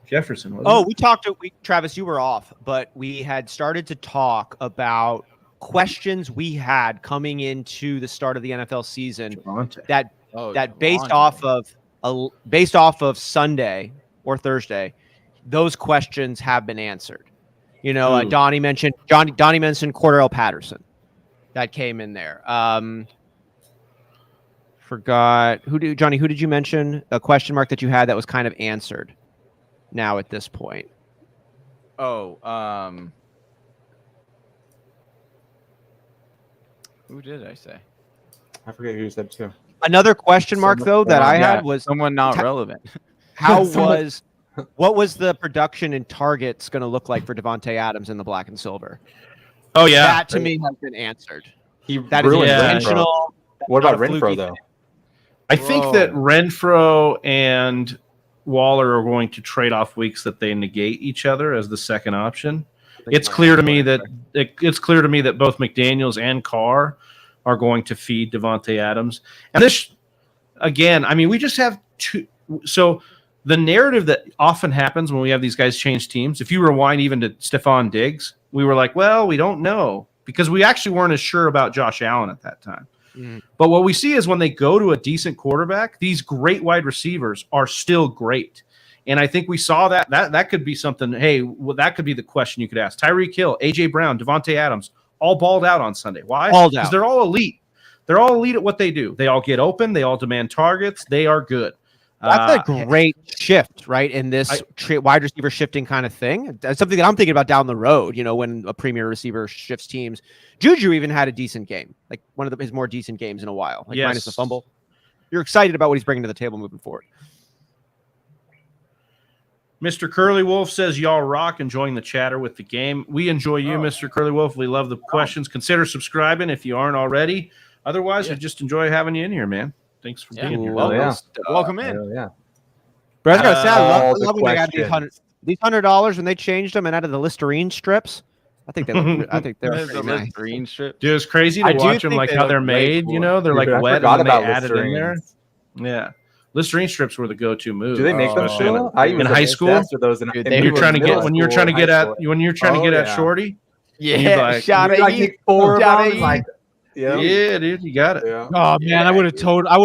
Jefferson. Wasn't Oh, it? we talked. Travis, you were off, but we had started to talk about questions we had coming into the start of the NFL season Javonte. that Oh, based Devontae. off of Sunday or Thursday, those questions have been answered. You know, Ooh. Donnie mentioned Cordell Patterson that came in there. Forgot Johnny. Who did you mention? A question mark that you had that was kind of answered. Now at this point, Oh, who did I say? I forget who you said too. another question mark though that I Yeah, had was someone not Ta- relevant. what was the production and targets going to look like for Devontae Adams in the black and silver? Oh, yeah. That to me has been answered. He That is ruined yeah. Renfro. intentional. What not about a fluky Renfro thing. though? I think that Renfro and Waller are going to trade off weeks that they negate each other as the second option. It's clear to me that both McDaniels and Carr are going to feed Devontae Adams. And this, again, I mean, we just have two. So the narrative that often happens when we have these guys change teams, if you rewind even to Stephon Diggs, we were like, well, we don't know, because we actually weren't as sure about Josh Allen at that time. But what we see is when they go to a decent quarterback, these great wide receivers are still great. And I think we saw that could be something. Hey, well, that could be the question you could ask. Tyreek Hill, A.J. Brown, Devontae Adams, all balled out on Sunday. Why? Because they're all elite. They're all elite at what they do. They all get open. They all demand targets. They are good. That's a great shift, right? In this wide receiver shifting kind of thing. That's something that I'm thinking about down the road, when a premier receiver shifts teams. Juju even had a decent game, like one of his more decent games in a while, minus the fumble. You're excited about what he's bringing to the table moving forward. Mr. Curly Wolf says, y'all rock, enjoying the chatter with the game. We enjoy you, Mr. Curly Wolf. We love the questions. Consider subscribing if you aren't already. Otherwise, we just enjoy having you in here, man. Thanks for being here. Welcome in. Yeah. But I was gonna say, I love when they got these $100 when they changed them and added the Listerine strips. I think they look. I think they're pretty nice. Listerine strip. Dude, it's crazy to watch them like how they're made. Cool. They're like wet and they add it in there. Yeah. Listerine strips were the go-to move. Do they make them still? In high school? When you're trying to get at Shorty? Yeah. Shot at four like. Yeah, dude, you got it. Yeah. Oh man, I would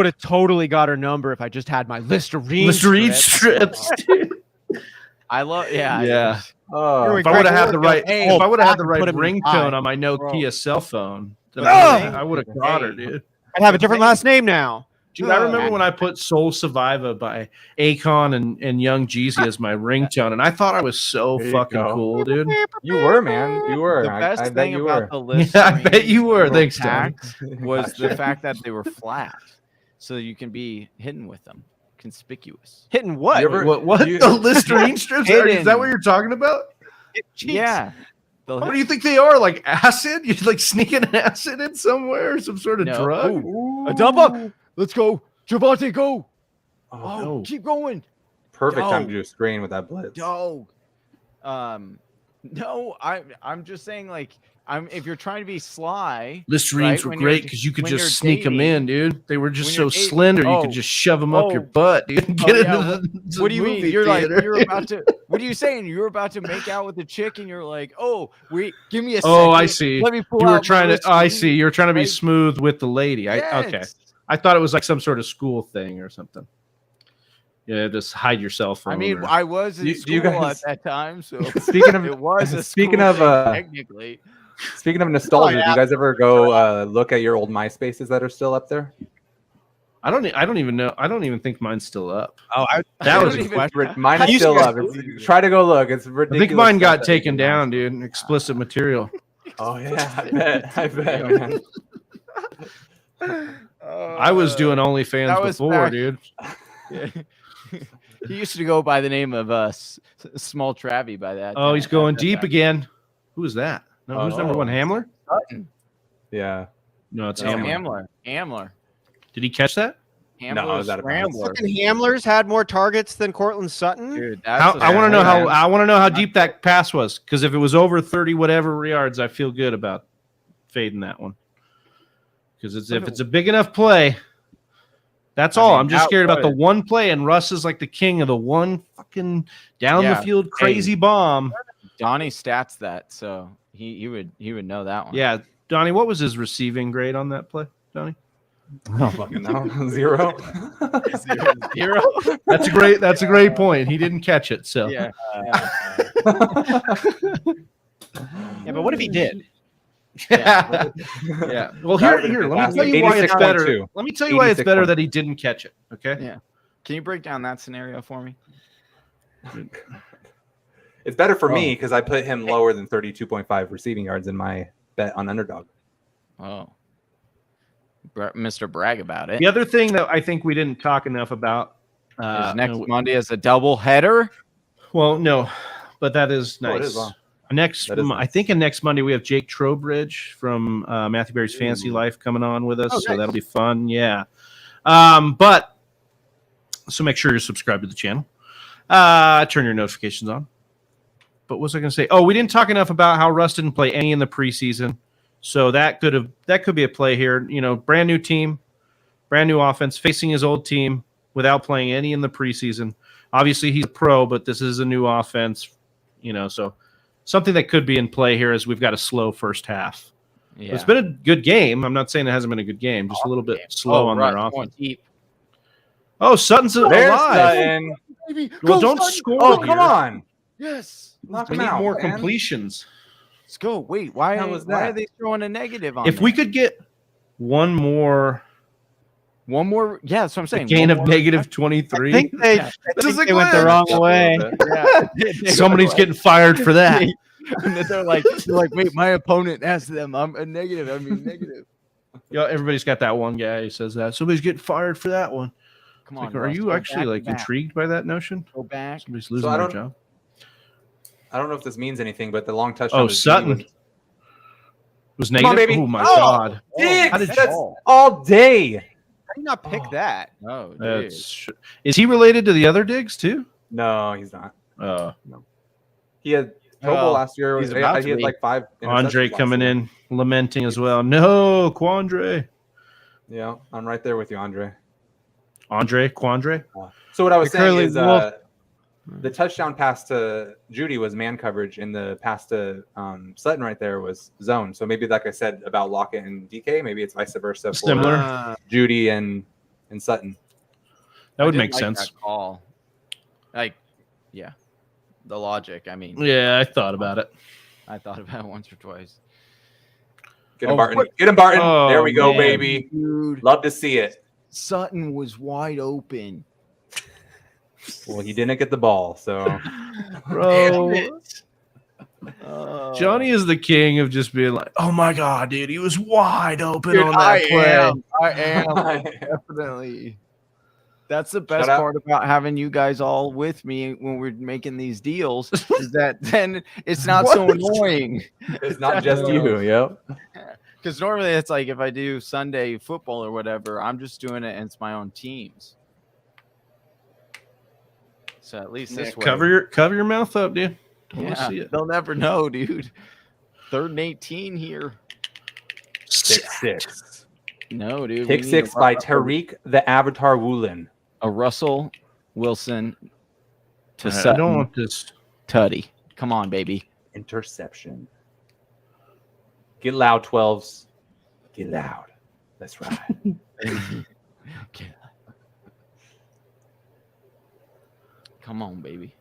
have totally got her number if I just had my Listerine strips. I love, If I would have had the right, ringtone on my Nokia cell phone, then I would have got her, dude. I'd have a different last name now. Dude, I remember when I put Soul Survivor by Akon and Young Jeezy as my ringtone, and I thought I was so fucking cool, dude. You were, man. You were. The best thing about the list, I bet you were. Thanks, Tony. Was the fact that they were flat, so you can be hidden with them, conspicuous. Hitting what? What? The Listerine strips? Is that what you're talking about? Yeah. What do you think they are? Like acid? You're like sneaking acid in somewhere? Some sort of drug? A double. Let's go. Javante, go. Oh, keep going. Perfect time to do a screen with that blitz. No, I'm just saying, if you're trying to be sly. Listerines were great because you could just sneak them in, dude. They were just so slender, you could just shove them up your butt, dude. Get into the What do you mean? You're theater. you're about to. What are you saying? You're about to make out with the chick, and you're like, give me a second. Oh, I see. Let me pull you were out trying my to. I see. You're trying to be smooth with the lady. Yes. Okay. I thought it was like some sort of school thing or something. Yeah, just hide your cell phone. I mean, I was in school at that time, so speaking of it was a speaking school of thing, technically. Speaking of nostalgia, do you guys ever go look at your old MySpaces that are still up there? I don't even know. I don't even think mine's still up. Oh, that was a question. Mine is still up. Try to go look. It's ridiculous. I think mine got taken down, dude. Explicit material. Oh yeah, I bet, man. I was doing OnlyFans before, dude. Yeah. He used to go by the name of Small Travie by that. Oh, he's going deep again. Who is that? No, who's number one? Hamler? Yeah. No, it's Hamler. Hamler. Did he catch that? Hamler no, that fucking Hamlers had more targets than Cortland Sutton. Dude, I want to know how deep that pass was, because if it was over 30 whatever yards, I feel good about fading that one. Because if it's a big enough play, that's all. I'm just scared about the one play, and Russ is like the king of the one fucking down the field crazy bomb. Donnie stats that, so he would know that one. Yeah, Donnie, what was his receiving grade on that play, Donnie? I don't fucking know. Zero. Zero. That's a great point. He didn't catch it, so yeah. Yeah, but what if he did? Yeah. Well, here. Let me tell you why it's better. Let me tell you why it's better that he didn't catch it. Okay. Yeah. Can you break down that scenario for me? It's better for me because I put him lower than 32.5 receiving yards in my bet on underdog. Oh. Mr. Brag about it. The other thing that I think we didn't talk enough about is next Monday is a double header. Well, no, but that is nice. It is, wow. I think next Monday we have Jake Trowbridge from Matthew Berry's Fantasy Life coming on with us, so that'll be fun. Yeah. But so make sure you're subscribed to the channel. Turn your notifications on. But what was I going to say? Oh, we didn't talk enough about how Russ didn't play any in the preseason. So that could be a play here. You know, brand new team, brand new offense, facing his old team without playing any in the preseason. Obviously, he's a pro, but this is a new offense. You know, so something that could be in play here is we've got a slow first half. Yeah. It's been a good game. I'm not saying it hasn't been a good game, just a little bit slow on their offense. Oh, Sutton's alive. Sutton. Well, don't score. Oh, here. come on. Yes. Knock We him need out, more man. completions. Let's go. Wait, why was why are that? they throwing a negative on If we could get one more yeah, that's what I'm saying. gain One of more- negative 23, I think they, This is a they went the glitch. wrong Just a way. little bit. Yeah. somebody's getting fired for that. And then they're like, wait, my opponent asked them. I'm a negative. I mean negative. Yeah, everybody's got that one guy who says that. Somebody's getting fired for that one. Come It's on. like, are Russ, you go actually back to back. intrigued by that notion? Go back. Somebody's losing I their don't- job. I don't know if this means anything, but the long touchdown. Oh, to Sutton Gino was Come negative. on, baby. Oh my Oh! god, Diggs, How did you- that's all day. How do you not pick that? Oh, dude. is he related to the other Diggs too? No, he's not. He had Pro Bowl Oh, last year. he's He about had to be. like 5. Andre interceptions last coming year. in lamenting as well. No, Quandre. Yeah, I'm right there with you, Andre. Quandre. So what I was The saying Curly is Wolf. the touchdown pass to Judy was man coverage, and the pass to Sutton right there was zone. So maybe, like I said about Lockett and DK, maybe it's vice versa for Similar. Judy and Sutton. That would I did make like sense. that call. Like, yeah. The logic. I mean, Yeah, I thought about it. I thought about it once or twice. Get him, Oh, Barton. what- Get him, Barton. Oh, there we go, man. baby. Dude, Love to see it. Sutton was wide open. Well, he didn't get the ball, so Bro, Oh. Johnny is the king of just being like, "Oh my god, dude, he was wide open Dude, on that play." I am definitely. That's the best Shout out. part about having you guys all with me when we're making these deals is that then it's not so What? annoying. it's not just you. Yep. Because normally it's like if I do Sunday football or whatever, I'm just doing it and it's my own teams. So at least this way, Cover your mouth up, dude. Don't want to yeah, see it. they'll never know, dude. 3rd and 18 here. Pick six. No, dude. Pick we need six a by Russell- Tariq the Avatar Woolen. a Russell Wilson to I Sutton don't want this. Tutty. Come on, baby. Interception. Get loud, 12s. Get loud. That's right. Okay. Come on, baby.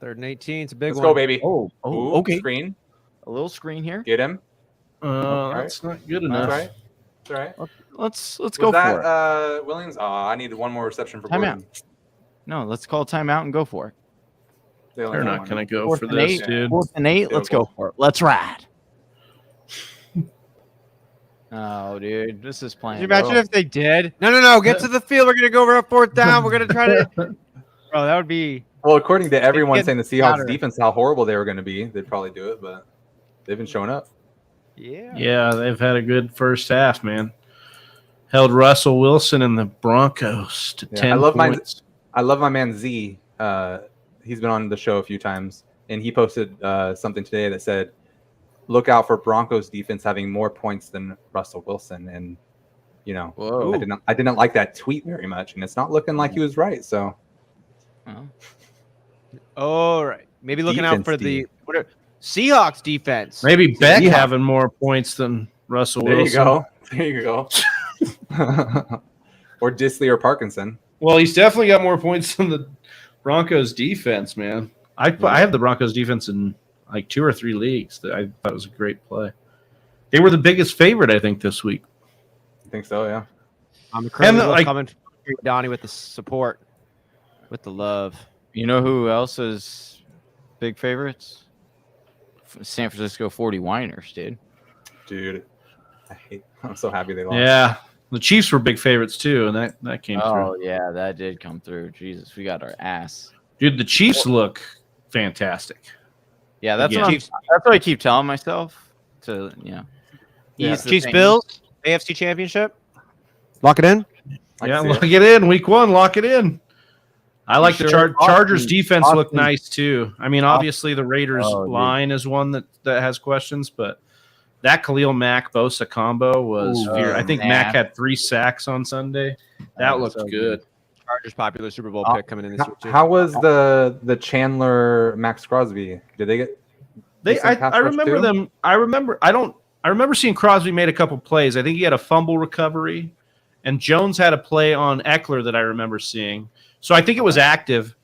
3rd and 18. It's a big Let's one. go, baby. Oh, Ooh, okay. Screen. A little screen here. Get him. That's not good enough. That's right. That's right. Let's Was go that for it. Williams? Oh, I needed one more reception for Timeout. Gordon. No, let's call timeout and go for it. They only They're had not one. going to go 4th for and this, 8. dude. 4th and 8. Let's go Doable. for it. Let's ride. Oh, dude, this is playing. Could you imagine well. if they did? No. Get to the field. We're going to go over a 4th down. We're going to try to. Bro, that would be. Well, according to everyone get saying the Seahawks better. defense, how horrible they were going to be, they'd probably do it, but they've been showing up. Yeah. Yeah, they've had a good first half, man. Held Russell Wilson and the Broncos to Yeah, 10 I love points. I love my man Z. He's been on the show a few times, and he posted something today that said, "Look out for Broncos defense having more points than Russell Wilson." And Whoa. I didn't like that tweet very much, and it's not looking like he was right. So Well, All right. Maybe looking out Defense, for the Steve. Seahawks defense. Maybe Beck Yeah. having more points than Russell there Wilson. you go. There you go. Or Disley or Parkinson. Well, he's definitely got more points than the Broncos defense, man. I have the Broncos defense in like 2 or 3 leagues. That I thought was a great play. They were the biggest favorite, I think, this week. I think so. Yeah. I'm currently And, like- coming for you, Donnie, with the support, with the love. you know who else is big favorites? San Francisco 49ers, dude. Dude, I'm so happy they lost. Yeah. The Chiefs were big favorites, too, and that came Oh through. yeah, that did come through. Jesus, we got our ass. Dude, the Chiefs look fantastic. Yeah, that's Yeah. what that's what I keep telling myself to Yeah. ease the Chiefs pain. Bills, AFC Championship. Lock it in. Yeah, lock it in. Week 1, lock it in. I like the Chargers defense look nice too. I mean, obviously the Raiders line is one that has questions, but that Khalil Mack Bosa combo was I think Mack had 3 sacks on Sunday. That looked good. Chargers popular Super Bowl pick coming in this year too. How was the Chandler Max Crosby? Did they get? I remember them. I remember seeing Crosby made a couple plays. I think he had a fumble recovery, and Jones had a play on Eckler that I remember seeing. So I think it was active,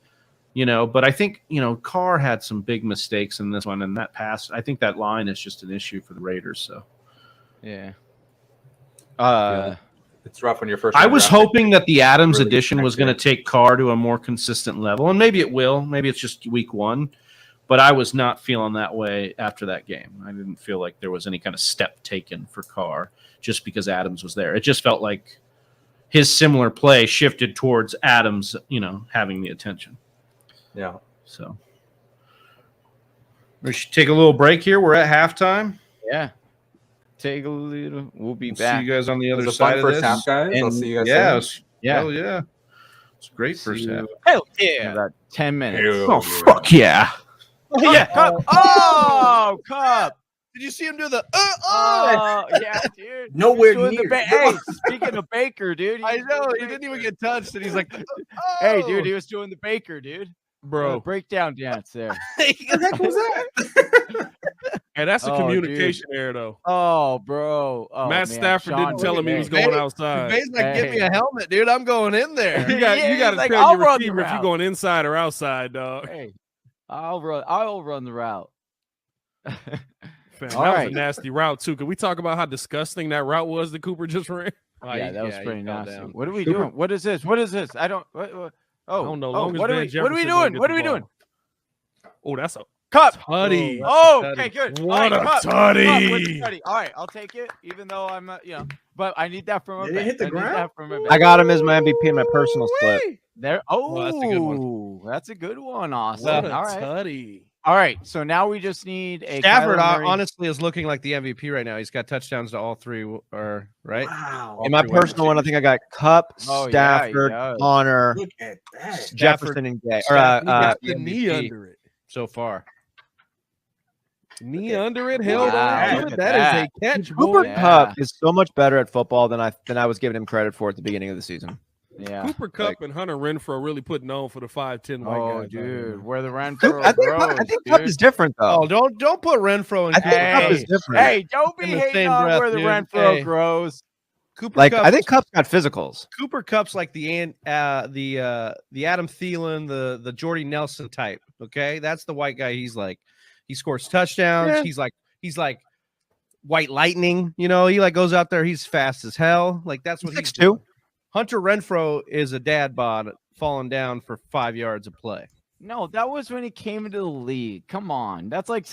but I think, Carr had some big mistakes in this one, and that pass, I think that line is just an issue for the Raiders. So, yeah. It's rough when you're first. I was hoping that the Adams edition was going to take Carr to a more consistent level, and maybe it will. Maybe it's just week 1, but I was not feeling that way after that game. I didn't feel like there was any kind of step taken for Carr just because Adams was there. It just felt like his similar play shifted towards Adams, having the attention. Yeah. So we should take a little break here. We're at halftime. Yeah. Take a little. We'll be See back. you guys on the other It was a side fun of first this. half, guys. I'll see you guys. Yeah. soon. Hell yeah. It's a great first half. Hell yeah. About 10 minutes. Oh, fuck yeah. Yeah. Cup. Oh, Cup. Did you see him do the Yeah, dude. Nowhere Doing near. Hey, speaking of Baker, dude. I know he didn't even get touched, and he's like, Hey, dude, he was doing the Baker, dude. bro. Breakdown dance there. What the heck was that? Hey, that's a Oh, communication error, though. Oh, bro. Oh, Matt man. Stafford Sean, didn't tell him he was Hey, going outside. Bay's like, give me Hey. a helmet, dude. I'm going in there. You got Yeah, you got to he's like, tell "I'll your run the receiver if route." you're going inside or outside, dog. Hey, I'll run the route. Fam, that All was right. a nasty route too. Can we talk about how disgusting that route was that Cooper just ran? Yeah, that was he pretty fell nasty. down. What are we doing? What is this? I don't. Oh, I don't know. oh, Long as what are Van we Jefferson doing? don't What get are we the doing? ball. Oh, that's a Cup. tutty. Oh, tutty. okay, good. What All a Cup. tutty. Cup with the tutty. All right, I'll take it, even though I'm, but I need that from my Did it bench. hit the I need ground? that from my bench. I got him as my MVP in my personal split. There. Oh, that's a good one. Oh, that's a good one. Awesome. What a All right. tutty. All right. So now we just need a Stafford Kyler Murray. honestly is looking like the MVP right now. He's got touchdowns to all 3, or right? Wow. All In my 3 wide personal one, I receivers. think I got Cup, Oh, yeah, he Stafford, does. Connor, Look at that. Jefferson, and Gay. Or, Stafford He got the the knee MVP. under it. so far. Knee under it, held Wow, on. look to it. at That that. is a catch, Cooper boy. Yeah. Cup is so much better at football than I was giving him credit for at the beginning of the season. Yeah. Cooper Cup and Hunter Renfro really putting on for the 5'10" white Oh, guys. dude, where the Renfro I grows, think Cup dude. is different though. Oh, don't put Renfro in. I think Hey, Cup is different. Hey, don't be In the hating same on breath, where the dude. Renfro Hey. grows. Cooper Like Kupp's, I think Cup's got physicals. Cooper Kupp's like the Adam Thielen, the Jordy Nelson type. Okay, that's the white guy. He's like, he scores touchdowns. Yeah. He's like white lightning. He like goes out there. He's fast as hell. Like that's what he's 6'2". doing. Hunter Renfro is a dad bod falling down for 5 yards of play. No, that was when he came into the league. Come on, that's like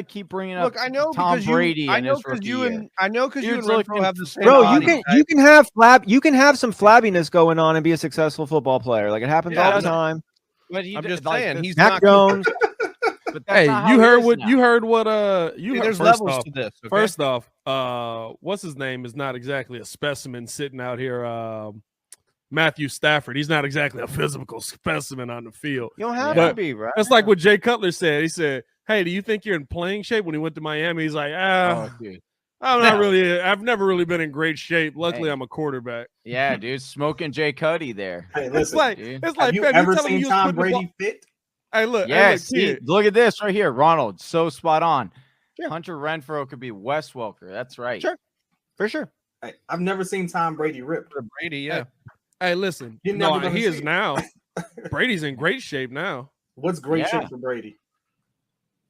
keep bringing up. Look, I know Tom because Brady. I in know his because rookie you year. and I know because you and Dude's Renfro looking- have the same Bro, body you type. you can have some flabbiness going on and be a successful football player. Like it happens Yeah, all the I know. time. But he I'm did- just like, saying that's- he's Mac not. Jones. but that's Hey, not how you it heard is what now. you heard what you heard There's first levels off. to this. Okay? First off, what's his name is not exactly a specimen sitting out here. Matthew Stafford. He's not exactly a physical specimen on the field. You don't have But to be, right? That's like what Jay Cutler said. He said, "Hey, do you think you're in playing shape?" When he went to Miami, he's like, Oh, dude. I'm not really. I've never really been in great shape. Luckily, Hey. I'm a quarterback. Yeah, dude, smoking Jay Cuddy there. Hey, It's listen. like dude. it's like have you fam, ever telling me seen you was Tom putting the ball- Brady fit? Hey, look, Yes, hey, look, kid. look at this right here, Ronald. So spot on. Sure. Hunter Renfro could be Wes Welker. That's right. Sure. For sure. Hey, I've never seen Tom Brady rip. For Brady, yeah. Hey, listen. You're No, never gonna he see is it. now. Brady's in great shape now. What's great Yeah. shape for Brady?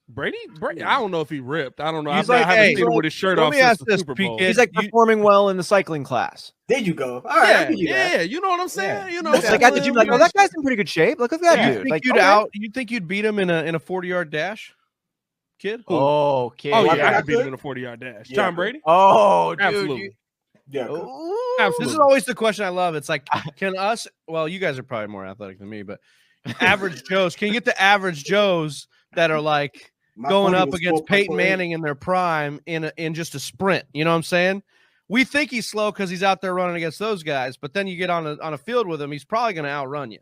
Brady, I don't know if he ripped. I don't know. He's I like, haven't hey, seen him with his shirt let off me since ask the this, Super Bowl. PK. He's like performing well in the cycling class. There you go. All right, I Yeah, can give you that. yeah, you know what I'm saying. You know, It's like at the gym, like, oh, that guy's in pretty good shape. Look at that You dude. think Like, you'd okay. you think you'd beat him in a 40-yard dash, kid? Oh, okay. Oh I yeah, I think I could beat him could. in a 40-yard dash. Yeah. Tom Brady, Oh, dude. absolutely, Yeah. good. Ooh. absolutely. This is always the question I love. It's like, can us? Well, you guys are probably more athletic than me, but average Joes, can you get the average Joes that are like My going 40 up was against Peyton 4.48. Manning in their prime in just a sprint? You know what I'm saying? we think he's slow because he's out there running against those guys, but then you get on a field with him, he's probably going to outrun you.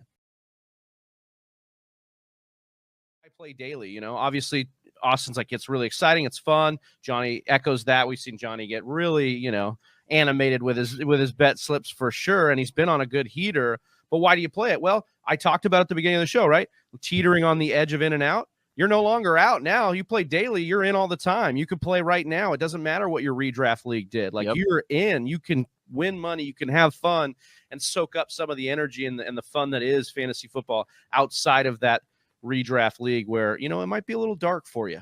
I play daily, you know. Obviously, Austin's like, it's really exciting, it's fun. Johnny echoes that. We've seen Johnny get really, you know, animated with his bet slips for sure, and he's been on a good heater. But why do you play it? Well, I talked about it at the beginning of the show, right? Teetering on the edge of in and out. You're no longer out now. You play daily. You're in all the time. You could play right now. It doesn't matter what your redraft league did. Like, you're in. You can win money. You can have fun and soak up some of the energy and the fun that is fantasy football outside of that redraft league where, you know, it might be a little dark for you.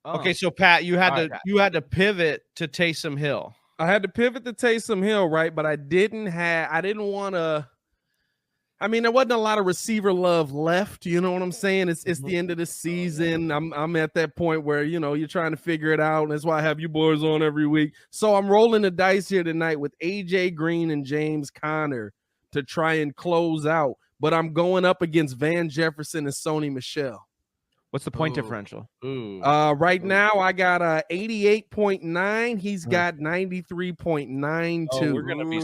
Oh. Okay, so Pat, you had to pivot to Taysom Hill. I had to pivot to Taysom Hill, right? But I didn't want to. I mean, there wasn't a lot of receiver love left. You know what I'm saying? It's the end of the season. I'm at that point where, you know, you're trying to figure it out. And that's why I have you boys on every week. So I'm rolling the dice here tonight with AJ Green and James Conner to try and close out. But I'm going up against Van Jefferson and Sony Michel. What's the point differential? Right now I got 88.9. He's got 93.92. Oh, we're gonna be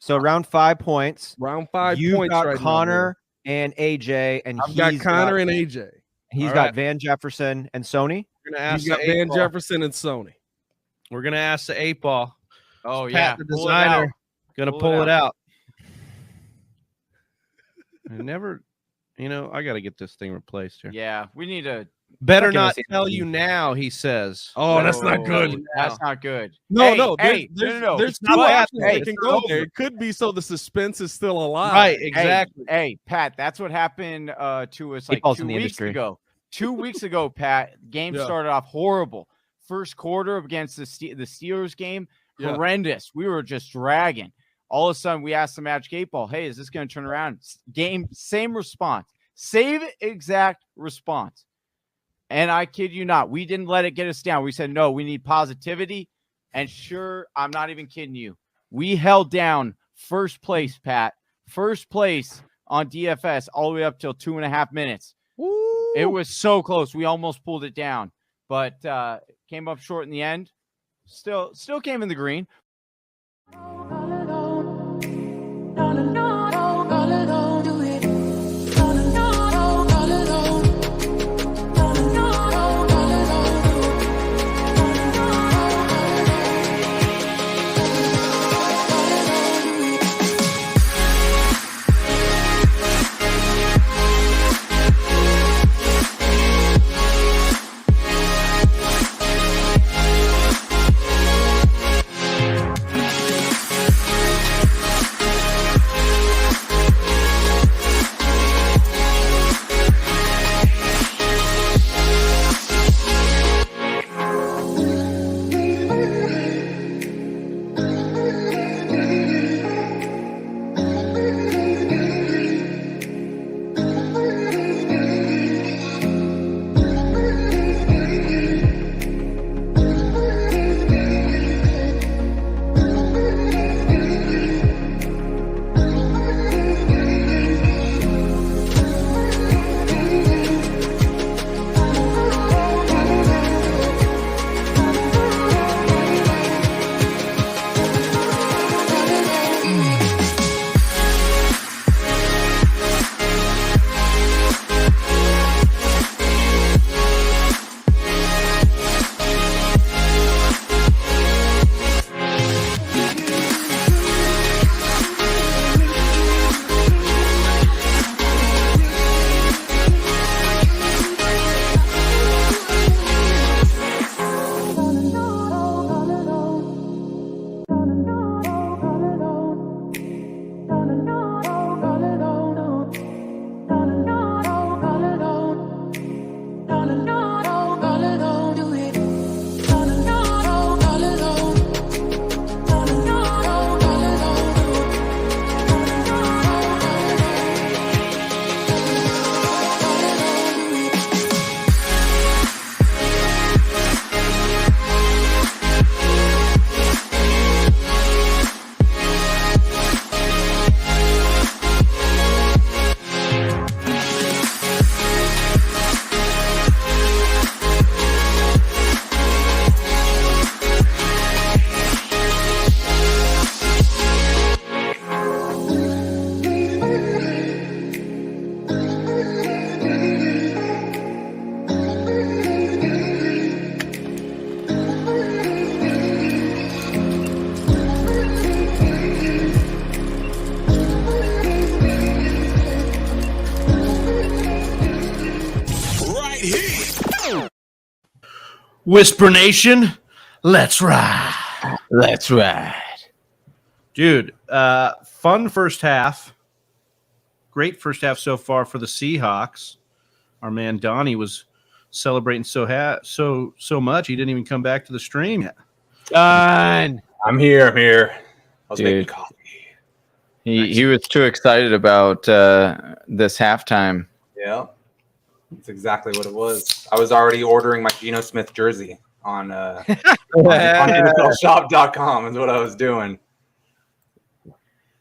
so around 5 points. Round 5 You've points. got right Connor and AJ, and I've got Connor and AJ. He's got Van Jefferson and Sony. We're gonna ask He's got Van Jefferson and Sony. We're gonna ask the 8-ball. Oh Pat, yeah, the designer, gonna pull it out. I never. You know, I got to get this thing replaced here. Yeah, we need to. Better not tell you now, he says. Oh, that's not good. That's not good. No, Hey, there's two options that can go there. It could be so the suspense is still alive. Right, exactly. Hey, Pat, that's what happened to us like 2 weeks ago. 2 weeks ago, Pat, game started off horrible. First quarter against the Steelers game, horrendous. We were just dragging. All of a sudden, we asked the Magic 8-Ball, hey, is this going to turn around? Game, same response. Same exact response. And I kid you not, we didn't let it get us down. We said, no, we need positivity. And sure, I'm not even kidding you. We held down first place, Pat. First place on DFS all the way up till 2.5 minutes. Woo! It was so close. We almost pulled it down. But came up short in the end. Still came in the green. Whisper Nation, let's ride. Let's ride. Dude, fun first half. Great first half so far for the Seahawks. Our man Donnie was celebrating so much he didn't even come back to the stream yet. Done. I'm here. I was Dude. making coffee. He was too excited about this halftime. Yeah, that's exactly what it was. I was already ordering my Gino Smith jersey on NFLshop.com is what I was doing.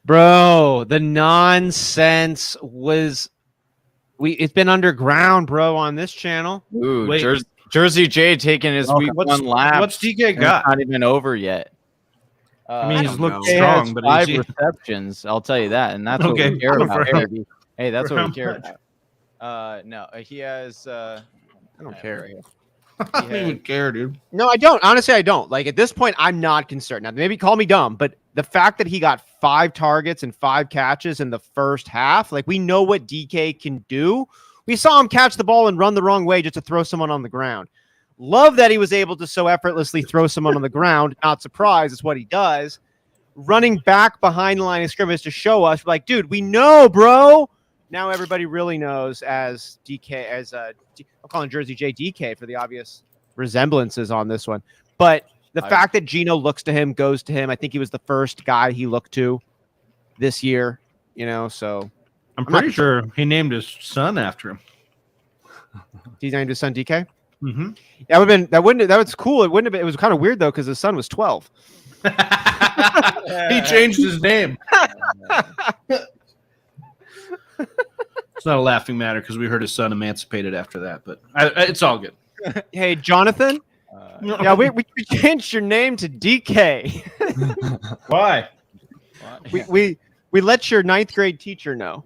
Bro, the nonsense was it's been underground, bro, on this channel. Ooh, Wait. Jersey J taking his week one lap. What's DK and got? It's not even over yet. I mean, he's don't looked know. strong, He has but 5 is he- receptions. I'll tell you that, and that's Okay, what we care for about. how- Hey, that's for what how we care much? about. No, he has. I don't care. I don't even care, dude. No, I don't. Honestly, I don't. Like, at this point, I'm not concerned. Now, maybe call me dumb, but the fact that he got 5 targets and 5 catches in the first half, like, we know what DK can do. We saw him catch the ball and run the wrong way just to throw someone on the ground. Love that he was able to so effortlessly throw someone on the ground. Not surprised. It's what he does. Running back behind the line of scrimmage to show us, like, dude, we know, bro. Now everybody really knows as DK, I'm calling Jersey J DK for the obvious resemblances on this one. But the fact that Gino looks to him, goes to him, I think he was the first guy he looked to this year, so. I'm pretty sure he named his son after him. He named his son DK? Mm-hmm. That was cool. It wouldn't have been, it was kind of weird though, because his son was 12. He changed his name. It's not a laughing matter because we heard his son emancipated after that, but it's all good. Hey, Jonathan. Yeah, we changed your name to DK. Why? we let your 9th grade teacher know.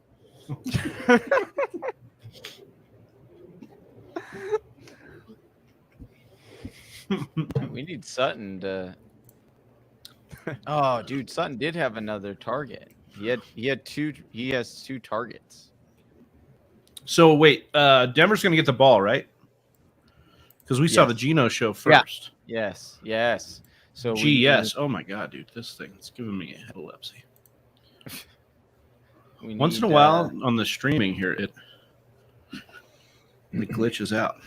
We need Sutton to. Oh, dude, Sutton did have another target. He had 2. He has 2 targets. So wait, Denver's gonna get the ball, right? Because we saw the Gino show first. Yes. So GS. Oh my god, dude, this thing's giving me epilepsy. Once in a while on the streaming here, it glitches out.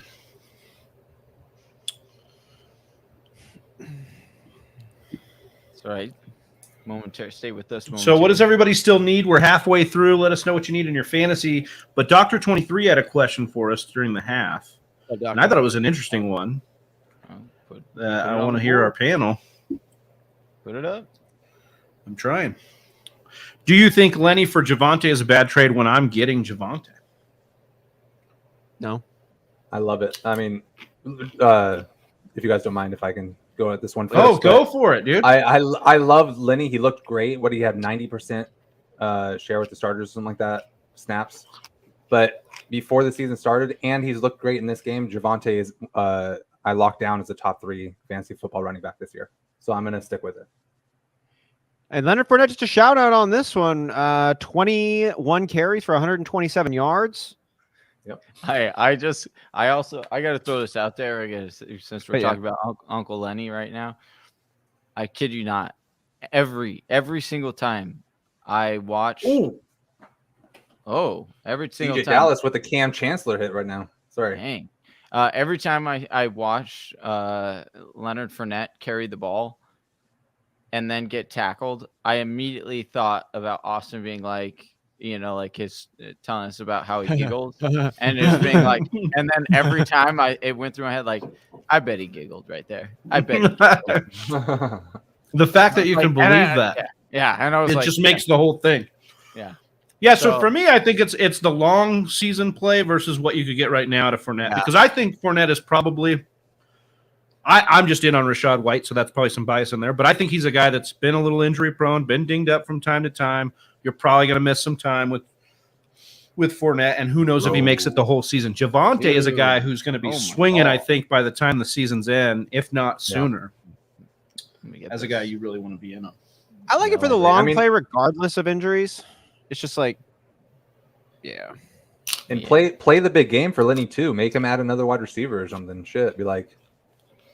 It's all right. Momentary. Stay with us. So what does everybody still need? We're halfway through. Let us know what you need in your fantasy. But Dr. 23 had a question for us during the half. And I thought it was an interesting one. I want to hear our panel. Put it up. I'm trying. Do you think Lenny for Javonte is a bad trade when I'm getting Javonte? No. I love it. I mean, if you guys don't mind, if I can go at this one first. Oh, go for it, dude. I love Lenny. He looked great. What do you have? 90% share with the starters, something like that. Snaps. But before the season started, and he's looked great in this game. Javonte is I locked down as a top 3 fantasy football running back this year. So I'm gonna stick with it. And Leonard Fournette, just a shout out on this one. 21 carries for 127 yards. Yep. I got to throw this out there. Since we're talking about Uncle Lenny right now, I kid you not. Every single time I watch. Every single DJ time. Dallas with the Cam Chancellor hit right now. Sorry. Dang. Every time I watch Leonard Fournette carry the ball and then get tackled, I immediately thought about Austin being like, like his telling us about how he giggled and just being like, and then every time it went through my head, like, I bet he giggled right there. I bet he giggled. The fact that you can believe that. Yeah. And I was it like, just makes the whole thing. Yeah. Yeah, so for me, I think it's the long season play versus what you could get right now to Fournette. Because I think Fournette is probably I'm just in on Rachaad White, so that's probably some bias in there. But I think he's a guy that's been a little injury prone, been dinged up from time to time. You're probably going to miss some time with Fournette, and who knows if he makes it the whole season. Javonte is a guy who's going to be swinging, I think, by the time the season's end, if not sooner. As a guy you really want to be in on. I like it for the long play regardless of injuries. It's just like, and play the big game for Lenny too. Make him add another wide receiver or something. Shit, be like,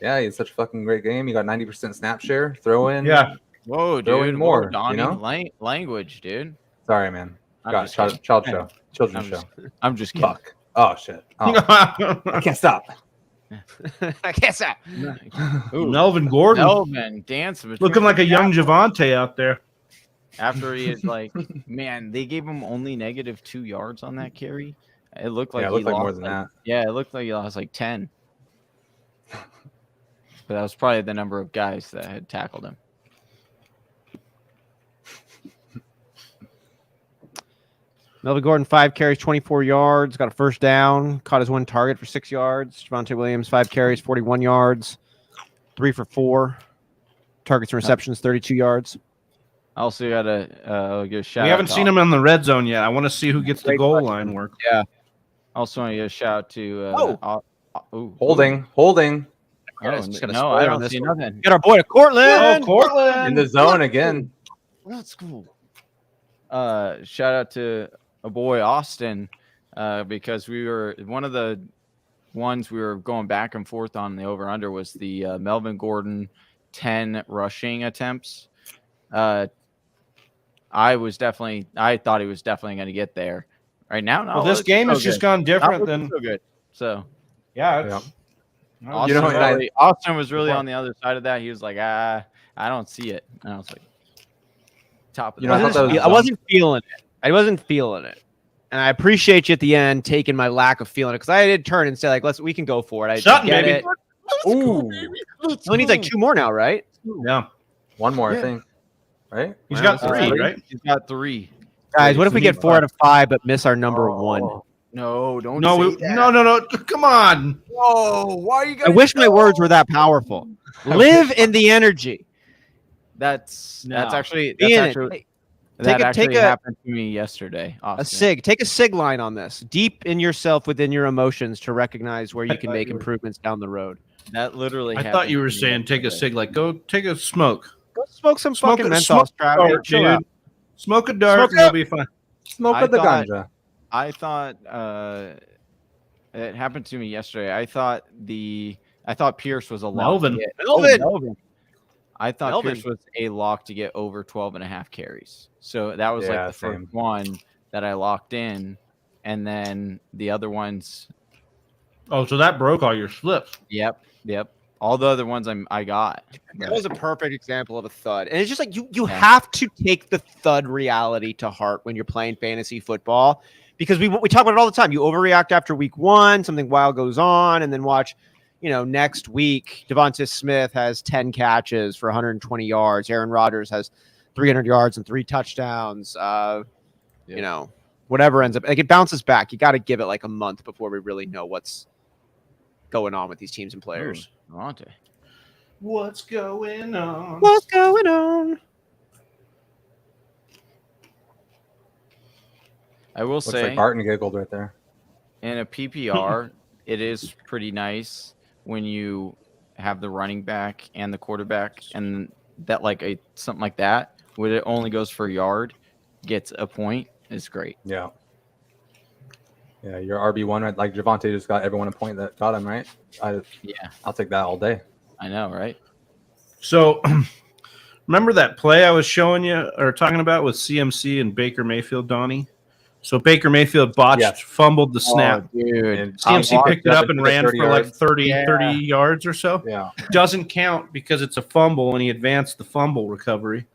Yeah, he had such a fucking great game. He got 90% snap share. Throw in. Yeah. Whoa, Throw dude. in more, Whoa, Donnie. you know? Language, dude. Sorry, man. I'm God, just kidding. child show. Children's show. I'm just kidding. Fuck. Oh, shit. Oh, I can't stop. I guess that. Melvin Gordon Melvin dancing. looking like a young Javante out there. After he is like, man, they gave him only -2 yards on that carry. It looked like Yeah, it he looked like lost more than that. Yeah, it looked like he lost like 10. But that was probably the number of guys that had tackled him. Melvin Gordon, 5 carries, 24 yards, got a first down, caught his one target for 6 yards. Javonte Williams, 5 carries, 41 yards, 3 for 4. Targets and receptions, 32 yards. I also got to give a shout out. We haven't to seen him in the red zone yet. I want to see who gets the Great goal question. line work. Also want to give a shout out to Holding. Guys, just gotta no, spoil I on don't this see one. nothing. Get our boy to Cortland. Oh, Cortland. In the zone again. That's cool. Shout out to a boy Austin, because we were one of the ones we were going back and forth on the over under was the Melvin Gordon 10 rushing attempts. I thought he was definitely going to get there. Right now, no. Well, this game has just gone different than. so good. So Yeah. It's, Austin, You know, and Austin was really on the other side of that. He was like, I don't see it. And I was like, top of You the know, I thought that was I wasn't feeling it. And I appreciate you at the end taking my lack of feeling it because I did turn and say like, we can go for it. I Sutton, get baby. it. Ooh, only needs like 2 more now, right? Yeah. One more, I think. Right? He's got 3, right? He's got 3. Guys, what if we get 4 out of 5 but miss our number 1? No, don't No, say that. no. Come on. Whoa, why are you guys? I wish my words were that powerful. Live in the energy. That's actually Be in it. actually Take that a- actually take a- happened to me yesterday. A Austin. SIG. Take a SIG line on this. Deep in yourself within your emotions to recognize where you can make improvements down the road. That literally. I happened thought you were to me saying take a yesterday. sig, like go take a smoke. Go smoke some Smoke fucking a- menthol, smoke Travis. dart, Chill dude. out. Smoke a dart, Smoke and it'll be fine. Smoke I of the thought- ganja. I thought it happened to me yesterday. I thought Pierce was a lock. Melvin. To get, Melvin. I thought Melvin. Pierce was a lock to get over 12.5 carries. So that was Yeah, like the same. first one that I locked in. And then the other ones, Oh, so that broke all your slips. yep. All the other ones I got. That was a perfect example of a thud. And it's just like you Yeah. have to take the thud reality to heart when you're playing fantasy football because we talk about it all the time. You overreact after week 1, something wild goes on, and then watch, next week, Devonta Smith has 10 catches for 120 yards. Aaron Rodgers has 300 yards and 3 touchdowns. Whatever ends up, like it bounces back. You got to give it like a month before we really know what's going on with these teams and players. Devontae. What's going on? What's going on? I will Looks say, like Barton giggled right there. in a PPR, it is pretty nice when you have the running back and the quarterback, and that something like that, where it only goes for a yard, gets a point, is great. Yeah. Yeah, your RB1, right? Like Javonte just got everyone a point that got him, right? Yeah, I'll take that all day. I know, right? So, remember that play I was showing you or talking about with CMC and Baker Mayfield, Donnie? So Baker Mayfield botched, fumbled the snap. Oh, dude. And CMC picked it up and ran for like 30 Yeah. yards or so. Yeah. Doesn't count because it's a fumble and he advanced the fumble recovery.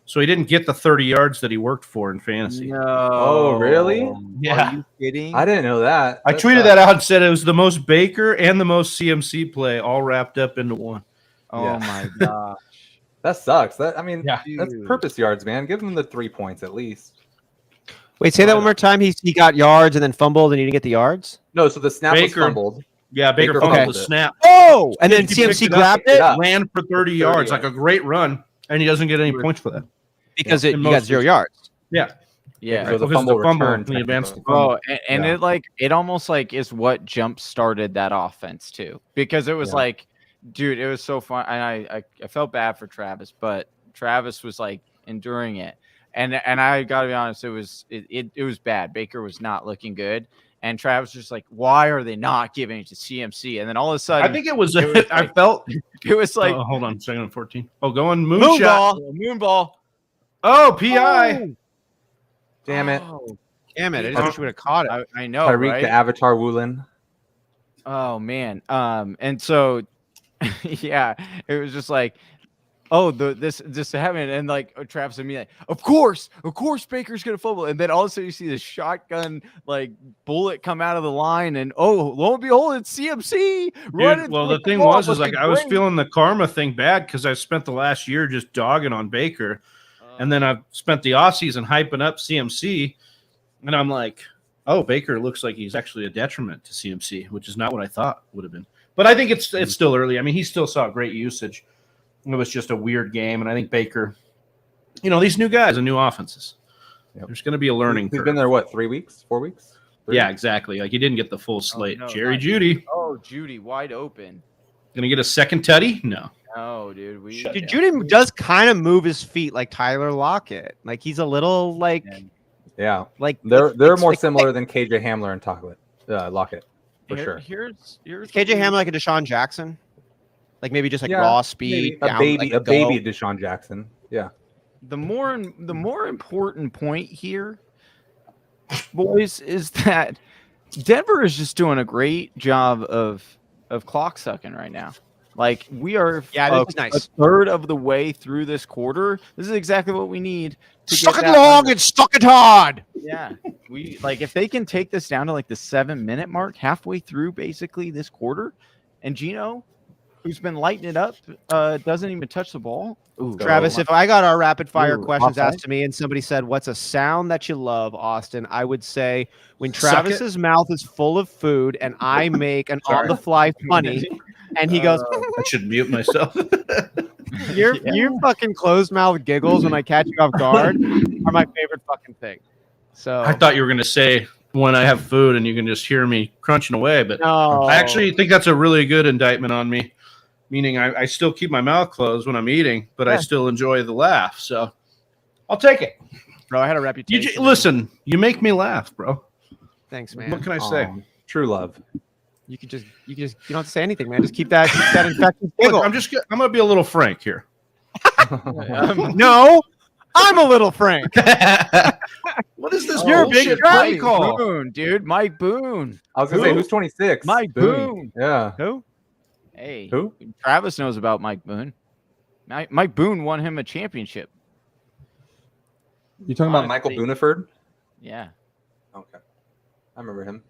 So he didn't get the 30 yards that he worked for in fantasy. No. Oh, really? Yeah. Are you kidding? I didn't know that. I tweeted that out and said it was the most Baker and the most CMC play all wrapped up into one. Oh, Yeah. my God. That sucks. That's Dude. purpose yards, man. Give him the 3 points at least. Wait, say that one more time. He got yards and then fumbled and he didn't get the yards? No, so the snap Baker- was fumbled. Yeah, Baker Baker fumbled fumbled the it. snap. Oh, and then He picked CMC it up, grabbed picked it it up. Ran for 30 yards, like a great run, and he doesn't get any points for that. because Yeah. you In got most 0 cases. yards. Yeah. Yeah. So the Because fumble the fumble return. and he advanced the Bro, fumble. and Yeah. it almost is what jump started that offense too, because it was Yeah. dude, it was so fun, and I felt bad for Travis, but Travis was enduring it, and I gotta be honest, it was bad. Baker was not looking good, And Travis was just like, why are they not giving it to CMC? And then all of a sudden, I think it was. It was I like- felt. it was like Hold on, second and 14. Oh, going moonshot. moonball. Oh, PI. Damn it. Oh, Damn it! I just wish we would have caught it. I know, Tyreek right? the Avatar Woolen. Oh man. And so yeah, it was just like, oh, this just happened, and like Travis and me, like, of course Baker's gonna fumble, and then all of a sudden you see this shotgun like bullet come out of the line, and oh, lo and behold, it's CMC. Dude, well, the thing was, is like I was feeling the karma thing bad because I spent the last year just dogging on Baker, and then I've spent the offseason hyping up CMC, and I'm like, oh, Baker looks like he's actually a detriment to CMC, which is not what I thought would have been. But I think it's still early. I mean, he still saw great usage. It was just a weird game, and I think Baker, these new guys and new offenses, there's going to be a learning He's curve. been there, what, 3 weeks, 4 weeks? 3 Yeah, weeks? exactly. Like he didn't get the full slate. no, Jerry not Jeudy Oh, Judy wide open. going to get a second tutty? No. No, dude. Shut Dude, down. Judy does kind of move his feet like Tyler Lockett. Like he's a little like Yeah. like They're it's more like- similar than KJ Hamler and Lockett, for sure. Here's KJ Hamler like a Deshaun Jackson, like maybe just like Yeah, raw speed, Maybe down, like, a go. baby Deshaun Jackson. Yeah. the more important point here, boys, is that Denver is just doing a great job of clock sucking right now. Like we are Yeah, this is nice. a third of the way through this quarter. This is exactly what we need to Stuck get it that long number. and stuck it hard. Yeah, we like if they can take this down to like the 7-minute mark, halfway through basically this quarter, and Gino, who's been lighting it up, doesn't even touch the ball. Ooh, Travis, if I got our rapid fire Ooh, questions offside? asked to me and somebody said, "What's a sound that you love, Austin?" I would say when Suck Travis's mouth is full of food and I make an on-the-fly funny, and he goes, I should mute myself. "Your fucking closed mouth giggles when I catch you off guard are my favorite fucking thing." So I thought you were going to say when I have food and you can just hear me crunching away, but no, I actually think that's a really good indictment on me, meaning I still keep my mouth closed when I'm eating, but I still enjoy the laugh. So I'll take it. bro, I had a reputation. Listen, you make me laugh, bro. Thanks, man. What can I say? Aw, true love. You don't have to say anything, man. Just keep that infectious Look, giggle. I'm going to be a little frank here. No, I'm a little frank. What is this You're a big bullshit guy. play call? Boone, dude, Mike Boone. I was going to say, who's 26? Mike Boone. Yeah. Who? Hey, Who? Travis knows about Mike Boone. Mike Boone won him a championship. You talking about Michael Honestly. Booniford? Yeah. Okay. I remember him.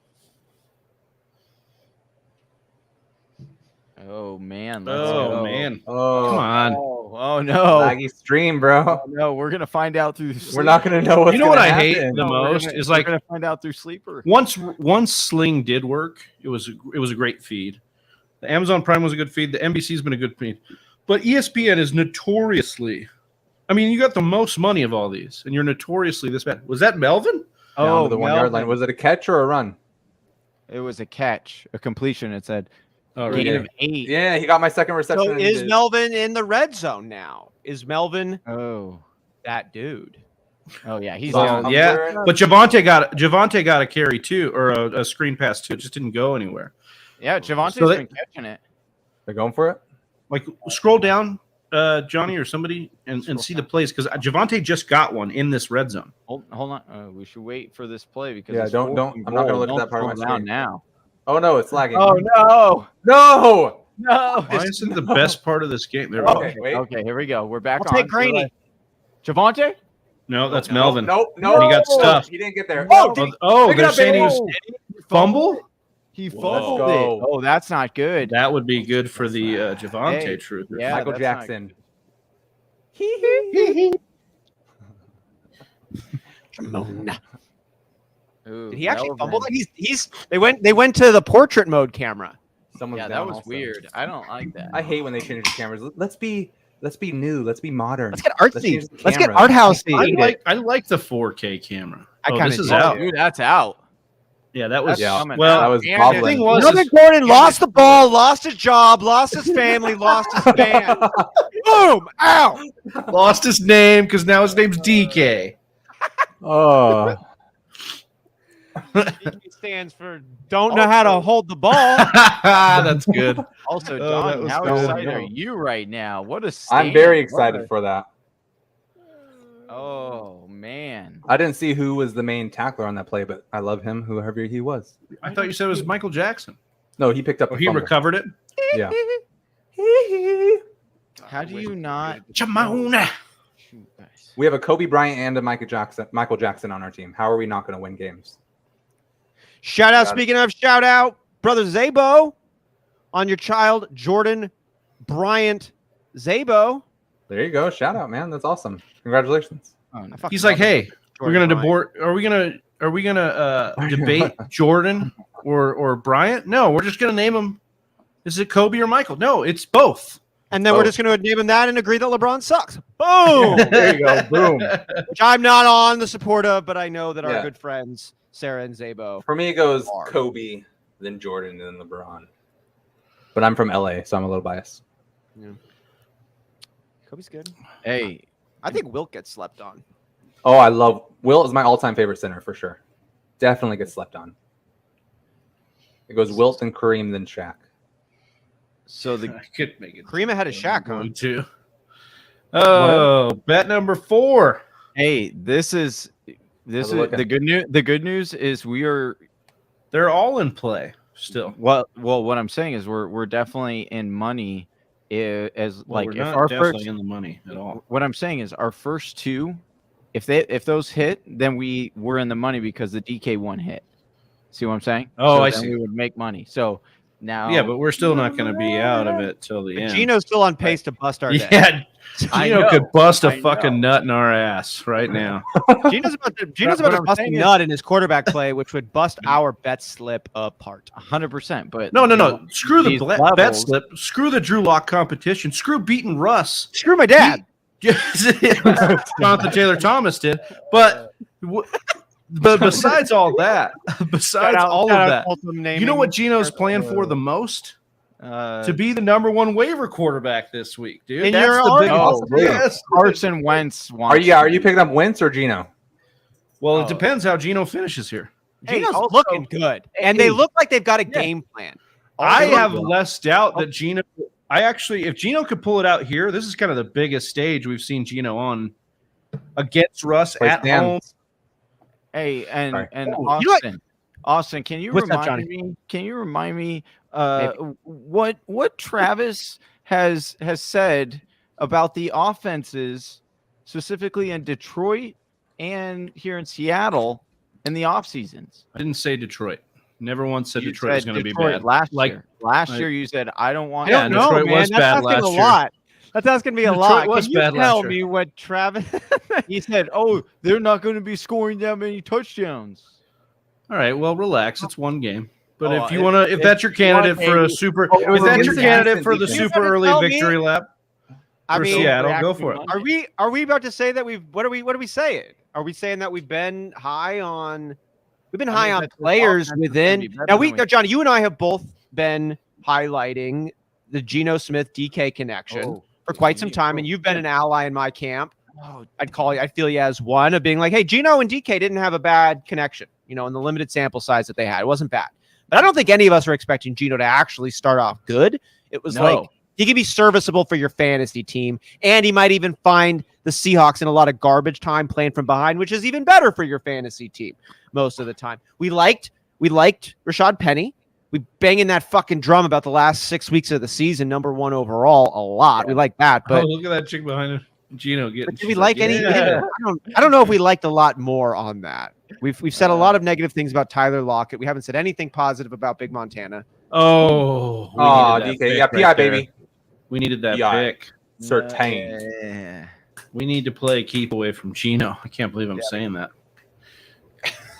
Oh man. Let's Oh, go. man. Oh, Come on. Oh no. laggy stream, bro. Oh, no, we're gonna find out through. We're not going to know what's You know what gonna I hate happen. the most is like we're gonna find out through Sleeper. once Sling did work, it was a great feed. The Amazon Prime was a good feed. The NBC's been a good feed, but ESPN is notoriously. I mean, you got the most money of all these, and you're notoriously this bad. Was that Melvin? Down to the 1 yard line. Melvin. Was it a catch or a run? It was a catch, a completion. It said Oh, gain right. of 8. Yeah, he got my second reception. So and is did- Melvin in the red zone now? Is Melvin Oh. that dude? Oh yeah, he's So, down. I'm Yeah, sure- but Javonte got a carry too, or a screen pass too. It just didn't go anywhere. Yeah, Javonte's So they- been catching it. They're going for it? Like scroll down, Johnny or somebody, and see the plays because Javonte just got one in this red zone. Hold on. We should wait for this play because Yeah, it's don't- fourth and I'm not gonna goal. look at Don't that part of my slow down screen. now. Oh, no, it's lagging. Oh no! No! No! Why isn't the best part of this game? There we Okay, go. wait. Okay, here we go. We're back I'll on. take Graney. Javonte? No, that's No, Melvin. No, And he got stuffed. He didn't get there. Oh, Oh, Pick it they're up, saying he was baby. fumble. He Whoa. fumbled Let's it. go. Oh, that's not good. That would be good for the Javonte Hey, truth. yeah. Michael that's not Jackson. Ooh, Did he actually Melvin. fumble? They went to the portrait mode camera. Someone's Yeah, that down was also. weird. I don't like that. I hate when they change the cameras. Let's be new. Let's be modern. Let's get Let's artsy. change the Let's get camera. art housey. I like the 4K camera. I Oh, kinda this is do. out. Dude, that's out. Yeah, that was. That's coming Well, out. that was And bobbling. the thing You was, know is- that Gordon lost the ball, lost his job, lost his family, lost his man. Boom! Ow! lost his name because now his name's DK. Oh, stands for don't know how to hold the ball. That's good. Also, Oh, Don, that was how good. excited are you right now? What a I'm stand. very excited for that. Oh man. I didn't see who was the main tackler on that play, but I love him, whoever he was. I thought you said it was Michael Jackson. No, he picked up. Oh, the he fumble. recovered it. Yeah. How do you not? Jamona. Shoot, guys. We have a Kobe Bryant and a Michael Jackson on our team. How are we not going to win games? Shout out, Got it. speaking of shout out, brother Zabo on your child, Jordan Bryant Zabo. There you go. Shout out, man. That's awesome. Congratulations. Oh, no. He's like, hey, we're gonna debate. Are we gonna debate Jordan or Bryant? No, we're just gonna name him. Is it Kobe or Michael? No, it's both. And then we're Oh. just going to name him that and agree that LeBron sucks. Boom. There you go. Boom. Which I'm not on the support of, but I know that our Yeah. good friends, Sarah and Zabo. For me, it goes Hard. Kobe, then Jordan, then LeBron. But I'm from LA, so I'm a little biased. Kobe's good. Hey, I think Wilt gets slept on. Oh, I love Will is my all-time favorite center for sure. Definitely gets slept on. It goes Wilt, then Kareem, then Shaq. so the I could make it. Kareem had a Shaq, huh? Going to. Oh, bet number 4. hey, this is How's it looking? the good news. The good news is we are They're all in play still. well. What I'm saying is we're definitely in money. As Well, like we're if not our definitely first, in the money at all. what I'm saying is our first two, if those hit, then we're in the money because the DK one hit. See what I'm saying? Oh, So I then see. We would make money. So now, Yeah, but we're still not going to be out of it till the end. Gino's still on pace to bust our day. Yeah, I Gino know, could bust a I fucking know. nut in our ass right now. Gino's about to what I'm bust a saying is- nut in his quarterback play, which would bust our bet slip apart. 100%. But No. Screw the these bet levels- slip. Screw the Drew Lock competition. Screw beating Russ. Screw my dad. Jonathan Taylor Thomas did. But besides all that, besides all of that, you know what Gino's playing for the most? To be the number 1 waiver quarterback this week, dude. And That's you're the already- biggest. Oh, Yes. Carson Wentz wants. Are you picking up Wentz or Gino? Well, Oh. it depends how Gino finishes here. Gino's also- looking good, and they look like they've got a game plan. I Also- have less doubt that Gino. If Gino could pull it out here, this is kind of the biggest stage we've seen Gino on against Russ Play at stand. home. Hey, and Sorry. and Oh, you know what? Austin, can you What's up, remind Johnny? me? Can you remind me what Travis has said about the offenses, specifically in Detroit and here in Seattle in the off seasons? I didn't say Detroit. Never once said You Detroit was said going to be Detroit bad. last Like, year. Last like- year you said I don't want. I don't know, Detroit man. was That's bad asking last a year. lot. That's asking me a Detroit lot. was Can you bad last tell year. me what Travis? He said, "Oh, they're not going to be scoring that many touchdowns." All right, well, relax. It's one game. But Oh, if you want to, if that's your candidate for a super, Oh, it was if that's against your the candidate Giants for the defense. super You're early gonna tell victory lap I for mean, Seattle, go reacting for it. on- Are we about to say that we've what are we saying? Are we saying that we've been high on I mean, that the players offense is gonna within be better now than now, Johnny, you and I have both been highlighting the Geno Smith DK connection Oh, for quite some time, and you've been an ally in my camp. I'd feel you as one of being like, hey, Geno and DK didn't have a bad connection, in the limited sample size that they had. It wasn't bad. But I don't think any of us are expecting Geno to actually start off good. It was like he could be serviceable for your fantasy team, and he might even find the Seahawks in a lot of garbage time playing from behind, which is even better for your fantasy team most of the time. We liked Rashad Penny. We banging that fucking drum about the last 6 weeks of the season, number 1 overall, a lot. We like that, but Look at that chick behind him, Gino getting. did we like any? I don't know if we liked a lot more on that. We've said a lot of negative things about Tyler Lockett. We haven't said anything positive about Big Montana. Oh, Oh, we needed that DK. pick Yeah, right PI, there. baby. We needed that PI. pick. Certain. Yeah. We need to play keep away from Gino. I can't believe I'm saying that.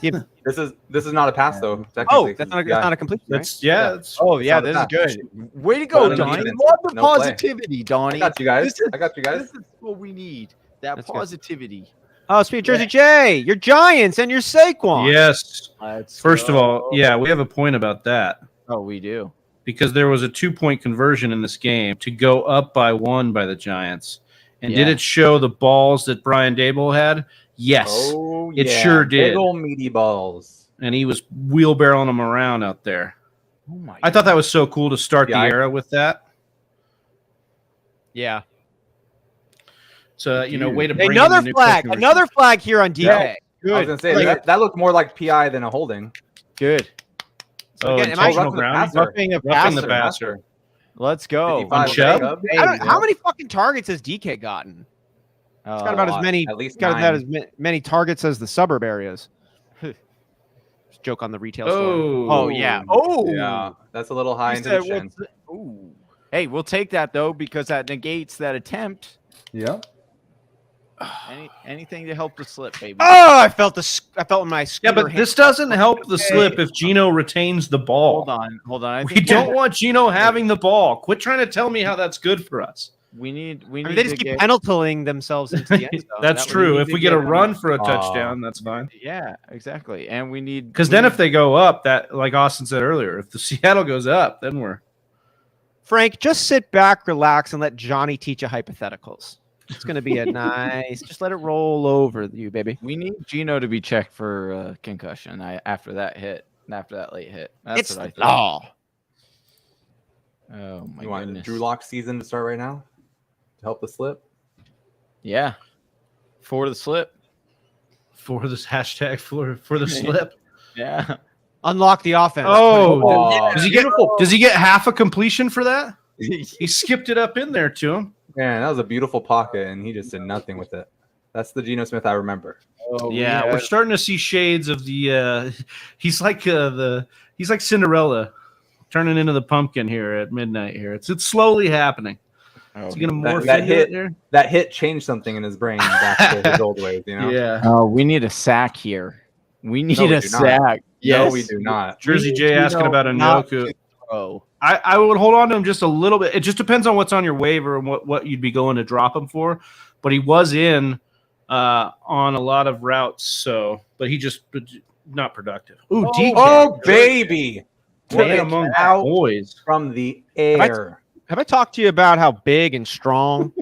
This is not a pass though. Oh, technically. that's not a, Yeah. that's not a complete. Right? That's That's Oh yeah, not this a is pass. good. Way to go, Well, Donnie. defense. Love the No play. positivity, Donnie. I got you guys. This is- I got you guys. This is what we need. That That's good. positivity. Oh, speaking of Jersey J, your Giants and your Saquon. Yes. Let's First of all, go. yeah, we have a point about that Oh, we do. because there was a 2-point conversion in this game to go up by 1 by the Giants. And did Yeah. it show the balls that Brian Dable had? Yes. Oh, It yeah. sure did. Big ol' meaty balls. and he was wheelbarrowing them around out there. Oh my! I thought that was so cool to start Yeah, the era with that. Yeah. So way to bring in Another the new flag. cooking Another flag here on DK. Yeah. Good. I was gonna say that looked more like PI than a holding. Good. So again, am I- intentional roughing the ground. passer. Roughing a Roughing the passer. passer. Let's go. 55 On Chubb? Chubb. How many fucking targets has DK gotten? It's got about as many. At least It's got 9. about as many targets as the suburb areas. Just joke on the retail store. Oh yeah. Oh Yeah, that's a little high You into said the chin. ooh. Hey, we'll take that though because that negates that attempt. Yeah. Anything to help the slip, baby. Oh, I felt my Yeah, scooter but hand. this doesn't help the slip if Gino retains the ball. Hold on. I We think don't want Gino having the ball. Quit trying to tell me how that's good for us. We need. I mean, they just to keep get. penaltying themselves into the end zone. That's That true. need If to we get get a run for a touchdown, that's fine. Yeah, exactly. And we need Because then if they go up, that like Austin said earlier, if the Seattle goes up, then we're Frank, just sit back, relax, and let Johnny teach you hypotheticals. It's going to be a nice. Just let it roll over you, baby. we need Gino to be checked for concussion after that late hit. That's It's what I think. law. Oh my You want goodness. Drew Lock season to start right now to help the slip? Yeah. For the slip. for this hashtag for the slip. Yeah. Unlock the offense. Oh, does he get half a completion for that? He skipped it up in there to him. man, that was a beautiful pocket, and he just did nothing with it. That's the Gino Smith I remember. Oh, Yeah, we're starting to see shades of the. He's like Cinderella, turning into the pumpkin here at midnight. Here, it's slowly happening. Is he gonna morph that into hit- it there? That hit changed something in his brain back to his old ways. You know? Yeah. Oh, we need a sack here. We need No, we a do not. sack. No, we do not. Jersey J asking about a Njoku. Oh, I would hold on to him just a little bit. It just depends on what's on your waiver and what you'd be going to drop him for. But he was in on a lot of routes, but not productive. Ooh, DK. Oh, baby! Took Man it among the out boys. from the air. Have I talked to you about how big and strong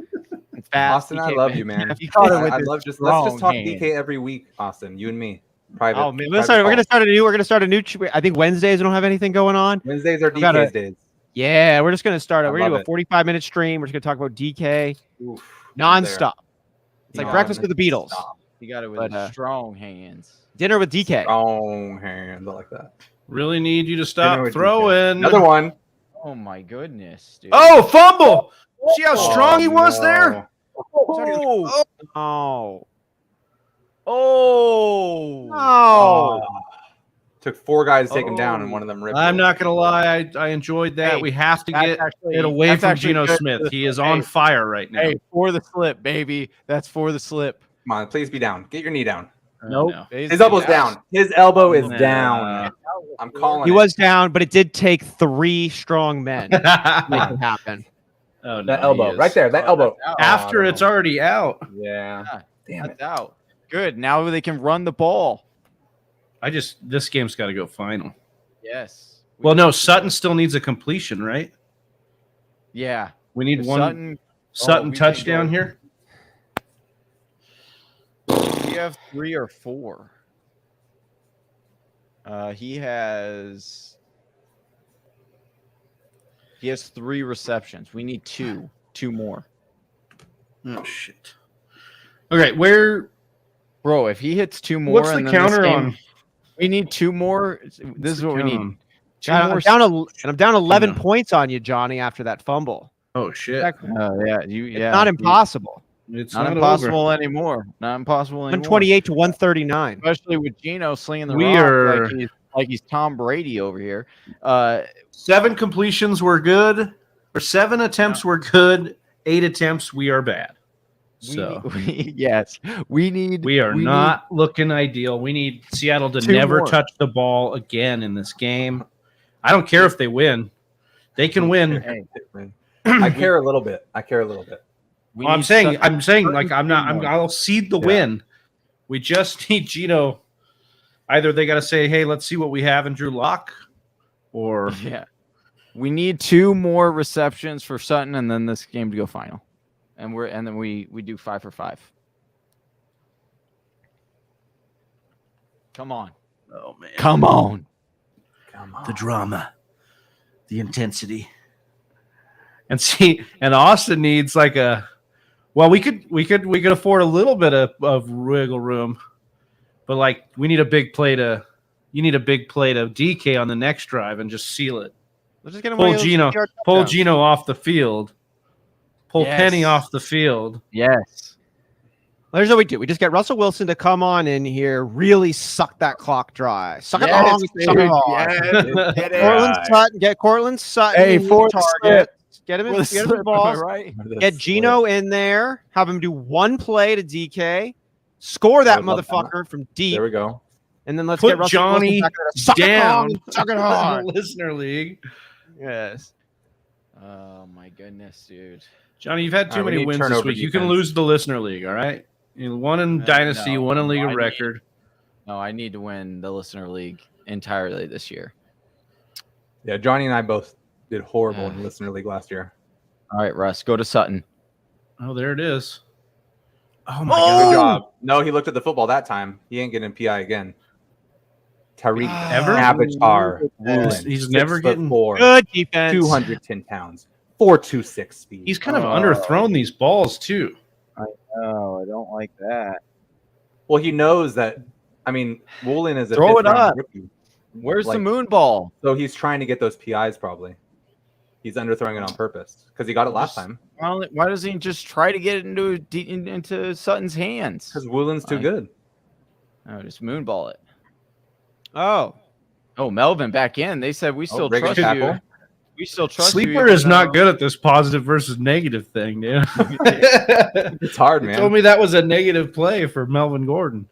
and fast? Austin, I DK love is? you, man. He caught it with I his love let's strong just talk hand. DK every week, Austin. You and me. Private. Oh man, private we're gonna call. start a new. I think Wednesdays we don't have anything going on. Wednesdays are We gotta- DK's days. Yeah, we're just gonna start. I We're gonna do love a 45-minute stream. We're just gonna talk about DK Oof, nonstop. It's like breakfast with the Beatles. Non-stop. he got it with But, his strong hands. Dinner with DK. Strong hands. I like that. Really need you to Dinner stop with throwing. Another one. Oh my goodness, dude. Oh, fumble! See how strong he was there? Oh, oh, Oh. oh. Took 4 guys to take him down, and one of them ripped. I'm it. not gonna lie, I enjoyed that. Hey, We have to That's get actually- it away that's from actually Geno good Smith. for the He is slip. on Hey, fire right now. Hey, for the slip, baby. That's for the slip. Come on, please be down. Get your knee down. Nope. His elbow's down. His elbow is Nah. down. I'm calling He it. was down, but it did take 3 strong men to make it happen. Oh, no, That he elbow is. right there. That elbow. After it's already out. Yeah. Damn it. Out. Good. Now they can run the ball. This game's got to go final. Yes. Well, no, Sutton still needs a completion, right? Yeah. We need one Sutton. Sutton we can touchdown go- here. We have 3 or 4. He has 3 receptions. We need 2 more. Oh shit. Okay, Bro, if he hits 2 more, what's the and then this counter game- on? We need 2 more. This is what we need. on? 2 God, more. I'm down 11 No. points on you, Johnny, after that fumble. Oh shit. Yeah, It's not impossible. It's Not not impossible anymore. Not impossible anymore. 128 to 139. Especially with Gino slinging the We rock are- like he's Tom Brady over here. 7 completions were good, or 7 attempts were good. 8 attempts, we are bad. So Yes, we we need- not looking ideal. We need Seattle to 2 never more. touch the ball again in this game. I don't care if they win. They can win. Hey, I care a little bit. we Well, I'm need saying, Sutton- like I'll cede the win. We just need Gino. Either they got to say, "Hey, let's see what we have in Drew Lock," or Yeah, we need 2 more receptions for Sutton, and then this game to go final, and then we do 5 for 5. Come on, Oh man, Come on. the drama, the intensity, and Austin needs like a. Well, we could afford a little bit of wiggle room, but like we need a big play to. You need a big play to DK on the next drive and just seal it. Let's just get him Pull one of those Gino, 50-yard pull touchdowns. Gino off the field. Pull Yes. Penny off the field. Yes. Here's what we do. We just get Russell Wilson to come on in here, really suck that clock dry. Suck it long, suck it hard. Get Cortland Sutton Hey, in the for the target. Get him in For the get him slip, the balls. right? Get Gino in there. Have him do one play to DK. Score that I would love that. motherfucker from deep. There we go. And then let's Put get Russell Johnny Wilson back there to suck down. it long, suck it hard. Listener league. Yes. Oh my goodness, dude. Johnny, you've had too All right, we many need wins this turnover week. You can defense. lose the listener league, all right? One in Dynasty, no. one in League No, of I need- Record. No, I need to win the listener league entirely this year. Yeah, Johnny and I both did horrible Yeah. in listener league last year. All right, Russ, go to Sutton. Oh, there it is. Oh my Good god. job. No, he looked at the football that time. He ain't getting PI again. Tariq Ever? Avatar. He's never getting- Good defense. 210 pounds. 4.26 speed. He's kind of underthrown these balls too. Oh, I don't like that. Well, he knows that. I mean, Woolen is a Throw it fifth-round up. rookie, Where's the Like- moon ball? so he's trying to get those PIs probably. He's underthrowing it on purpose because he got it last time. Why doesn't he just try to get it into Sutton's hands? Because Woolen's too Like- good. Oh, just moonball it. Oh. Oh, Melvin back in. They said we still Rigging trust you. tackle. We still trust you. Sleeper even is not though- good at this positive versus negative thing, dude. It's hard, He man. told me that was a negative play for Melvin Gordon.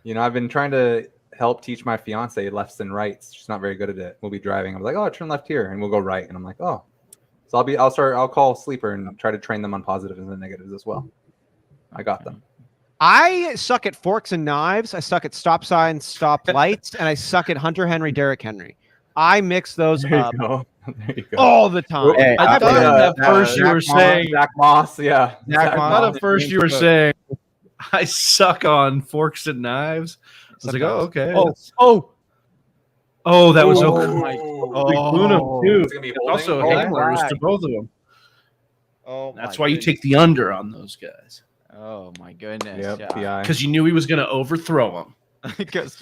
You know, I've been trying to help teach my fiance lefts and rights. She's not very good at it. We'll be driving. I'm like, oh, turn left here, and we'll go right. And I'm like, oh. So I'll call Sleeper and try to train them on positives and negatives as well. I got them. I suck at forks and knives. I suck at stop signs, stop lights, and I suck at Hunter Henry, Derrick Henry. I mix those There up you go. There you go. all the time. Hey, I thought at first you were saying, Zach Moss, yeah. I thought at first you were saying, I suck on forks and knives. I was like, oh, okay. Oh, that was okay. Oh, too. it's gonna be holding. Also, Oh, handlers right. to both of them. Oh, That's why you take the under on those guys Oh my goodness. Yep, Yeah. PI. because you knew he was going to overthrow him. Because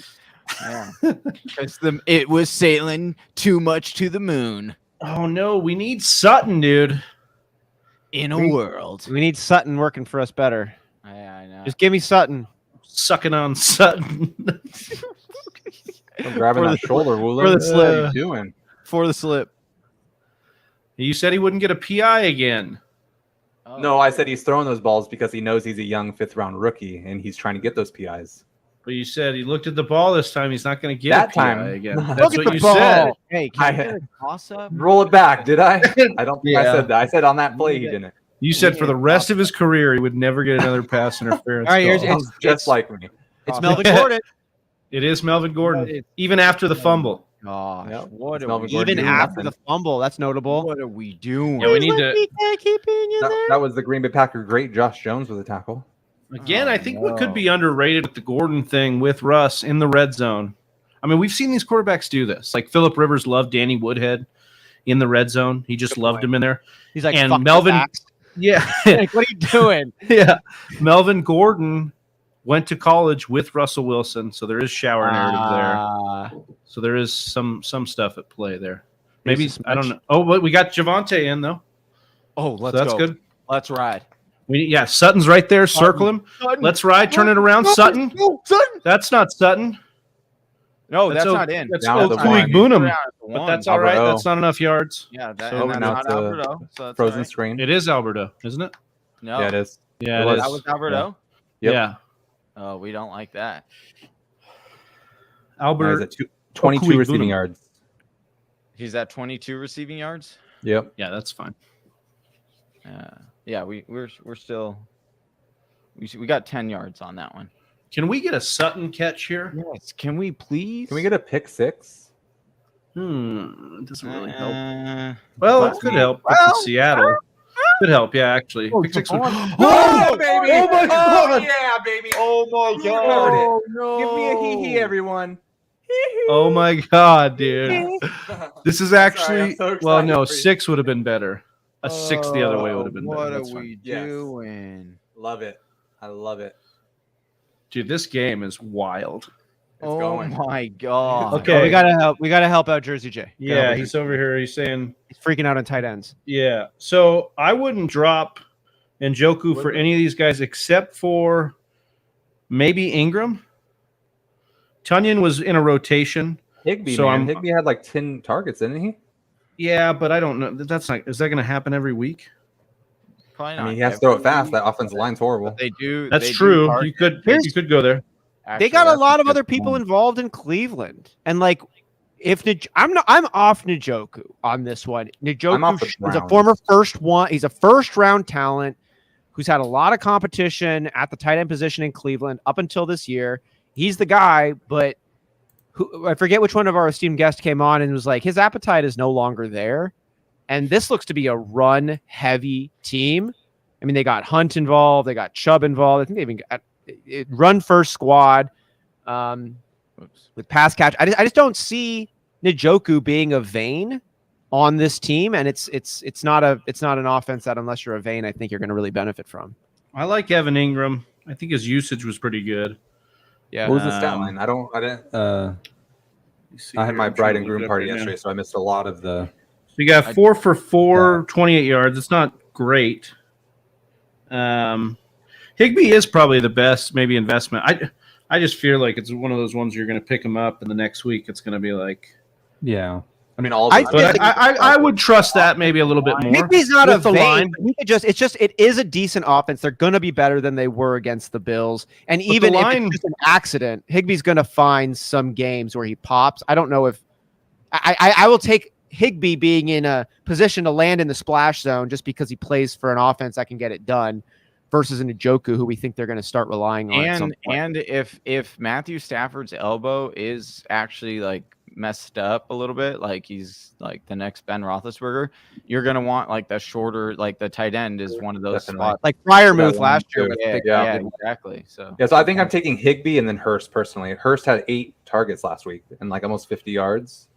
it was sailing too much to the moon Oh no, we need Sutton, dude. in a world. We need Sutton working for us better. I know. Just give me Sutton. Sucking on Sutton. I'm grabbing For that the- shoulder, Woolen. for the What are slip. you doing? For the slip. You said he wouldn't get a PI again. Oh. No, I said he's throwing those balls because he knows he's a young fifth-round rookie and he's trying to get those PIs. But you said he looked at the ball this time. He's not going to get That a PI time. again. Look That's at what the you ball. said. Hey, I- can you get a toss up? Roll it back, did I? I don't think I Yeah. said that. I said on that play he didn't. You said for the rest of his career he would never get another pass interference. All right, here's- call. It's- Just like me. It's Melvin Gordon. It is Melvin Gordon, even after the fumble. Gosh, Yep. what It's are Melvin we Gordon Even doing after nothing. the fumble, that's notable. What are we doing? Yeah, we need to. That was the Green Bay Packer great Josh Jones with a tackle. Again, Oh, I think what could no. be underrated with the Gordon thing with Russ in the red zone. I mean, we've seen these quarterbacks do this. Like Phillip Rivers loved Danny Woodhead in the red zone. He just loved him in there. He's like, And fuck Melvin- the backs. Yeah. Like, what are you doing? Yeah. Melvin Gordon went to college with Russell Wilson, so there is shower narrative there. So there is some stuff at play there. Maybe There's a I don't know. Oh, but we got Javante in though. Oh, So let's that's go. good. Let's ride. Sutton's right there. Circle him. Let's ride. Turn it around. Sutton. Sutton. That's not Sutton. No, that's O- not in. That's Down at the Okuig one. Bunum. Down at the But one. that's all right. Alberto. That's not enough yards. Yeah, that, So and now that's it's not a Alberto. So that's Frozen all right. screen. It is Alberto, isn't it? No, Yeah, it is. Yeah, It it was. that is. was Alberto. Yep. Yeah. Oh, we don't like that. Now he's Albert. at 22 Okuig receiving Bunum. yards. He's at 22 receiving yards. Yep. Yeah, that's fine. Yeah, we're still. We got 10 yards on that one. Can we get a Sutton catch here? Yes. Can we please? Can we get a pick six? It doesn't really help. Uh, Well, Well, it could help well, with Seattle. Could help, yeah, actually. Pick six would- Oh, baby! Oh my God! yeah, baby! Oh my You heard it. Oh no! Give me a hee-hee, everyone. Oh my God, dude. This is Sorry, I'm actually so well, excited no, for you. 6 would have been better. A 6 the other way would have been What better. are That's fine. we Yes. doing? Love it. I love it. Dude, this game is wild. It's going. My god. Okay. Oh, we gotta help out Jersey J. Yeah, he's over here. He's saying, He's freaking out on tight ends. yeah. So I wouldn't drop Njoku for any of these guys except for maybe Ingram. Tunyon was in a rotation. Higby, So man. Higby had like 10 targets, didn't he? Yeah, but I don't know. That's not. Is that going to happen every week? Probably I not mean, he has to throw it every fast. week, That offensive line's horrible. but they do. That's they do true. target- You could go there. They Actually, got a that's lot of good other people point. involved in Cleveland, and like if I'm off Njoku on this one. I'm off Njoku the is a Browns. former He's a first round talent who's had a lot of competition at the tight end position in Cleveland up until this year. He's the guy, but I forget which one of our esteemed guests came on and was like, his appetite is no longer there. And this looks to be a run heavy team. I mean, they got Hunt involved, they got Chubb involved. I think they even got run first squad with pass catch. I just don't see Njoku being a vein on this team, and it's not an offense that unless you're a vein, I think you're going to really benefit from. I like Evan Ingram. I think his usage was pretty good. Yeah. What was the stat line? I had my bride and groom party yesterday, so I missed a lot of the. So you got 4 for 4, 28 yards. It's not great. Higbee is probably the best maybe investment. I just feel like it's one of those ones you're going to pick him up, and the next week it's going to be like. Yeah. I mean, all. But I would trust that maybe a little bit more. Higbee's not with a the vein. line. But it is a decent offense. They're going to be better than they were against the Bills. And But even the if line- it's just an accident, Higbee's going to find some games where he pops. I don't know if I will take Higbee being in a position to land in the splash zone just because he plays for an offense that can get it done versus an Njoku who we think they're going to start relying on. at some point. And if Matthew Stafford's elbow is actually like messed up a little bit, like he's like the next Ben Roethlisberger, you're gonna want like the shorter, like the tight end is one of those Definitely. spots. Like Fryermuth That one last year. too. was Yeah, big yeah, time. exactly. So Yeah, so I think I'm taking Higbee and then Hurst personally. Hurst had 8 targets last week and like almost 50 yards.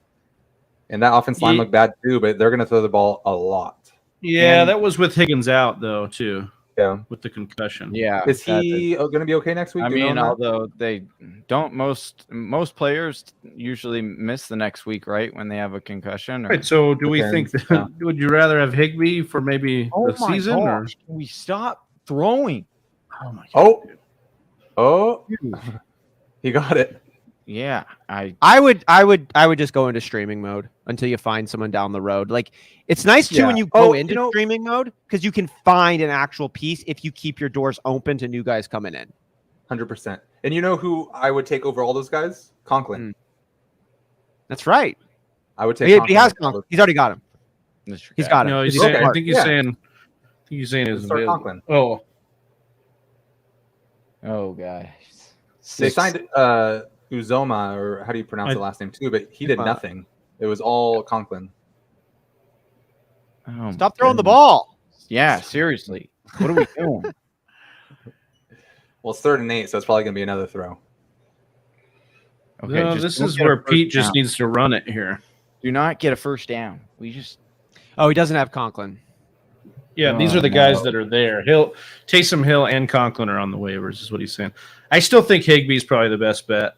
And that offense line looked bad too, but they're going to throw the ball a lot. Yeah, that was with Higgins out though too. Yeah. With the concussion. yeah, Is he going to be okay next week? I Do you know mean, on that? although they don't, most players usually miss the next week, right, when they have a concussion. Or, Right. So do we Depends, think yeah. would you rather have Higbee for maybe oh the my season or gosh, can we stop throwing? oh my Oh, he got it. Yeah, I would just go into streaming mode until you find someone down the road. Like it's nice too Yeah. when you go Oh, into you know- streaming mode because you can find an actual piece if you keep your doors open to new guys coming in. 100%. And you know who I would take over all those guys? Conklin. That's right. I would take He Conklin. has over all Conklin. He's already got him. He's got him. No, he's He's saying, smart. I think he's Yeah. saying is Start available. Conklin. Oh, oh gosh, They signed Uzoma, or how do you pronounce the last name too? But he did Uzoma. nothing. It was all Conklin. Oh, Stop throwing the ball. Yeah, seriously, what are we doing? Well, it's 3rd and 8, so it's probably going to be another throw. Okay, no, just this don't is get a where first Pete just down. needs to run it here. Do not get a first down. We just Oh, he doesn't have Conklin. Yeah, these Oh, are the guys no. that are there. Taysom Hill and Conklin are on the waivers, is what he's saying. I still think Higbee's probably the best bet.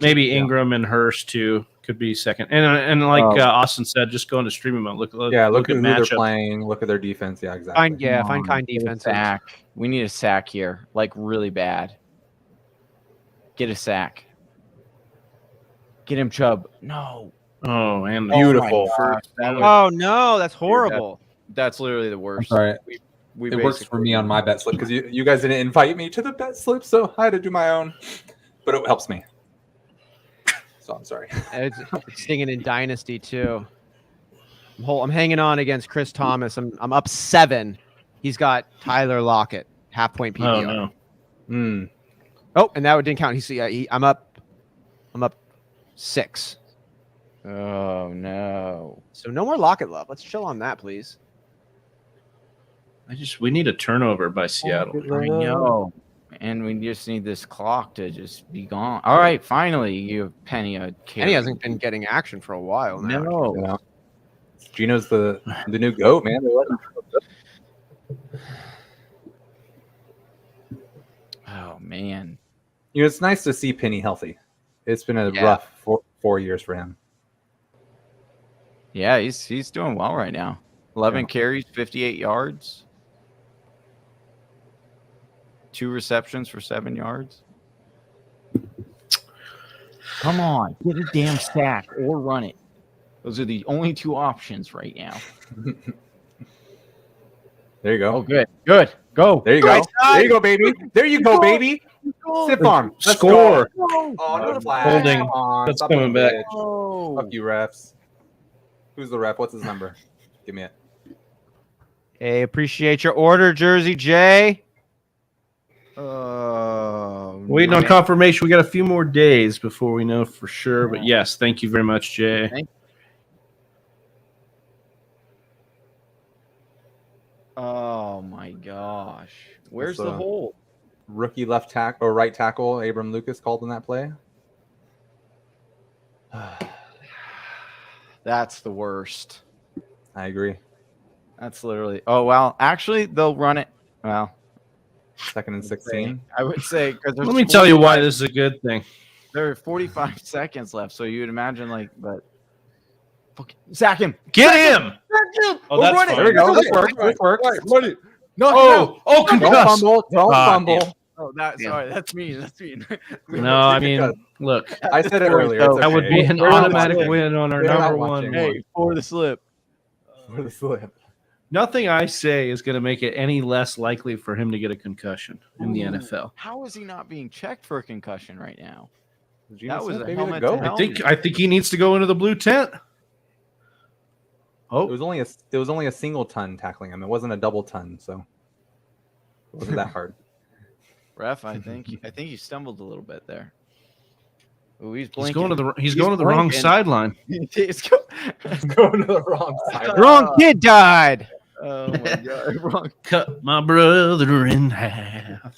Maybe Ingram and Hurst too could be second. And like Austin said, just go into streaming mode. Look Look at at who they're matchup. playing. Look at their defense. Yeah, exactly. Find kind defense. sack. We need a sack here, like really bad. Get a sack. Get him, Chubb. No. Oh, and Beautiful. Oh no, that's horrible. That's literally the worst. Sorry. We It works for me on my bet slip Because you guys didn't invite me to the bet slip, so I had to do my own. But it helps me. So I'm sorry. It's stinging in Dynasty too. I'm hanging on against Chris Thomas. I'm up 7. He's got Tyler Lockett, half-point PPR. Oh no. Mm. Oh, and that didn't count. I'm up 6. Oh no. So no more Lockett love. Let's chill on that, please. We need a turnover by Seattle. I know. And we just need this clock to just be gone. All right, finally, you have Penny. Penny hasn't been getting action for a while now. No. You know, Gino's the new GOAT, man. They let him Oh man. You know, it's nice to see Penny healthy. It's been a rough 4 years for him. Yeah, he's doing well right now. 11 carries, 58 yards. 2 receptions for 7 yards. Come on, get a damn sack or run it. Those are the only 2 options right now. There you go. Oh, good. Go. There you go. There you go, baby. There you go, baby. Sit farm. Let's Score. Go. Oh, no flag. Holding. Come on. That's Stop coming being a back. bitch. Fuck you, refs. Who's the ref? What's his number? Give me it. Hey, appreciate your order, Jersey J. Waiting on confirmation. We got a few more days before we know for sure. But yes, thank you very much, Jay. Oh my gosh. Where's the hole? Rookie left tackle or right tackle, Abram Lucas called in that play. That's the worst. I agree. That's literally. Oh well, actually they'll run it. Well, 2nd and 16. I would say because Let me tell you why this is a good thing. There are 45 seconds left, so you would imagine but sack him. Get him. Oh, that's fine. There we go. This works. No. Oh, Don't concuss. fumble. Don't fumble. Damn. Oh, sorry. That's mean. That's mean. No, I mean, look, I said it earlier. It's that would okay. be an We're not automatic watching. win on our We're not number watching. one. Hey, for the slip. For the slip. Nothing I say is going to make it any less likely for him to get a concussion in the NFL. How is he not being checked for a concussion right now? Gino That was Smith a maybe helmet the to GOAT. helmet. I think he needs to go into the blue tent. It was only a single ton tackling him. It wasn't a double ton, so it wasn't that hard. Ref, I think you stumbled a little bit there. Ooh, he's He's blinking. going to the wrong blinking. sideline. He's Going to the wrong side. Wrong kid died. Oh my god, wrong. Cut my brother in half.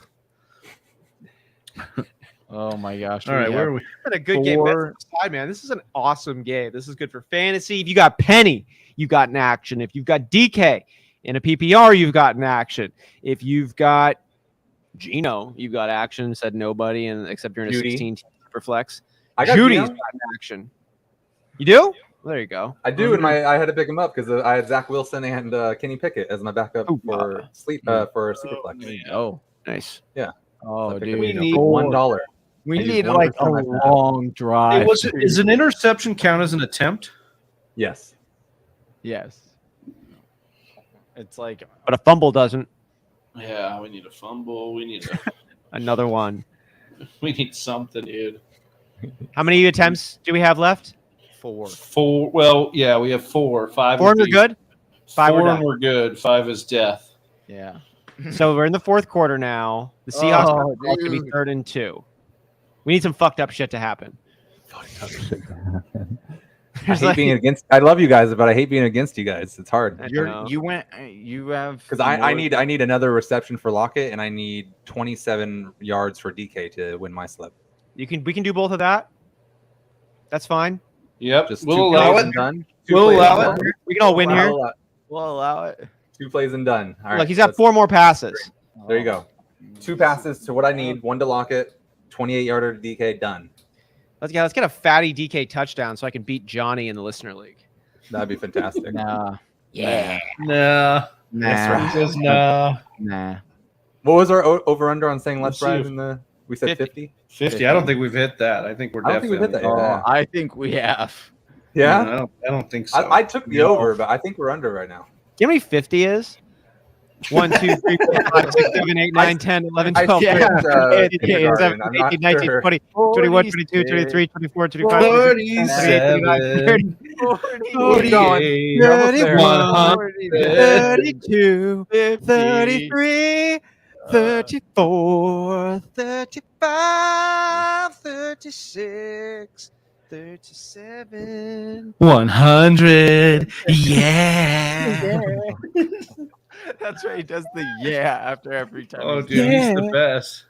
Oh my gosh. All right, where are we? It's been a good game. That's aside, man. This is an awesome game. This is good for fantasy. If you got Penny, you've got an action. If you've got DK in a PPR, you've got an action. If you've got Gino, you've got action. Said nobody, and except you're in a Judy. 16 for flex. I got Judy's Gino. got an action. You do? Well, there you go. I do, and I had to pick him up because I had Zach Wilson and Kenny Pickett as my backup for Superflex. Oh, Nice. oh, I picked dude. him We up need- for $1. We I used need 1% like a of my fab. long drive. Is an interception count as an attempt? Yes. Yes. It's like But a fumble doesn't. Yeah, we need a fumble. We need Another one. we need something, dude. How many attempts do we have left? 4. Four. Well, yeah, we have 4. 5. 4 and we're good? 5 4 we're and done. we're good. 5 is death. Yeah. So we're in the fourth quarter now. The Seahawks Oh, are going to be dude. 3rd and 2. We need some fucked up shit to happen. I love you guys, but I hate being against you guys. It's hard I You have because I need another reception for Lockett, and I need 27 yards for DK to win my slip. We can do both of that. That's fine. Yep. Just We'll 2 allow plays it. and done. We'll allow it. We can all win here. We'll allow it. 2 plays and done. All right. Look, he's got let's- 4 more passes. There you go. 2 passes to what I need. 1 to Lockett, 28-yarder to DK. Done. Let's get a fatty DK touchdown so I can beat Johnny in the listener league. That'd be fantastic. Nah. Yeah. Nah. Nah. He says nah. Nah. What was our over under on saying let's Let's see ride if- in the? We said 50. 50. I don't think we've hit that. I think we're I don't think we've definitely. hit that yet. Oh, I think we have. Yeah. I don't think so. I took the over, but I think we're under right now. You know how many 50 is? 1, 2, 3, 4, 5, 6, 7, 8, 9, 10, 11, 12, 13, 14, 15, 16, 17, 18, 19, 20, 21, 22, 23, 24, 25, 26, 27, 28, 29, 30, 31, 32, 33, 34, 35, 36, 37. 100. Yeah. That's right. He does the yeah after every time. Oh, he's dude, done. he's the best.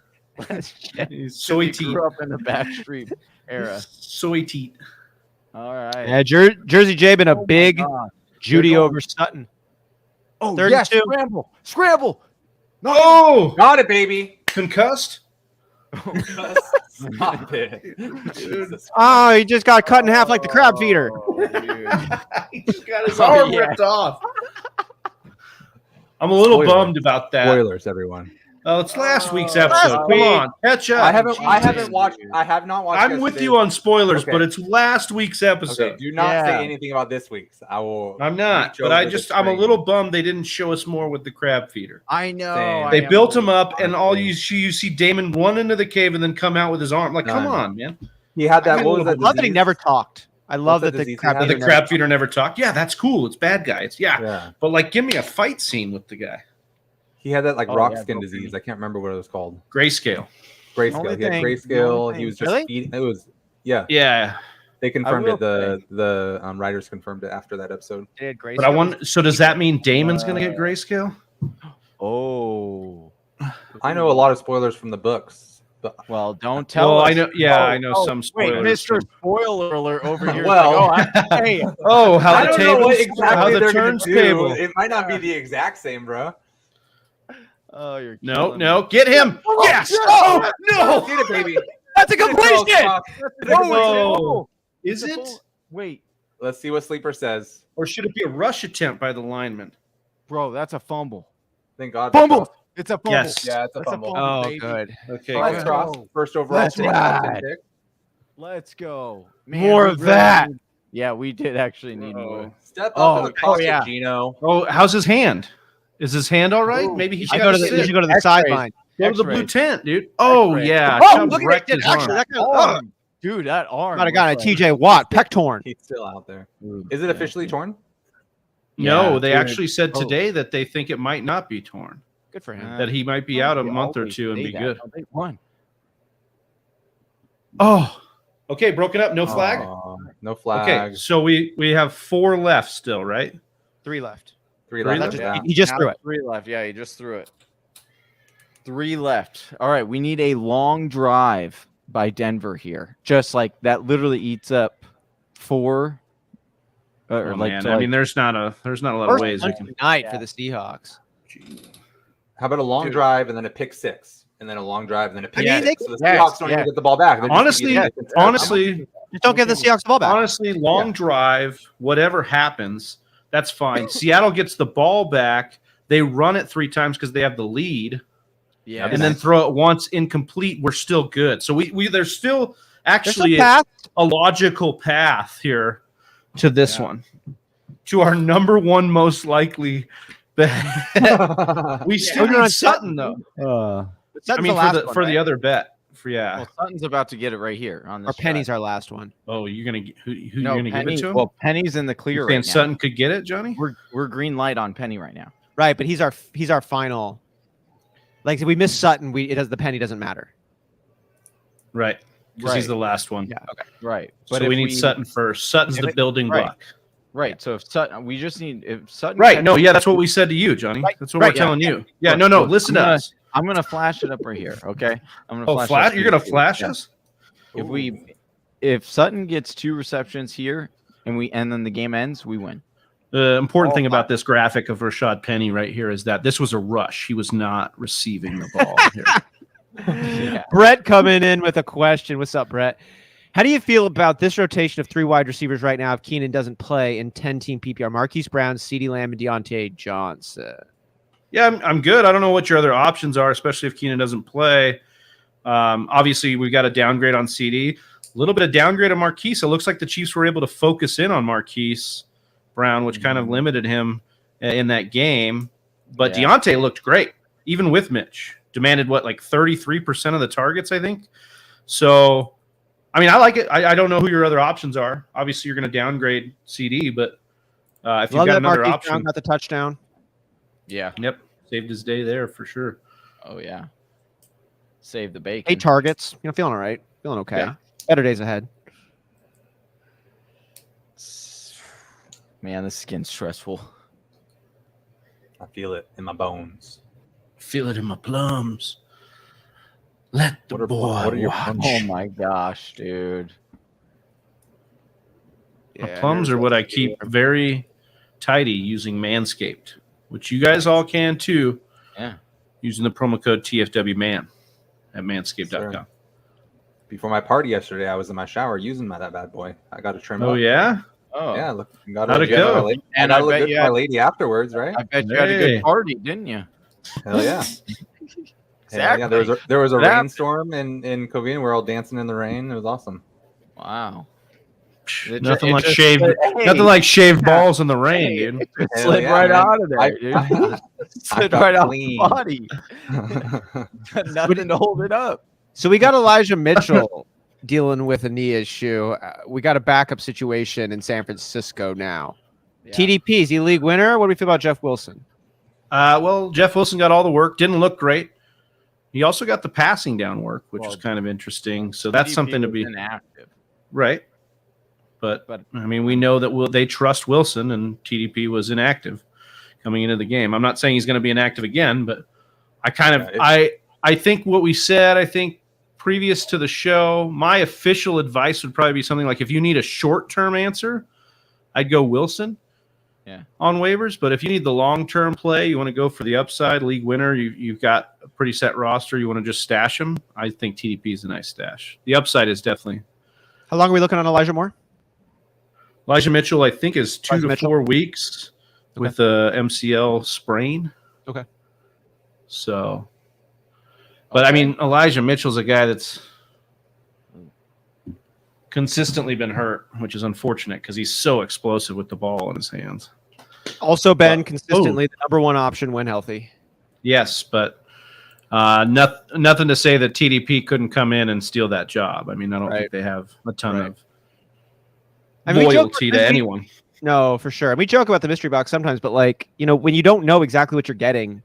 Yeah. He's soy He teat. grew up in the Backstreet era. Soy teat. All right. Yeah, Jersey J been a Oh my big God. Judy They're going- over Sutton. Oh, 32. yes, scramble. Oh, Got it, baby. concussed. Stop it. Jesus. Oh, he just got cut in half like the crab feeder. Oh, dude. He just got his Oh, arm yeah. ripped off. I'm a little Spoiler. bummed about that. Spoilers, everyone. Oh, it's last week's Oh, episode. last Come week. on, catch up. I haven't Jesus. watched. I have not watched. I'm with yesterday's. you on spoilers, Okay. but it's last week's episode. Okay, do not Yeah. say anything about this week's. I will. I'm not, reach but I over the just I'm a screen. little bummed they didn't show us more with the crab feeder. I know. Same. I They am built a him little- up, and all you see Damon run into the cave and then come out with his arm. Like, come None. on, man. He had that. I What was that? love that he disease? never talked. I love What's that that the disease he crab had? That feeder the never crab feeder never talked. Yeah, that's cool. It's bad guys. Yeah. Yeah, But like, give me a fight scene with the guy. he had that like Oh, rock yeah, skin broken. disease. I can't remember what it was called. Grayscale. Grayscale. Only He had thing- grayscale. only He was thing- just Really? eating. It was. Yeah, Yeah, they confirmed will it. The writers confirmed it after that episode. did. Grace but I want. So does that mean Damon's gonna get grayscale? Oh. I know a lot of spoilers from the books, but Well, don't tell Well, us. I know. Yeah, Oh, I know oh, some Wait, spoilers. Mr. Spoiler alert over here. Well- Hey, Oh, how I the don't know what tables, exactly how the they're gonna turns do. table. It might not be the exact same, bro. oh, you're No, killing no, me. get him. Yes. Oh no. Get it, baby. That's a completion. Whoa. Is It's a it? full- Wait, Let's see what Sleeper says. Or should it be a rush attempt by the lineman? bro, that's a fumble. Thank God. Fumble. It's a fumble. Yes. Yeah, it's a That's fumble. Oh, baby. good. Okay. Alex good. Cross, first overall. That's pick, right. top 10 pick. Let's go. More we of that. Yeah, we did actually need more. Step up Oh, to the pocket, yeah. Gino. Oh, how's his hand? Is his hand all right? Maybe he You should should go to the, you should go to the sideline. Go to the blue X-rays. tent, dude. Oh X-rays. yeah. Oh, Chubb look at wrecked that. his Actually, arm. that guy, Dude, that arm. might have got a was like- TJ Watt peck torn. He's still out there. Is it officially torn? No, Yeah, they dude. actually said Oh. today that they think it might not be torn. Good for him. That he might be out a month or two and be good. They won. Oh, okay, broken up, no flag. No flag. Okay, so we have 4 left still, right? 3 left. Three Three left. left? Yeah. He just Now threw it. 3 left. Yeah, he just threw it. 3 left. All right, we need a long drive by Denver here. Just like that literally eats up 4 or Oh, like, man. to, I like- mean, there's not a lot of First ways we punch can. of the night for the Seahawks. How about a long Dude. drive and then a pick 6, and then a long drive and then a pick mean, 6? they- So the yes, Seahawks don't yeah. even get the ball back. They're just Honestly, gonna get it. honestly, Just don't give the Seahawks the ball back. honestly, long drive, whatever happens, that's fine. Seattle gets the ball back. They run it 3 times because they have the lead, yeah, and then throw it once incomplete. We're still good. So we there's still There's actually some path. a logical path here to this Yeah. one, to our number 1 most likely bet. We still We're need on Sutton though. That's I mean, the last for one, the right? other bet. For yeah. well, Sutton's about to get it right here on this. Or Penny's drive. our last one. Oh, you're gonna who No, you're gonna Penny, give it to him? well, Penny's in the You clear saying right now. Sutton could get it, Johnny? We're green light on Penny right now. Right, but he's our final. Like if we miss Sutton, the penny doesn't matter. Right. Because he's Right. the last one. Yeah. Okay. Right, But if we need Sutton first. Sutton's if the it- building right. block. Right, so if Sutton, we just need if Sutton. Right. catches- No, yeah, that's what we said to you, Johnny. Right, That's what right, we're telling you. Yeah, Look, no, look, listen I'm to gonna- us. I'm gonna flash it up right here. Okay, I'm gonna Oh, flash. flash? this You're gonna for you. flash Yeah. us? If Sutton gets 2 receptions here and then the game ends, we win. The important Oh, thing about this graphic of Rashad Penny right here is that this was a rush. He was not receiving the ball here. Yeah. Brett coming in with a question. What's up, Brett? How do you feel about this rotation of 3 wide receivers right now if Keenan doesn't play in 10-team PPR? Marquise Brown, CeeDee Lamb, and Deontay Johnson. Yeah, I'm good. I don't know what your other options are, especially if Keenan doesn't play. Obviously, we got a downgrade on CD. A little bit of downgrade on Marquise. It looks like the Chiefs were able to focus in on Marquise Brown, which kind of limited him in that game. But Yeah. Deontay looked great, even with Mitch. Demanded, like 33% of the targets, I think. So, I mean, I like it. I don't know who your other options are. Obviously, you're going to downgrade CD, but if you've Love got that another Marquise Brown option, got the touchdown. Yeah. yep, saved his day there for sure. Oh yeah. Save the bacon. 8 targets. Feeling all right. Feeling okay. Yeah. Better days ahead. Man, this is getting stressful. I feel it in my bones. Feel it in my plums. Let the boy what are your watch. plums? Oh my gosh, dude. My plums are what I keep very tidy using Manscaped, which you guys all can too. Yeah. Using the promo code TFWMAN at manscaped.com. Sure. Before my party yesterday, I was in my shower using that bad boy. I got to trim it Oh, up. yeah? Oh, Yeah, look. How'd it go? And I look good for my lady afterwards, right? I bet you had a Hey. good party, didn't you? Hell yeah. Exactly. Yeah, there was a What happened? rainstorm in Covina. We were all dancing in the rain. It was awesome. Wow. Nothing like shaved balls in the rain, dude. It Hell slid yeah, right man. out of there, dude. I Slid felt right out clean. the body. Got nothing to hold it up. So we got Elijah Mitchell dealing with a knee issue. We got a backup situation in San Francisco now. TDP, is he league winner? What do we feel about Jeff Wilson? Well, Jeff Wilson got all the work. Didn't look great. He also got the passing down work, which was kind of interesting. So that's TDP something to was be inactive. right. But I mean, we know that they trust Wilson, and TDP was inactive coming into the game. I'm not saying he's going to be inactive again, but I think what we said, I think previous to the show, my official advice would probably be something like, if you need a short-term answer, I'd go Wilson on waivers. But if you need the long-term play, you want to go for the upside league winner, you've got a pretty set roster, you want to just stash him, I think TDP is a nice stash. The upside is definitely. How long are we looking on Elijah Moore? Elijah Mitchell, I think, is 2 to Mitchell? 4 weeks with a MCL sprain. Okay. So, but I mean, Elijah Mitchell's a guy that's consistently been hurt, which is unfortunate because he's so explosive with the ball in his hands. Also been consistently the number one option when healthy. Yes, but nothing to say that TDP couldn't come in and steal that job. I mean, I don't think they have a ton of loyalty to anyone. No, for sure. And we joke about the mystery box sometimes, but when you don't know exactly what you're getting,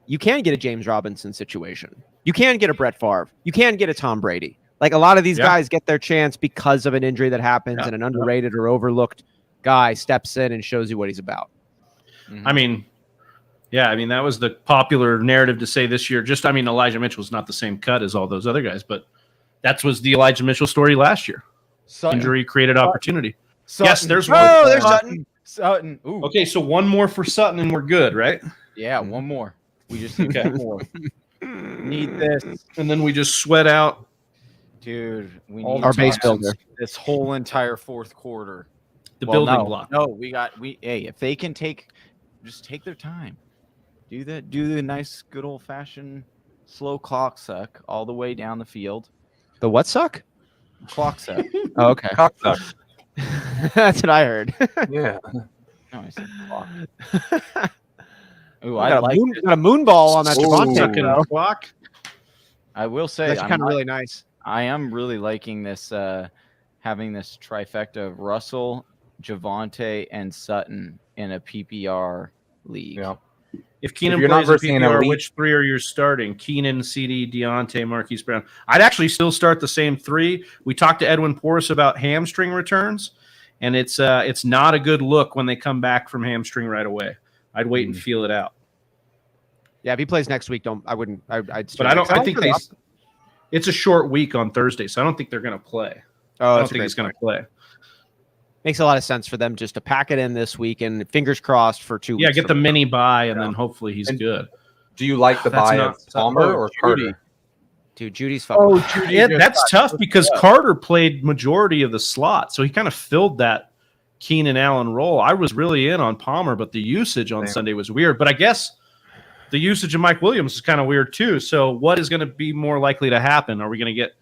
you can get a James Robinson situation. You can get a Brett Favre. You can get a Tom Brady. Like, a lot of these guys get their chance because of an injury that happens, and an underrated or overlooked guy steps in and shows you what he's about. Mm-hmm. I mean, that was the popular narrative to say this year. Elijah Mitchell's not the same cut as all those other guys, but that was the Elijah Mitchell story last year. Injury created opportunity. Sutton. Yes, there's one. Oh, there's Sutton. Sutton. Ooh. Okay, so one more for Sutton and we're good, right? Yeah, one more. We just need one more. Need this. And then we just sweat out. Dude, we All need our base builder. This whole entire fourth quarter. The building block. No, if they can take their time. Do the nice good old fashioned slow clock suck all the way down the field. The what suck? Clock suck. Oh, okay. Cock suck. That's what I heard. Yeah. No, I said clock. Ooh, got a moon ball on that Javonte. Sucking clock. I will say That's kind of really nice. I am really liking this having this trifecta of Russell, Javonte, and Sutton in a PPR league. Yeah. If Keenan you're not plays a versing an PPR, elite- which three are you starting? Keenan, CD, Deontay, Marquise Brown. I'd actually still start the same three. We talked to Edwin Porras about hamstring returns, and it's not a good look when they come back from hamstring right away. I'd wait and feel it out. Yeah, if he plays next week, It's a short week on Thursday, so I don't think they're going to play. Oh, I don't think he's going to play. Makes a lot of sense for them just to pack it in this week and fingers crossed for 2 weeks. Yeah, get the mini bye, and then hopefully he's good. Do you like the That's buy not- of Palmer or Carter? Dude, Judy's fucking. Yeah, that's tough because Carter played majority of the slot, so he kind of filled that Keenan Allen role. I was really in on Palmer, but the usage on Sunday was weird. But I guess the usage of Mike Williams is kind of weird too. So what is going to be more likely to happen? Are we going to get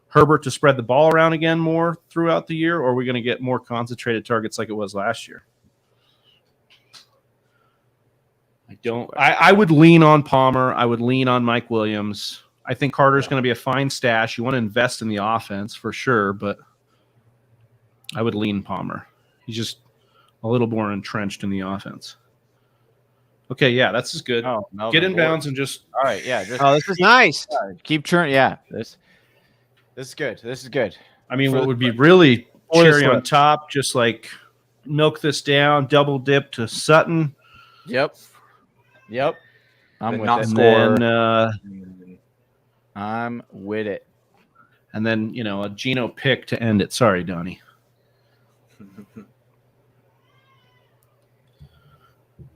Herbert to spread the ball around again more throughout the year, or are we going to get more concentrated targets like it was last year? I would lean on Palmer. I would lean on Mike Williams. I think Carter's going to be a fine stash. You want to invest in the offense for sure, but I would lean Palmer. He's just a little more entrenched in the offense. Okay, yeah, that's just good. Oh, no, get in bounds and just. All right, yeah. Just, this is nice. Keep churning. Yeah, this is good. This is good. I mean, what would be really Or the cherry on slip. top, just like milk this down, double dip to Sutton. Yep. Yep. I'm Then with not it. score. Then, I'm with it. and then a Gino pick to end it. Sorry, Donnie.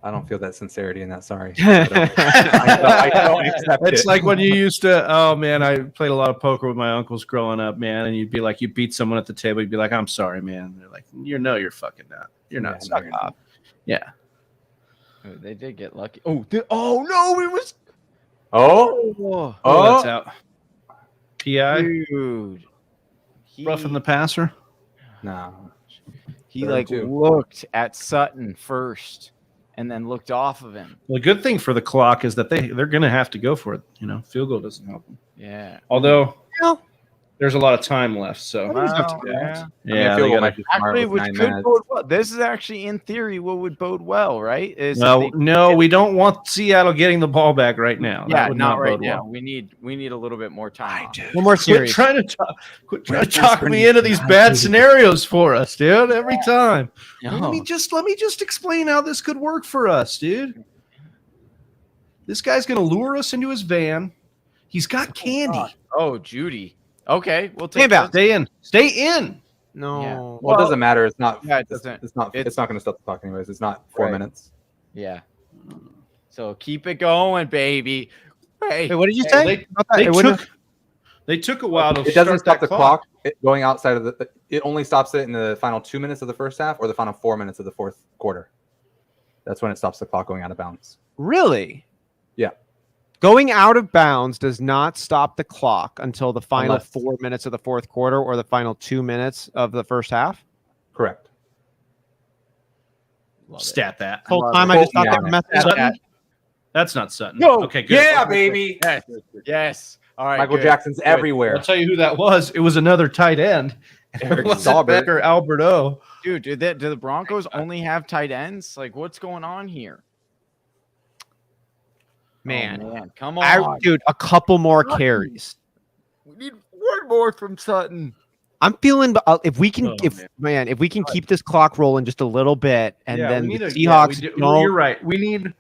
I don't feel that sincerity in that. Sorry. I don't accept It's it. like when you used to. Oh man, I played a lot of poker with my uncles growing up, man. And you'd be like, you beat someone at the table, you'd be like, I'm sorry, man. They're like, you're fucking not. You're not. Yeah, no, you're not. Yeah. Oh, they did get lucky. Oh, no, it was. Oh, Oh, Oh, that's out. PI dude. roughing the passer. no. He Third like and 2. looked at Sutton first and then looked off of him. The good thing for the clock is that they're going to have to go for it. Field goal doesn't help them. Yeah. Although Well, there's a lot of time left, so Wow, yeah. yeah. field they goal gotta- might be smart Actually, with which 9 could minutes. bode well. This is actually, in theory, what would bode well, right? Is if No, they- no, we don't want Seattle getting the ball back right now. That yeah, would not right bode now. well. We need a little bit more time. off. one more Quit series. trying to talk me into these bad scenarios for us, dude. Every time. No. Let me just explain how this could work for us, dude. This guy's gonna lure us into his van. He's got candy. Oh, Judy. Okay, we'll Hey, take Val. that. Stay in. No. Yeah. Well, Well, it doesn't matter. It's not. yeah, it it's, doesn't- it's not. it's- It's not going to stop the clock anyways. It's not 4 Right. minutes. Yeah. So keep it going, baby. Hey, Wait, what did you Hey, say? About that? They It wouldn't- they took a while to It doesn't start stop the that clock. Going outside of the. It only stops it in the final 2 minutes of the first half or the final 4 minutes of the fourth quarter. That's when it stops the clock going out of bounds. Really? Yeah. Going out of bounds does not stop the clock until the final Unless- 4 minutes of the fourth quarter or the final 2 minutes of the first half. Correct. love it. Stat that. Whole love time it. I just thought Yeah. they were messing up. Sutton? That's not Sutton. No. Okay, good. Yeah, baby. Yes. Yes. All right. Michael good. Jackson's Good. everywhere. I'll tell you who that was. It was another tight end. Eric It wasn't Saubert. Beck or Alberto. Dude, do the Broncos only have tight ends? Like, what's going on here? Man, Oh, man. Come on. dude, a couple more carries. We need one more from Sutton. I'm feeling if we can, Oh, if we can keep this clock rolling just a little bit, and then we the need yeah, we Seahawks do- don't. You're right. We need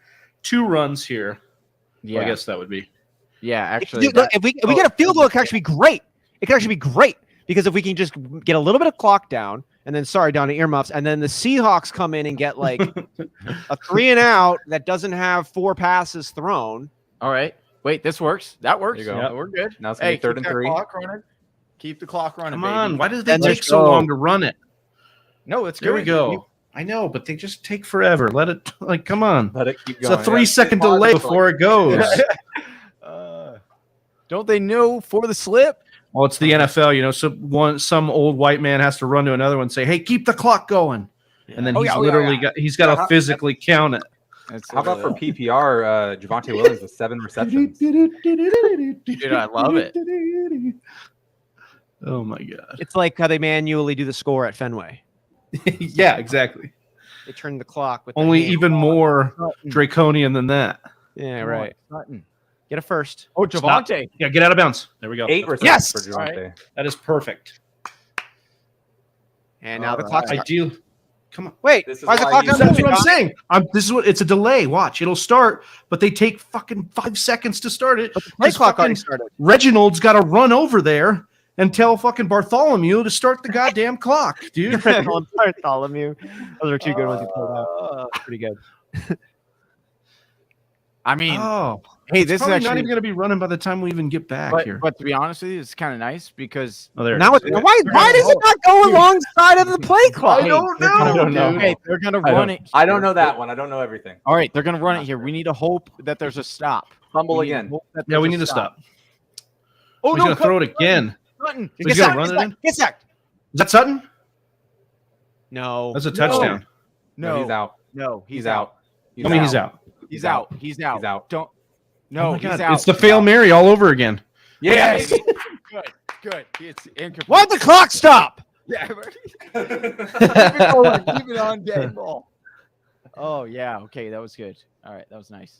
2 runs here. Yeah. Well, I guess that would be. Yeah, actually. Dude, look, if we get a field goal, it could actually be great. It could actually be great because if we can just get a little bit of clock down, and then down to earmuffs, and then the Seahawks come in and get like a 3 and out that doesn't have 4 passes thrown. All right. Wait, this works. That works. There you go. Yeah, we're good. Now it's gonna be Hey, third keep and that 3. Clock running. Keep the clock running. Come baby. on. Why does it Then take let's so go. long to run it? No, it's There good. we go. I know, but they just take forever. Let it, come on. Let it keep It's going. a 3-second delay before it goes. Don't they know for the slip? Well, it's the NFL, so some old white man has to run to another one and say, "Hey, keep the clock going," and then Oh, he's yeah, literally he's got to Yeah, physically count it. That's How about for PPR, Javonte Williams with 7 receptions? Dude, I love it. Oh my god! It's like how they manually do the score at Fenway. Yeah, exactly. They turn the clock with their Only hand. even more draconian than that. Yeah, Come right. on, Sutton. Get a first. Oh, Javonte. Yeah, get out of bounds. There we go. 8 receptions Yes! for Javonte. That is perfect. And now the All clock's I do. Come on. wait. This is Why is the why clock you- not That's moving? what I'm Don? saying. This is what it's a delay. Watch, it'll start, but they take fucking 5 seconds to start it. But the play Just clock already fucking started. Reginald's got to run over there and tell fucking Bartholomew to start the goddamn clock, dude. Bartholomew. Those are 2 good ones you pulled out. Pretty good. I mean, Oh, hey, it's this is probably actually. not even going to be running by the time we even get back but, here. but to be honest with you, it's kind of nice because Oh, there it Now is. it's, why does it not go alongside of the play clock? I don't they're know, gonna- I don't know. dude. Hey, they're gonna I run don't- it. I don't here. know that one. I don't know everything. All right, they're gonna run it here. We need to hope that there's a stop. Fumble We need to again. hope that Yeah, there's we a need to stop. Oh He's no! going to throw it again. Sutton. He's going to run it in. Get sacked. Is that Sutton? No. That's a touchdown. No, he's out. No, He's out. He's out. He's out. He's out. He's out. Don't. Oh No, my he's God. out. It's the fail Mary all over again. Yes. Good. It's incomplete. Why'd the clock stop? Yeah. Keep it going. Keep it on dead ball. Oh yeah. Okay, that was good. All right, that was nice.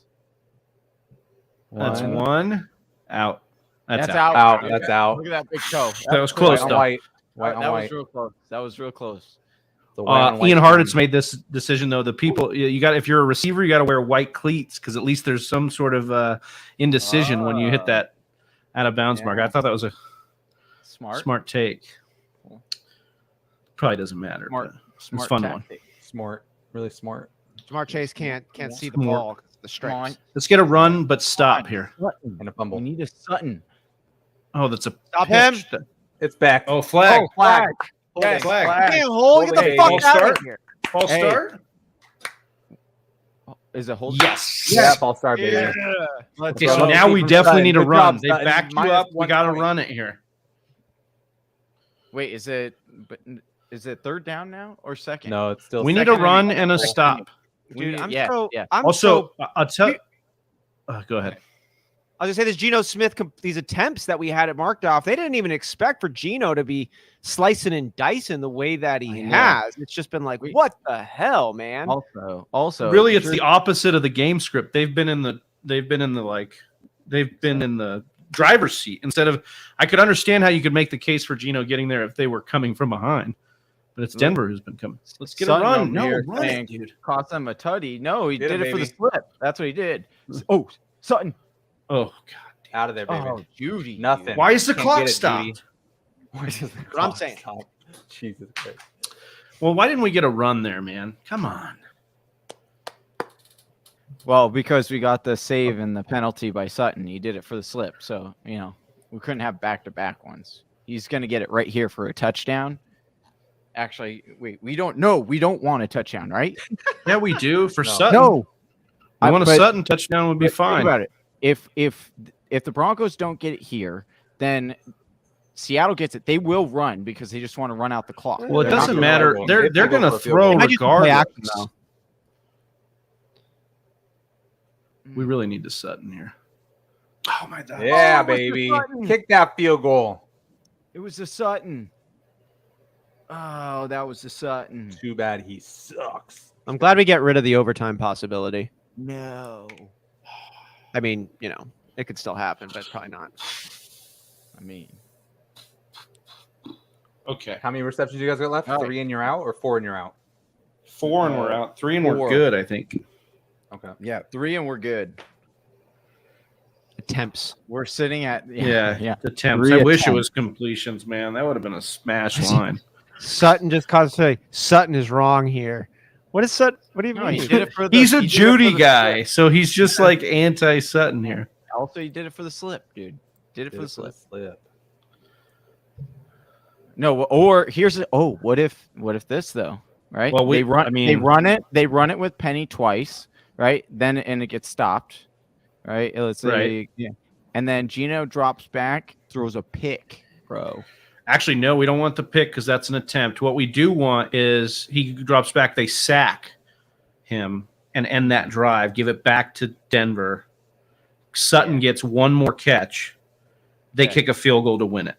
That's one out. That's out. Out. Look That's out. at that big toe. That was close, White on though. white. White That on was white. real close. That was real close. It's Ian Hartitz made this decision though. The people you got, if you're a receiver, you got to wear white cleats because at least there's some sort of indecision when you hit that out of bounds mark. I thought that was a smart take. Cool. Probably doesn't matter. Smart It's a fun tactic. one. Smart, really smart. Jamar Chase can't see the ball. 'Cause of the stripes. Let's get a run, but stop here. And a fumble. We need a Sutton. Oh, that's a Stop him. pitch. It's back. Oh, flag. Flag. Yes, Flag. flag. Hey, hold, get the Hey, fuck false out start? of here. False Hey. start? Is it hold? Yes. Yeah, false start, baby. Let's Okay, go. so now we definitely need a Good run. job, They Sutton. backed you Minus up. We 1 got to point. run it here. Wait, is it third down now or second? No, it's still. We need a second. run and a stop. Dude, I'm yeah, so yeah. I'm Also, so I'll tell. Go ahead. I was gonna say this Gino Smith these attempts that we had at marked off. They didn't even expect for Gino to be slicing and dicing the way that he has. It's just been like, what the hell, man? Also, Really, it's the opposite of the game script. They've been in the driver's seat instead of. I could understand how you could make the case for Gino getting there if they were coming from behind, but it's Denver who's been coming. Let's get Sutton a run. over No, here run, saying, dude. cost them a tutty. No, he Get did it, it for the baby. slip. That's what he did. Oh, Sutton. Oh God. Out of there, baby. Oh, Judy. Nothing. Why is the Can't clock get it, stopped? Judy. Why is the What I'm clock saying. stopped? Jesus Christ. Well, why didn't we get a run there, man? Come on. Well, because we got the save and the penalty by Sutton. He did it for the slip. So, we couldn't have back-to-back ones. He's going to get it right here for a touchdown. Actually, wait, we don't want a touchdown, right? Yeah, we do for No. Sutton. No. I want a but- Sutton touchdown would be But think fine. about it. If the Broncos don't get it here, then Seattle gets it. They will run because they just want to run out the clock. Well, it They're not doesn't gonna matter. go. They're If they go going to for a field throw goal. Might just play action, regardless. though. We really need to Sutton here. Oh my God. Yeah, Oh, Mr. baby. Sutton. Kick that field goal. It was the Sutton. Oh, that was the Sutton. Too bad he sucks. I'm glad we get rid of the overtime possibility. No. I mean, it could still happen, but probably not. I mean, Okay. How many receptions you guys got left? All right. 3 and you're out, or 4 and you're out? 4 and we're out. 3 and we're 4. good, I think. Okay. yeah, 3 and we're good. Attempts. We're sitting at Yeah. Attempts. 3 I wish it attempts. was completions, man. That would have been a smash line. Sutton just caused to say Sutton is wrong here. What is Sutton? What do you No, mean? he did it for the, He's a he did it for Judy the guy, slip. so he's just like anti-Sutton here. Also, he did it for the slip, dude. Did it for the slip. Slip. No, or what if this though, right? Well, they run it with Penny twice, right? Then and it gets stopped, right? Let's say, Right. yeah. And then Gino drops back, throws a pick, bro. Actually, no, we don't want the pick because that's an attempt. What we do want is he drops back, they sack him and end that drive, give it back to Denver. Sutton gets one more catch. They Okay. kick a field goal to win it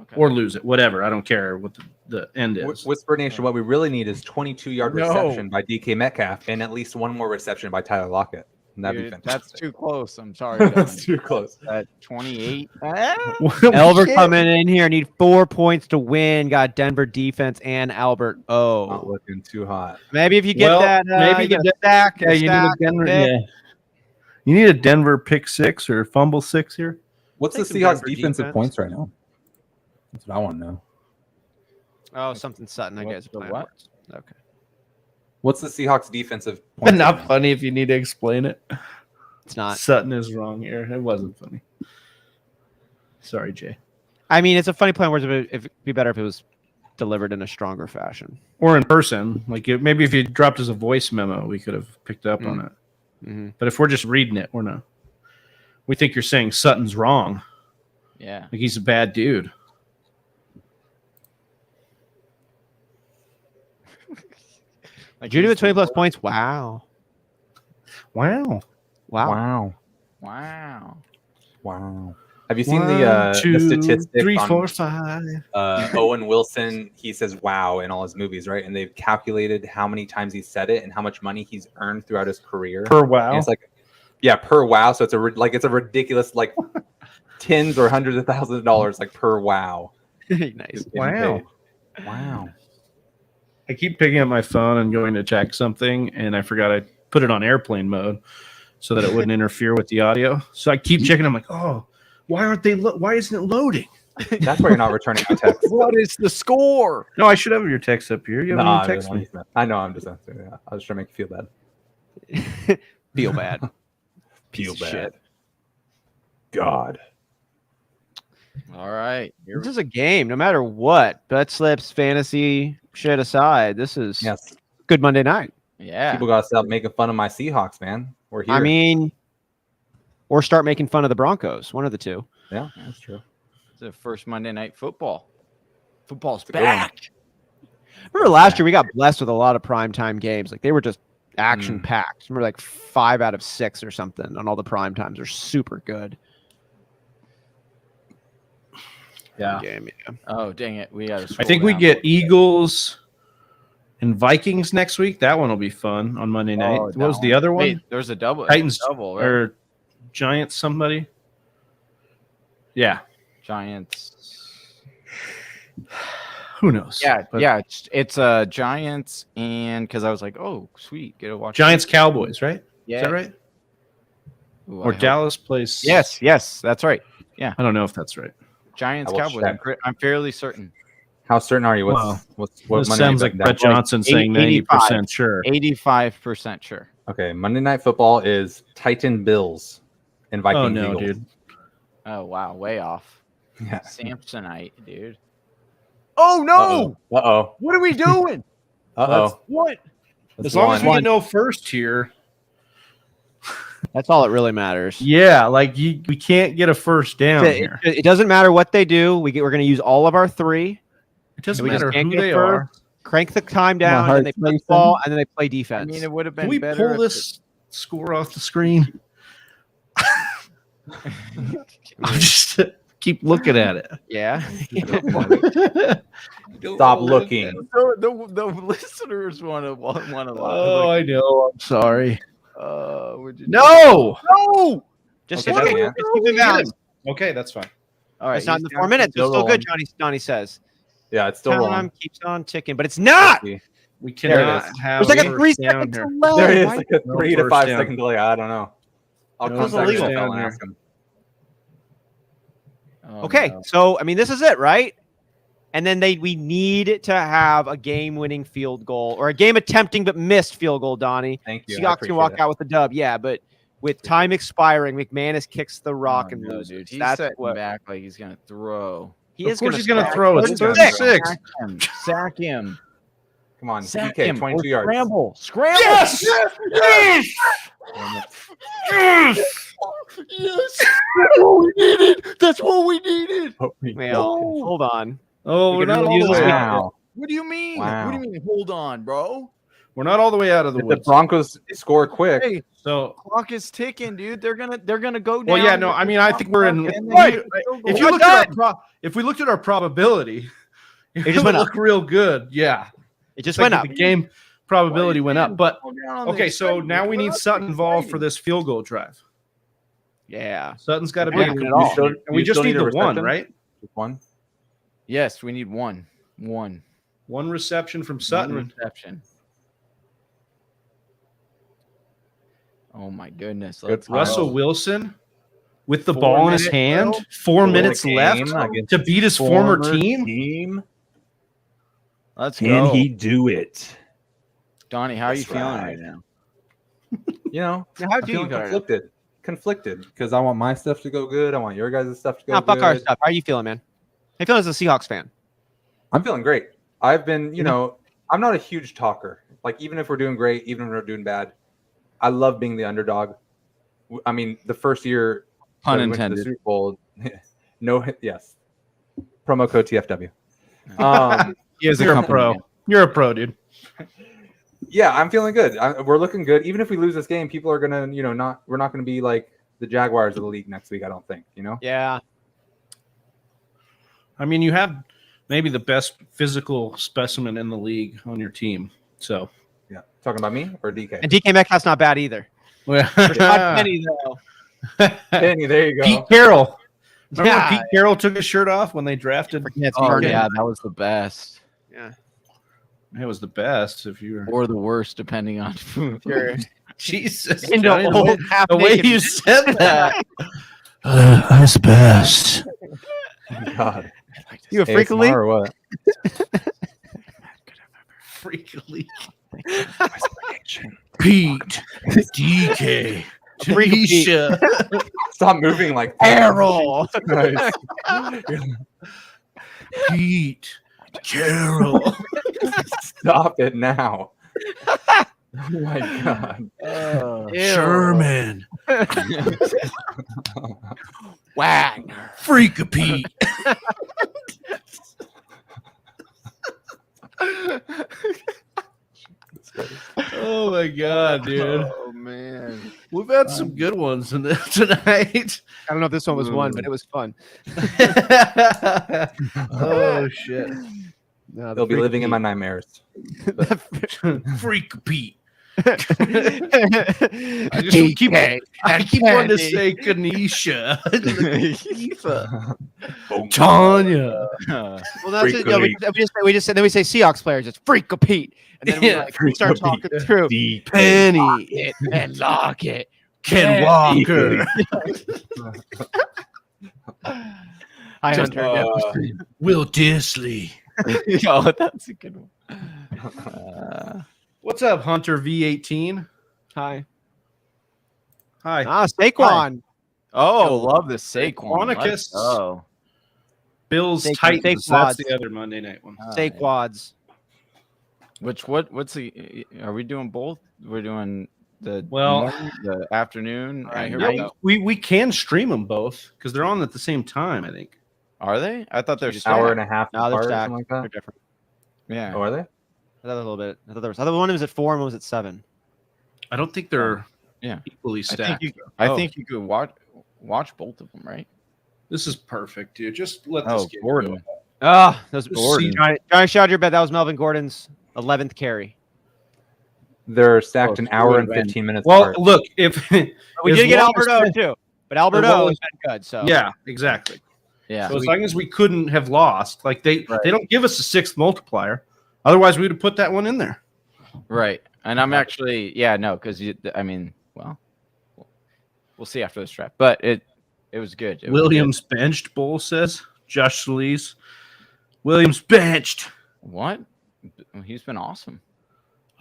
Okay. or lose it, whatever. I don't care what the end is. Whisper Nation, what we really need is 22-yard No. reception by DK Metcalf and at least one more reception by Tyler Lockett. And that'd be Dude, fantastic. that's too close. I'm sorry. That's too close. At 28. Albert coming in here. Need 4 points to win. Got Denver defense and Albert. Not Oh, looking too hot. maybe if you get Well, that, maybe you get the- a stack. Yeah, you need a Denver. Yeah. You need a Denver pick 6 or fumble 6 here. What's the Take some Seahawks Denver defensive defense. points right now? That's what I want to know. Oh, something Sutton. I guess. the what? Okay. What's the Seahawks defensive points? Not right now? funny if you need to explain it. It's not. Sutton is wrong here. It wasn't funny. Sorry, Jay. I mean, it's a funny plan. Where it'd be better if it was delivered in a stronger fashion. Or in person. Like maybe if you dropped as a voice memo, we could have picked up on it. Mm-hmm. But if we're just reading it, we're not. We think you're saying Sutton's wrong. Yeah. Like he's a bad dude. Like Judy he's with 20 the plus worst. points. Wow. Wow. Wow. Wow. Wow. Have you seen the statistic 3, on 4, 5. Owen Wilson? He says "wow" in all his movies, right? And they've calculated how many times he said it and how much money he's earned throughout his career. Per And wow. it's like, yeah, per wow. So it's a it's a ridiculous tens or hundreds of thousands of dollars per wow. Nice. is getting Wow. paid. Wow. I keep picking up my phone and going to check something, and I forgot I put it on airplane mode so that it wouldn't interfere with the audio. So I keep checking. I'm like, oh, why aren't they? Why isn't it loading? That's why you're not returning my text. What is the score? No, I should have your text up here. You haven't Nah, even text me. I know. I'm just answering. Yeah. I was trying to make you feel bad. Feel bad. Feel Piece of bad. shit. God. All right. This is a game, no matter what. Bet slips, fantasy, shit aside. This is Yes. good Monday night. Yeah. People gotta stop making fun of my Seahawks, man. We're here. I mean, or start making fun of the Broncos. One of the two. yeah, that's true. It's the first Monday night football. Football's a good one. back. Remember last year we got blessed with a lot of primetime games. Like they were just action packed. Remember like 5 out of 6 or something on all the prime times. They're super good. Yeah. Game, yeah. Oh, dang it. We got I think we get Eagles and Vikings next week. That one will be fun on Monday night. Oh, What was the other one? Wait, there's a double. Titans double, right? or Giants somebody? Yeah. Giants. Who knows? Yeah, But yeah. It's Giants, and because I was like, oh, sweet, get to watch Giants Cowboys, right? Yeah. Is that right? Ooh, Or I hope- Dallas plays. Yes, that's right. I don't know if that's right. Giants I will Cowboys. check. I'm fairly certain. How certain are you? Wow. What This Monday sounds night like down? Brett Johnson saying 90% sure. 85% sure. Okay, Monday Night Football is Titan Bills and Vikings. Oh no, Eagles. dude. Oh wow, way off. Yeah. Samsonite, dude. Oh no! Uh oh. What are we doing? Uh oh. What? As long as we get no first here. That's all that really matters. Yeah, like we can't get a first down here. It doesn't matter what they do. We're going to use all of our 3. It doesn't We just matter can't who get they a are. first. Crank the time down, and they play ball, and then they play I defense. mean, it would have been Can we better. pull if this score off the screen? I just keep looking at it. Yeah. Stop looking. The listeners want to Oh, I know. I'm sorry. would you No. no. Just Okay, keep that's it fine. just keep it down. Okay, that's fine. All right, It's not in he's the 4 down. minutes. It's still good, rolling. Donnie says. Yeah, it's still Time rolling. keeps on ticking, but it's not. We There it cannot is. have There's like a first 3 down second here. delay. There is Why- like a No 3 to first 5 down. second delay. I don't know. I'll No contact first NFL down and here. ask him. Oh, Okay, no. so I mean, this is it, right? And then we need to have a game-winning field goal or a game-attempting but missed field goal. Donnie, Thank you. I Seahawks can appreciate walk it. out with the dub. Yeah, but with time expiring, McManus kicks the rock Oh, and no, loses. dude. He's That's setting what back like he's gonna throw. he Of is. course he's going to sack. throw. It's 36. 36. Sack him. Sack him. Come on, Sack DK, him. 22 Or yards. Scramble. Scramble. Yes! Yes! Yes! Yes. That's what we needed. That's what we needed. Well, hold on. Oh, We we're could not really all use the this way week. out. Wow. What do you mean? Wow. What do you mean? Hold on, bro. We're not all the way out of the If the woods. Broncos score quick, Hey, So, clock is ticking, dude. They're gonna go down. well, yeah, no, I mean, I think we're in. And then Right. you- If you look at if we looked at our probability, it just just went would up. look real good. Yeah, It just It's like went up. the game probability went up. But Go down on the okay, so excitement. now we need That's Sutton involved for exciting. this field goal drive. Yeah. Sutton's got to be We're a not doing it contribution. all. still- And we you just still need need a the one, reception? right? just one. Yes, we need one. One One reception from One Sutton. reception. Oh my goodness! Good Let's go. Russell Wilson with the 4 ball in his minutes, hand, bro. 4 Win the minutes game left against to beat his former team. Let's Can go. he do it? Donnie, how are you That's feeling right. right now? You know, Now, how I'm do you feeling feel right now? conflicted because I want my stuff to go good. I want your guys' stuff to go No, good. fuck our stuff. How are you feeling, man? How you feeling as a Seahawks fan? I'm feeling great. I've been, you know, I'm not a huge talker. Like, even if we're doing great, even if we're doing bad, I love being the underdog. I mean, the first year Pun that we went to the intended. Super Bowl, yes. Promo code TFW. You're a pro. You're a pro, dude. Yeah, I'm feeling good. We're looking good. Even if we lose this game, people are gonna, you know, we're not gonna be like the Jaguars of the league next week. I don't think, you know. Yeah. I mean, you have maybe the best physical specimen in the league on your team. So, Yeah, talking about me or DK. And DK Metcalf's not bad either. well, Rashad Penny, though. Penny, there you go. Pete Carroll. Remember Yeah. when Pete Carroll took his shirt off when they drafted? It's Oh Cardi. yeah, that was the best. Yeah. It was the best if you were. or the worst, depending on who. Jesus, Into Johnny, old the way half-naked you said that. That's best. God. You a freak league? ASMR or what? Freakily. Pete, DK, Freak of Pete. Tanisha, Stop moving like Errol. Nice. Pete, Carol. Stop it now. Oh my God. Sherman, Wagner. Freak of Pete. Oh my God, dude. Oh man. We've had some good ones in this tonight. I don't know if this one was one, but it was fun. Oh shit. No, They'll be living in my nightmares. Freak of Pete. I just keep wanting to say Kanisha. Tanya. Well, that's it. No, we just said then we say Seahawks players. It's Freak of Pete, and then we start talking through Penny. it and lock it. Ken Walker. Hi, Hunter. Will Disley. Oh, that's a good one. What's up, Hunter V18? Hi. Hi. Saquon. Oh, love the Saquon. Quanicus. Oh, Bills Saquon- Titans. Saquads. That's the other Monday night one. Saquads. what's the? Are we doing both? We're doing the morning, the afternoon. All right, and here we night? go. We can stream them both because they're on at the same time, I think. Are they? I thought they're Hour and a half No, they're apart or stacked. something like They're that. different. Yeah. Oh, are they? I thought a little bit. I thought one was at 4 and one was at 7. I don't think they're Yeah. equally stacked. I think you could watch both of them, right? This is perfect, dude. Just let this get Gordon. going. Ah, those Gordon. Johnny shot your bet. That was Melvin Gordon's 11th carry. They're stacked an hour and would've been- 15 minutes Well, apart. look, if We as did get long as- Alberto too, but Alberto well, has been good. So Yeah, exactly. Yeah. So as long as we couldn't have lost, like they Right. don't give us a sixth multiplier. Otherwise, we would have put that one in there. Right. And I'm actually, because I mean, well, we'll see after this draft, but it was good. It was Williams benched, Bull says. Josh Slees. Williams benched. good. What? He's been awesome.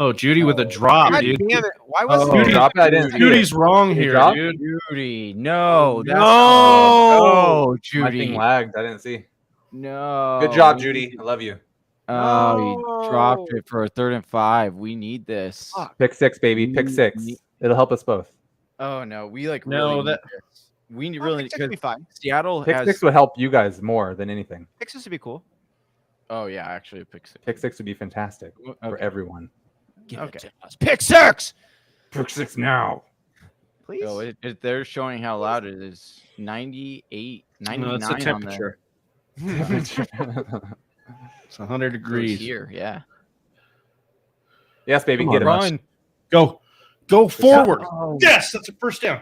Oh, Judy with a drop, God dude. damn it! Why was Oh, it? drop it. I didn't see it. Judy's wrong Did he here, drop? dude. Judy, no, that's No! no, My Judy, thing lagged. I didn't see. no. Good job, Judy. I love you. Oh, No. he dropped it for a 3rd and 5. We need this. Fuck. Pick 6, baby. Pick 6. It'll help us both. Oh no, we like No, really that- need this. We Oh, really pick six would be fine. Seattle Pick has. 6 would help you guys more than anything. Pick six would be cool. Oh yeah, actually, pick 6. Pick 6 would be fantastic for Okay. everyone. Okay. Pick six, Pick 6 now. please. Oh, they're showing how loud it is. 98, 99 No, it's the on temperature. It's 100 the degrees. here. Yeah. Yes, baby. Come Get on, him. Go. Go forward. Oh. Yes, that's a first down.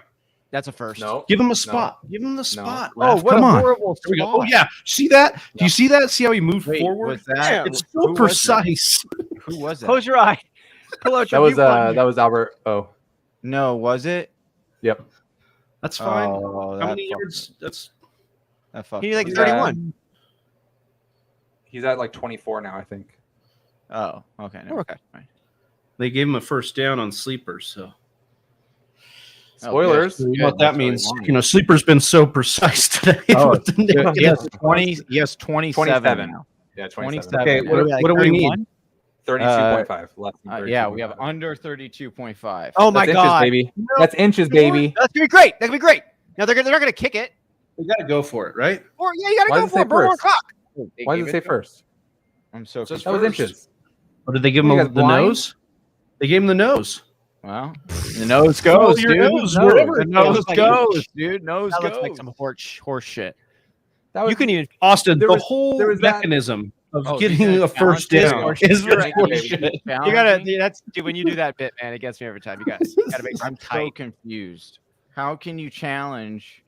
That's a first. No. Give him a spot. Give him the spot. Oh, Raf. what Come a on. horrible Here we go. spot. Oh, yeah. See that? Do you see that? See how he moved Wait, forward? was that? It's who so was it? precise. Who was that? Close your eye. Pull out That your was mute button. that was Albert. Oh, No, was it? yep. That's fine. Oh, How many yards? That's That fucked He need like up. 31. He's at like 24 now, I think. Oh, okay. We're okay. Fine. they gave him a first down on sleepers. So Spoilers. Oh, you good. know what that That's what we means? wanted. You know, sleeper's been so precise today. Oh, with the name. He has 20. He has 27. 27. now. Yeah, 27. Okay, What are we, like, what do we need? 31? 32.5. Less than Yeah, we have 32.5. under 32.5. Oh my That's god. inches, baby. That's inches, baby. That's gonna be great. That could be great. Now they're not gonna kick it. We got to go for it, right? Or yeah, you gotta Why go does it for say it. Burn more first? clock. Why does it say first? I'm so Says That was first. inches. Or did they give him You guys the blind? nose? They gave him the nose. Well, the nose Follow goes, your dude. nose, The wherever the it nose goes. goes, dude. Nose That goes. looks like some horse shit. That was You can even Austin, There the was- whole there was that- mechanism of Oh, getting you a guys first challenge down this? is You're the right, bullshit. baby. you gotta that's dude, when you do that bit, man, it gets me every time. You gotta make I'm it so tight. confused. How can you challenge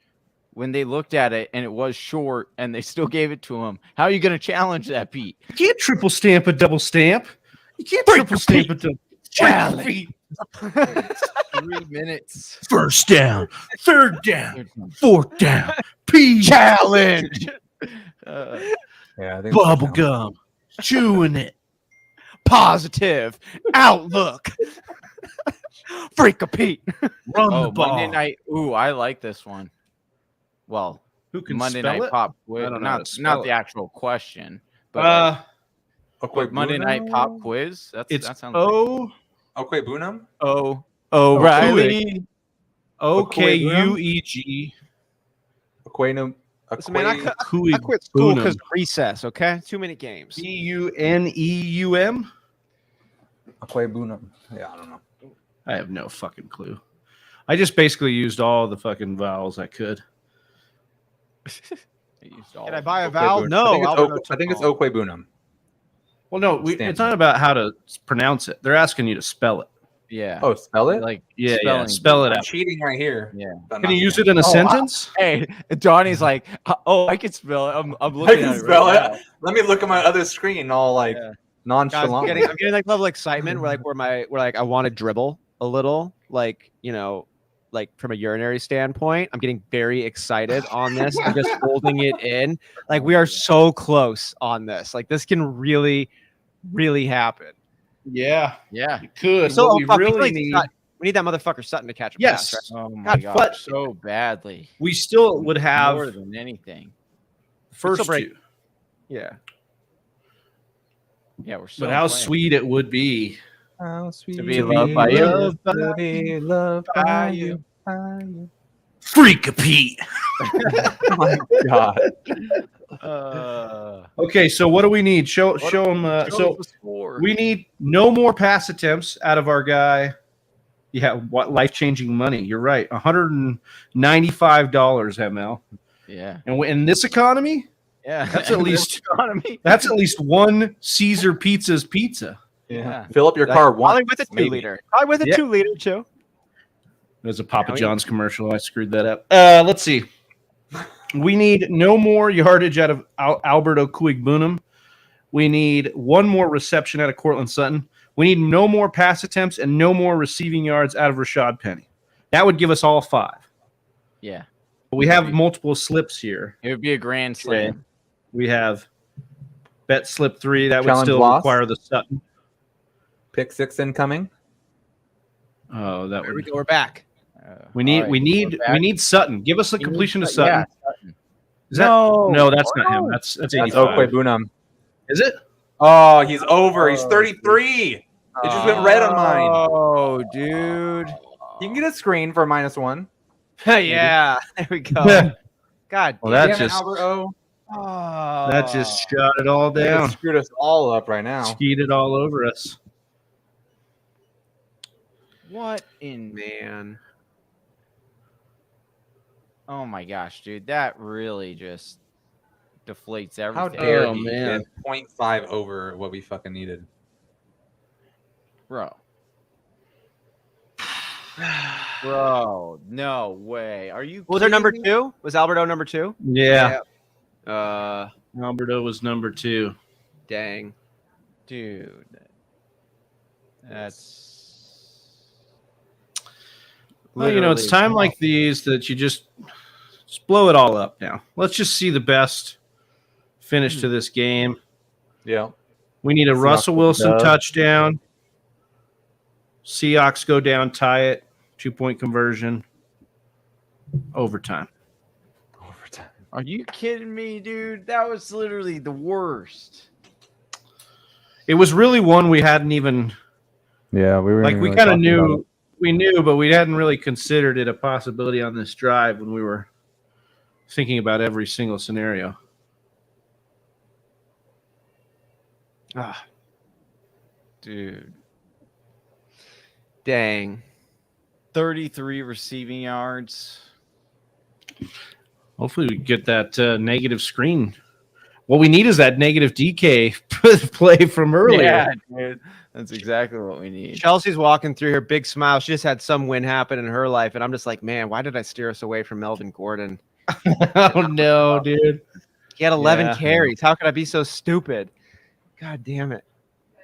when they looked at it and it was short and they still gave it to him? How are you going to challenge that, Pete? You can't triple stamp a double stamp. You can't triple stamp it to Challenge. 3 minutes. first down, third down, fourth down. P Challenge. Yeah, I think bubble gum, chewing it. Positive outlook. Freak a Pete. Run Oh, the ball. Monday night. Ooh, I like this one. Well, Who can Monday spell night it? pop I quiz. don't know how to Not spell the it. actual question, but Okwebunam? Monday night pop quiz. It's that sounds Okwebunam? O'Reilly. OKUEG. Okwenu. Listen, man, I Kui quit school because of recess, okay? 2-minute games. BUNEUM. Okwebunam. Yeah, I don't know. I have no fucking clue. I just basically used all the fucking vowels I could. Can I buy a vowel? Okwebunam. No. I think it's Okwebunam. Well, no, it's not about how to pronounce it. They're asking you to spell it. Yeah. Oh, spell it? Like Yeah, spell it I'm out. cheating right here. Yeah. But Can you not- use it in a sentence? Hey, Johnny's like, oh, I can spell it. I'm I looking can at it. spell right it. Let me look at my other screen, all like Yeah. Guys, nonchalant. I'm getting like level of excitement where I want to dribble a little, like, you know, like from a urinary standpoint. I'm getting very excited on this. I'm just holding it in. Like we are so close on this. Like this can really, really happen. Yeah, Yeah. you could. So What we fuck, really need. we need that motherfucker Sutton to catch a Yes. pass, right? Oh my God, god. but- So badly. We still would have More than anything. first still break- two. Yeah. Yeah, we're so But how playing. sweet it would be. How sweet To be loved by you. Loved by To be loved by you. By you. Freak a Pete. Oh my god. Okay, so what do we need? Show them. So we need no more pass attempts out of our guy. Yeah, what life-changing money? You're right. $195 ML. Yeah. And in this economy, Yeah. that's at least economy. that's at least one Caesar Pizza's pizza. Yeah. Fill up your car Probably once. with a 2 maybe. liter. Probably with a Yeah. 2 liter too. There's a Papa Yeah, we- John's commercial. I screwed that up. Let's see. We need no more yardage out of Alberto Kuigbunam. We need one more reception out of Cortland Sutton. We need no more pass attempts and no more receiving yards out of Rashad Penny. That would give us all 5. Yeah. But we have multiple slips here. It would be a grand slam. We have bet slip 3. That would Challenge still loss. require the Sutton. Pick 6 incoming. Oh, that There we would. go. We're back. We need. All right, we need. we're back. We need Sutton. Give us the completion of Sutton. Yeah, Sutton. Is that, no, that's not him. That's That's 85. Okwebunam. Is it? Oh, he's over. He's 33. It just went red on mine. Oh, dude. You can get a screen for -1. Yeah. There we go. God. Well, that Damn it, just Albert O. that just shot it all They down. screwed us all up right now. Skied it all over us. What in? Man. Oh my gosh, dude. That really just deflates everything. How dare Oh, he man. get 0.5 over what we fucking needed? Bro. Bro, no way. Are you Was there number kidding me? 2? Was Alberto number 2? Yeah. Uh, Alberto was number 2. dang. Dude. That's Well, you know, it's literally- time like these that you just blow it all up now. Let's just see the best finish to this game. Yeah. We need a Seahawks Russell Wilson dub. touchdown. Seahawks go down, tie it, 2-point conversion, overtime. Overtime. Are you kidding me, dude? That was literally the worst. It was really one we hadn't even Yeah, we were like. We kind of knew we knew, but we hadn't really considered it a possibility on this drive when we were thinking about every single scenario. Ah, Dude. dang. 33 receiving yards. Hopefully, we get that negative screen. What we need is that negative DK play from earlier. Yeah, dude. That's exactly what we need. Chelsea's walking through her big smile. She just had some win happen in her life. And I'm just like, man, why did I steer us away from Melvin Gordon? Oh no, dude. He had 11 Yeah. carries. How could I be so stupid? God damn it.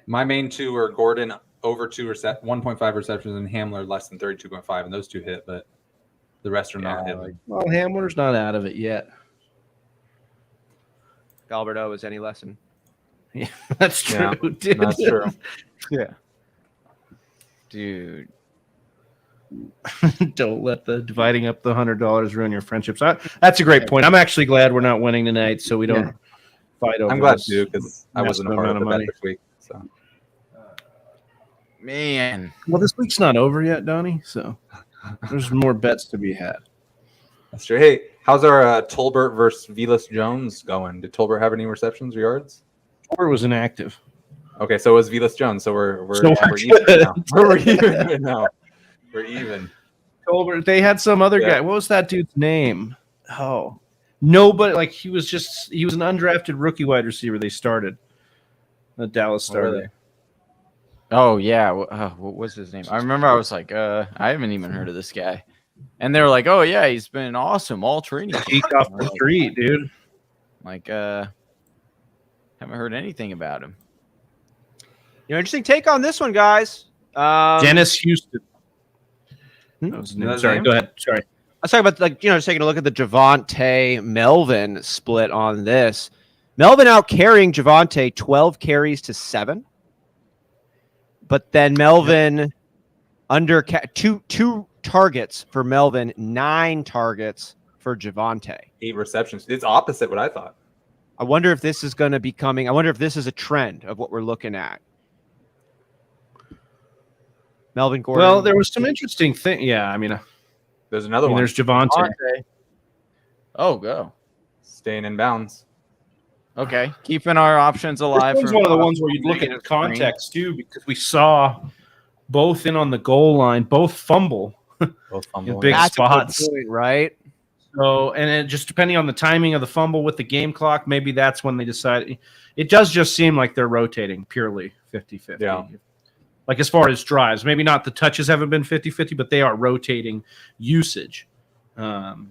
My main two are Gordon over 1.5 receptions and Hamler less than 32.5, and those two hit, but the rest are not hitting. Well, Hamler's not out of it yet. Albert O is any lesson. That's true, Yeah, dude. That's true. Yeah. Dude. Don't let the dividing up the $100 ruin your friendships. That's a great point. I'm actually glad we're not winning tonight, so we don't fight over. I'm glad this too, because I wasn't a massive part of amount the of bet money. this week. So Man. Well, this week's not over yet, Donnie. So there's more bets to be had. that's true. Hey, how's our Tolbert versus Velas Jones going? Did Tolbert have any receptions or yards? Or was inactive. Okay, so it was Velas Jones. So we're So we're even good. now. We're even now. We're even. Tolbert. They had some other Yeah. guy. What was that dude's name? Oh, nobody. Like he was an undrafted rookie wide receiver. They started. The Dallas started. Oh yeah. What was his name? I remember I was like, I haven't even heard of this guy. And they were like, oh yeah, he's been awesome all training camp. Geek off the street, dude. Like, haven't heard anything about him. Interesting take on this one, guys. Dennis Houston. That was his name. That's Sorry, him? go ahead. Sorry. Let's talk about just taking a look at the Javonte Melvin split on this. Melvin out carrying Javonte 12 carries to 7. But then Melvin under two targets for Melvin, 9 targets for Javonte. 8 receptions. It's opposite what I thought. I wonder if this is going to be coming. I wonder if this is a trend of what we're looking at. Melvin Gordon. Well, there was some interesting thing. Yeah, I mean, There's another one. there's Javonte. Oh, go. Staying in bounds. Okay. Keeping our options alive. This one's for- one of the ones where you look at context too, because we saw both in on the goal line, both fumble Both in fumbling. big That's a good spots. point, right? So, and it just depending on the timing of the fumble with the game clock, maybe that's when they decide. It does just seem like they're rotating purely 50-50. Yeah. Like as far as drives, maybe not the touches haven't been 50-50, but they are rotating usage. Ooh,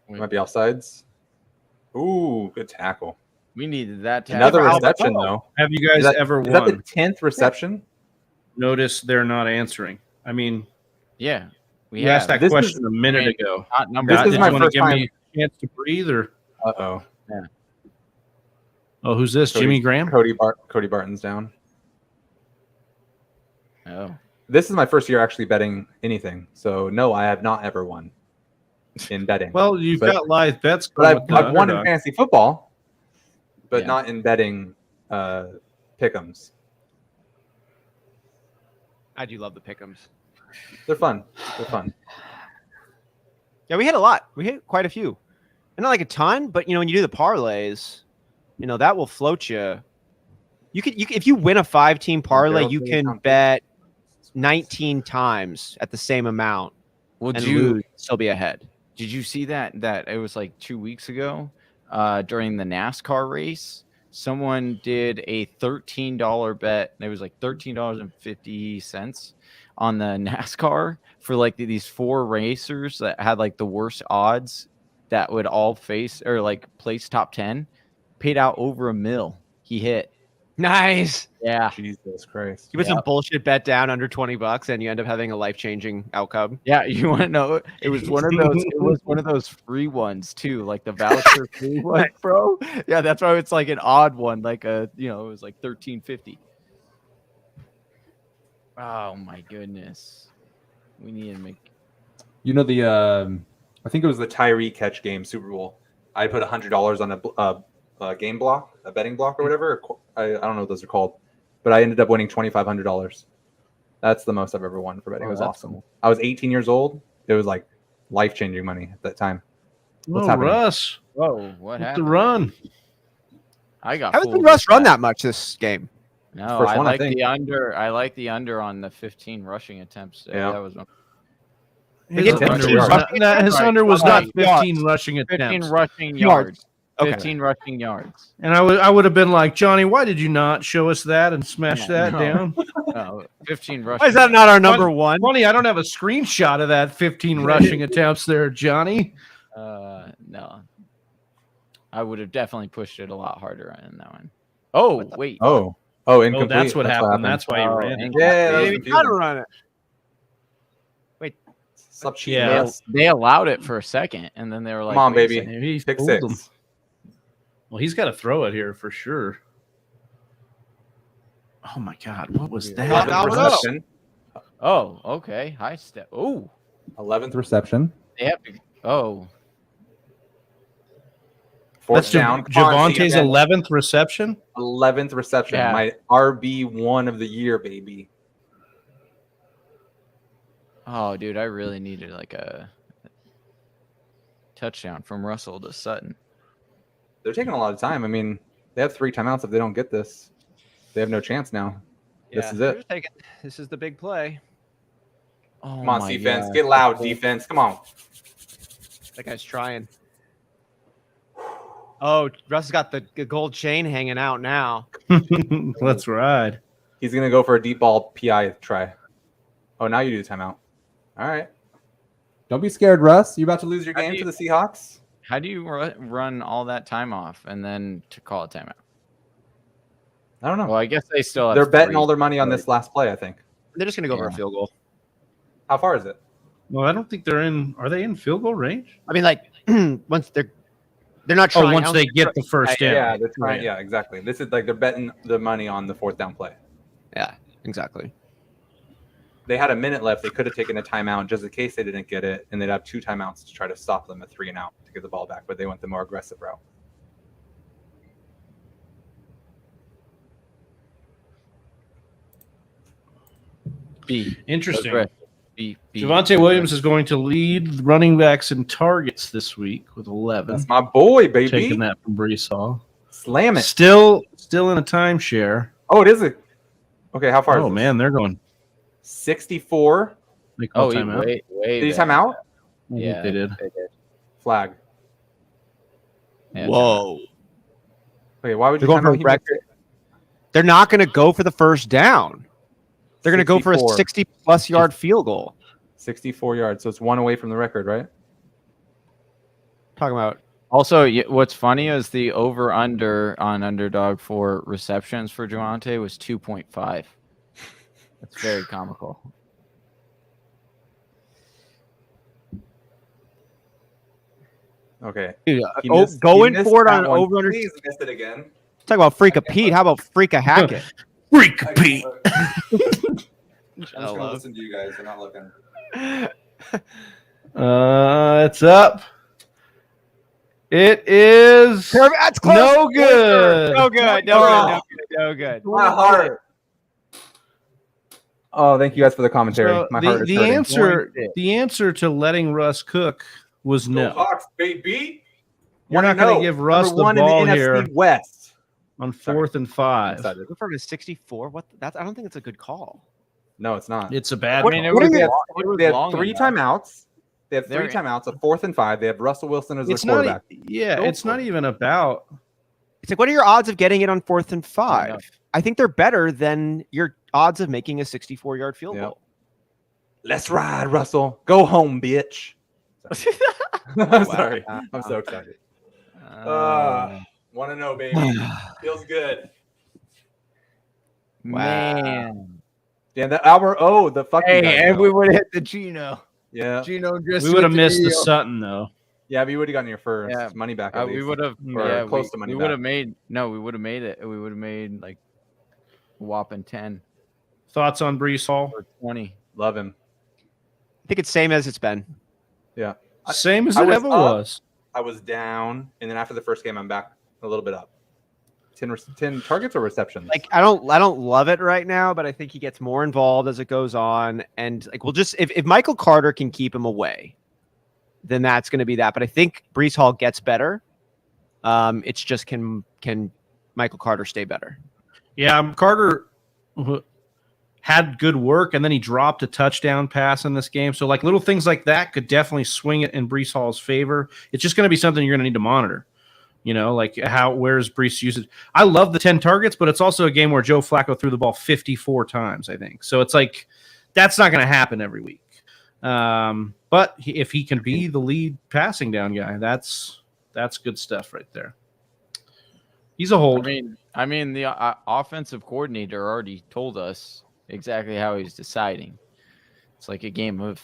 might be offsides. Ooh, good tackle. We needed that. to Another happen. reception though. Have you guys Is that- ever Is that the won? 10th reception? Notice they're not answering. I mean, Yeah. We you asked that This question is- a minute I mean, ago. not number. This Did is you my want to first give time. me a chance to breathe, or Uh-oh. oh, who's this? Cody- Jimmy Graham? Cody Barton's down. Oh. This is my first year actually betting anything. So no, I have not ever won in betting. Well, you've But- got live bets. but going with the I've won in underdog. fantasy football, but Yeah. not in betting pick'ems. I do love the pick'ems. They're fun. They're fun. Yeah, we hit a lot. We hit quite a few. And not like a ton, but when you do the parlays, that will float you. You can if you win a 5-team parlay, you can bet 19 times at the same amount Would and you lose, still be ahead. Did you see that it was like 2 weeks ago during the NASCAR race? Someone did a $13 bet. It was like $13.50 on the NASCAR for like these 4 racers that had like the worst odds that would all face or like place top 10. Paid out over $1 million. He hit. Nice. Yeah. Jesus Christ. You put some bullshit bet down under $20 and you end up having a life-changing outcome. Yeah, you want to know? It was one of those. It was one of those free ones too, like the voucher free one, bro. Yeah, that's why it's like an odd one, like it was like $13.50. Oh my goodness, we need to make. I think it was the Tyree catch game Super Bowl. I put $100 on a game block, a betting block or whatever. I don't know what those are called, but I ended up winning $2,500. That's the most I've ever won for betting. It was awesome. I was 18 years old. It was like life-changing money at that time. What's happening? Russ. Whoa, what The happened? run. I got. Haven't seen fooled Russ with run that much this game. No, First I one, I like think. the under. I like the under on the 15 rushing attempts. Yeah. That was one. His It's under 15 was rushing not, his Right. under was not Right. 15 rushing 15 attempts. rushing Yards. yards. Okay. 15 rushing yards. And I would have been like, Johnny, why did you not show us that and smash that No. down? No, 15 rushing. Why is that not our number one? Funny, I don't have a screenshot of that 15 rushing attempts there, Johnny. No, I would have definitely pushed it a lot harder in that one. Oh, wait. Oh, incomplete. That's what happened. That's why he Oh, ran it. Yeah, that was Maybe confusing. try to run it. Stop cheating. Yeah. Russ. They allowed it for a second, and then they were like, Come on, wait a baby. second. Maybe he Pick fooled six. him. Well, he's got to throw it here for sure. Oh my God, what was that? 11th reception. Oh, okay. High step. Oh, 11th reception. they have to. Oh, Fourth That's down. Come on, Javante's Stephen. 11th reception. 11th reception. Yeah. My RB1 of the year, baby. oh, dude, I really needed like a touchdown from Russell to Sutton. They're taking a lot of time. I mean, they have 3 timeouts. If they don't get this, they have no chance now. This is it. This is the big play. Oh, Come on, my defense. God. Get loud, defense. Come on. That guy's trying. Oh, Russ has got the gold chain hanging out now. Let's ride. He's going to go for a deep ball PI try. Oh, now you do the timeout. All right. Don't be scared, Russ. You about to lose your How game do to you- the Seahawks? How do you run all that time off and then to call a timeout? I don't know. Well, I guess they still have They're betting 3. all their money on this last play, I think. They're just going to go for a Yeah. field goal. How far is it? Well, I don't think they're in. Are they in field goal range? I mean, like once they're not trying. Oh, once they get the first down. Yeah, they're trying. Yeah, exactly. This is like they're betting the money on the 4th down play. Yeah, exactly. They had a minute left. They could have taken a timeout just in case they didn't get it, and they'd have 2 timeouts to try to stop them at 3 and out to get the ball back, but they went the more aggressive route. B. Interesting. B. Javonte Williams is going to lead running backs in targets this week with 11. That's my boy, baby. Taking that from Brees Hall. Slam it. Still in a timeshare. Oh, it is a. Okay, how far? Oh is this? man, they're going. 64. They call Oh, timeout. wait. Did he time out? I think Yeah, they did. Flag. Yeah, Whoa. Okay, why would They're you going time for out? He record. They're not going to go for the first down. They're going to go for a 64. 60-plus yard field goal. 64 yards, so it's 1 away from the record, right? Talking about Also, what's funny is the over/under on underdog for receptions for Javonte was 2.5. That's very comical. Okay. dude, He going missed for it that on an one. over under. Please missed it again. Talk about Freaka Pete. How about Freaka Hackett? Freak Pete. I'm just gonna listen to you guys. I'm not looking. It's up. It is That's close. no good. No good. No good. My heart. Oh, thank you guys for the commentary. So My heart is the hurting. answer to letting Russ cook was Go no. Hawks, baby. We're not going to give Russ the Number 1 ball in the here NFC West. on 4th and 5. Excited. Go for a 64. What? That's. I don't think it's a good call. No, it's not. It's a bad I mean, call. it was, They had, it was they had long 3 enough. timeouts. They have 3 They're- timeouts, a 4th and 5. They have Russell Wilson as their It's not. quarterback. Yeah, Go it's for not it. even about. It's like, what are your odds of getting it on 4th and 5? know. I think they're better than your odds of making a 64-yard field Yep. goal. Let's ride, Russell. Go home, bitch. I'm sorry. I'm so excited. Want to know, baby. Feels good. Man. Yeah, the Albert. Oh, the fuck. you Hey, guys and know. we would have hit the Gino. Yeah. Gino just We would have with the missed the deal. Sutton though. Yeah, but you would have gotten your first Yeah. money back. At We least. would have, Or yeah, close to money we would have back. made. No, we would have made it. We would have made like a whopping 10 Thoughts on Brees Hall? or 20. Love him. I think it's same as it's been. Yeah. Same as I it was ever up. was. I was down, and then after the first game, I'm back a little bit up. 10 targets or receptions? Like I don't love it right now, but I think he gets more involved as it goes on. And like we'll just if Michael Carter can keep him away, then that's going to be that. But I think Brees Hall gets better. It's just can Michael Carter stay better? Yeah, Carter had good work, and then he dropped a touchdown pass in this game. So, like little things like that could definitely swing it in Brees Hall's favor. It's just going to be something you're going to need to monitor. You know, like where's Brees usage? I love the 10 targets, but it's also a game where Joe Flacco threw the ball 54 times, I think. So it's like that's not going to happen every week. But if he can be the lead passing down guy, that's good stuff right there. He's a hold. I mean, I mean, the offensive coordinator already told us exactly how he's deciding. It's like a game of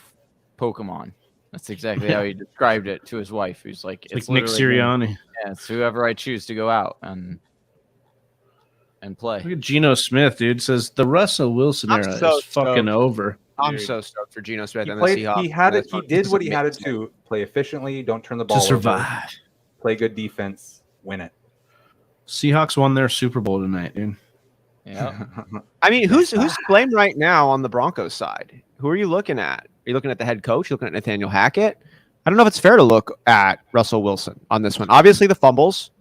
Pokemon. That's exactly how he described it to his wife. He's like, It's like Nick Sirianni. Yeah, it's whoever I choose to go out and play. Look at Gino Smith, dude. Says the Russell Wilson I'm era so is fucking over. I'm so stoked for Geno Smith He and played. the Seahawks. He had it. He This did is what he had to amazing. do. Play efficiently. Don't turn the ball To over. survive. Play good defense. Win it. Seahawks won their Super Bowl tonight, dude. Yeah. I mean, who's blamed right now on the Broncos side? Who are you looking at? Are you looking at the head coach? Are you looking at Nathaniel Hackett? I don't know if it's fair to look at Russell Wilson on this one. Obviously, the fumbles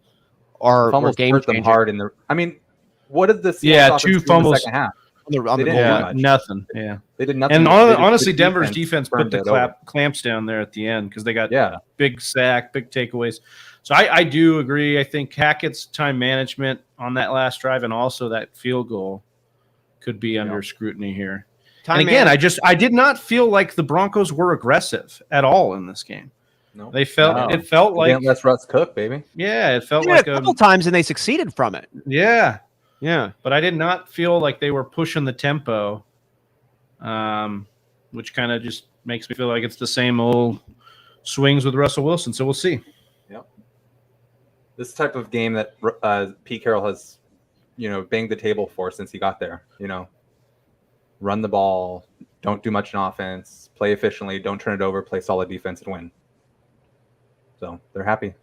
are Fumbles game hurt them changing. hard in the. I mean, what did the Seahawks Yeah, offense two do in fumbles. the second half? On the They goal didn't do line. much. Nothing. Yeah. They did nothing. And They just- honestly, the Denver's defense put turned the it over. clamps down there at the end because they got Yeah. big sack, big takeaways. So I do agree. I think Hackett's time management on that last drive and also that field goal could be under scrutiny here. Time And again, management. I did not feel like the Broncos were aggressive at all in this game. No. They felt No. it felt They like didn't let Russ cook, baby. it felt They did like a couple times and they succeeded from it. yeah. Yeah. But I did not feel like they were pushing the tempo, which kind of just makes me feel like it's the same old swings with Russell Wilson. So we'll see. This type of game that Pete Carroll has, banged the table for since he got there. Run the ball, don't do much in offense, play efficiently, don't turn it over, play solid defense and win. So they're happy.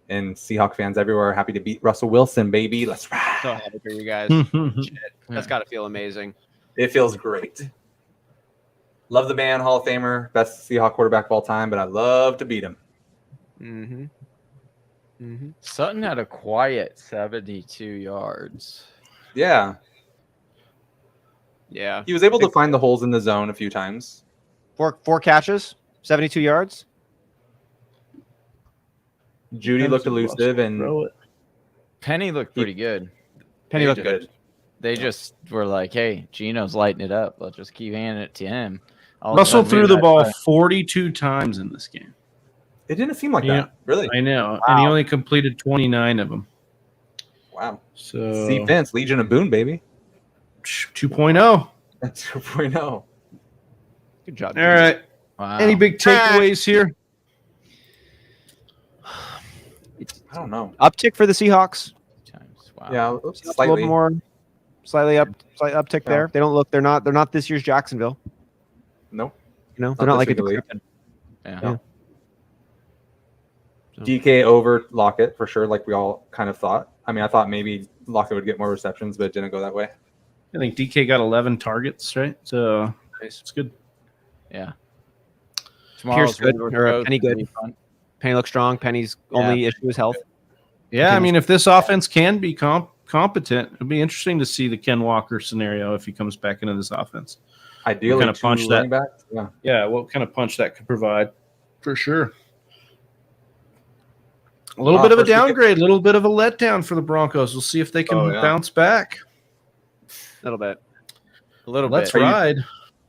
And Seahawk fans everywhere are happy to beat Russell Wilson, baby. Let's ride. So happy for you guys. Shit. That's got to feel amazing. It feels great. Love the man, Hall of Famer, best Seahawk quarterback of all time, but I love to beat him. Mm-hmm. Mm-hmm. Sutton had a quiet 72 yards. Yeah. Yeah. He was able to find the holes in the zone a few times. Four catches, 72 yards. Judy looked elusive and Penny looked pretty good. Penny looked did. good. They just were like, hey, Gino's lighting it up. Let's just keep handing it to him. All of a Russell sudden, threw maybe the that ball time- 42 times in this game. It didn't seem like Yeah. that. Really? I know. And he only completed 29 of them. Wow. So See Vince, Legion of Boone, baby. 2.0. That's 2.0. Good job. All right. Wow. Any big takeaways here? I don't know. Uptick for the Seahawks. Times. Wow. Yeah, A slightly. little more, slight uptick Yeah. there. They don't look. They're not this year's Jacksonville. No. They're not like a this week. decrepit. Yeah. Yeah. DK over Lockett for sure, like we all kind of thought. I mean, I thought maybe Lockett would get more receptions, but it didn't go that way. I think DK got 11 targets, right? So it's good. Yeah. Pierce good, Woodward or throws Penny good. will be fun. Penny looks strong. Penny's only issue is health. Yeah, I mean, if this offense can be competent, it'll be interesting to see the Ken Walker scenario if he comes back into this offense. Ideally, kind of punch two that- running backs. Yeah. Yeah, what kind of punch that could provide for sure. A little bit of a first we get- downgrade, a little bit of a letdown for the Broncos. We'll see if they can Oh, yeah. bounce back. A little bit. A little Let's bit. ride.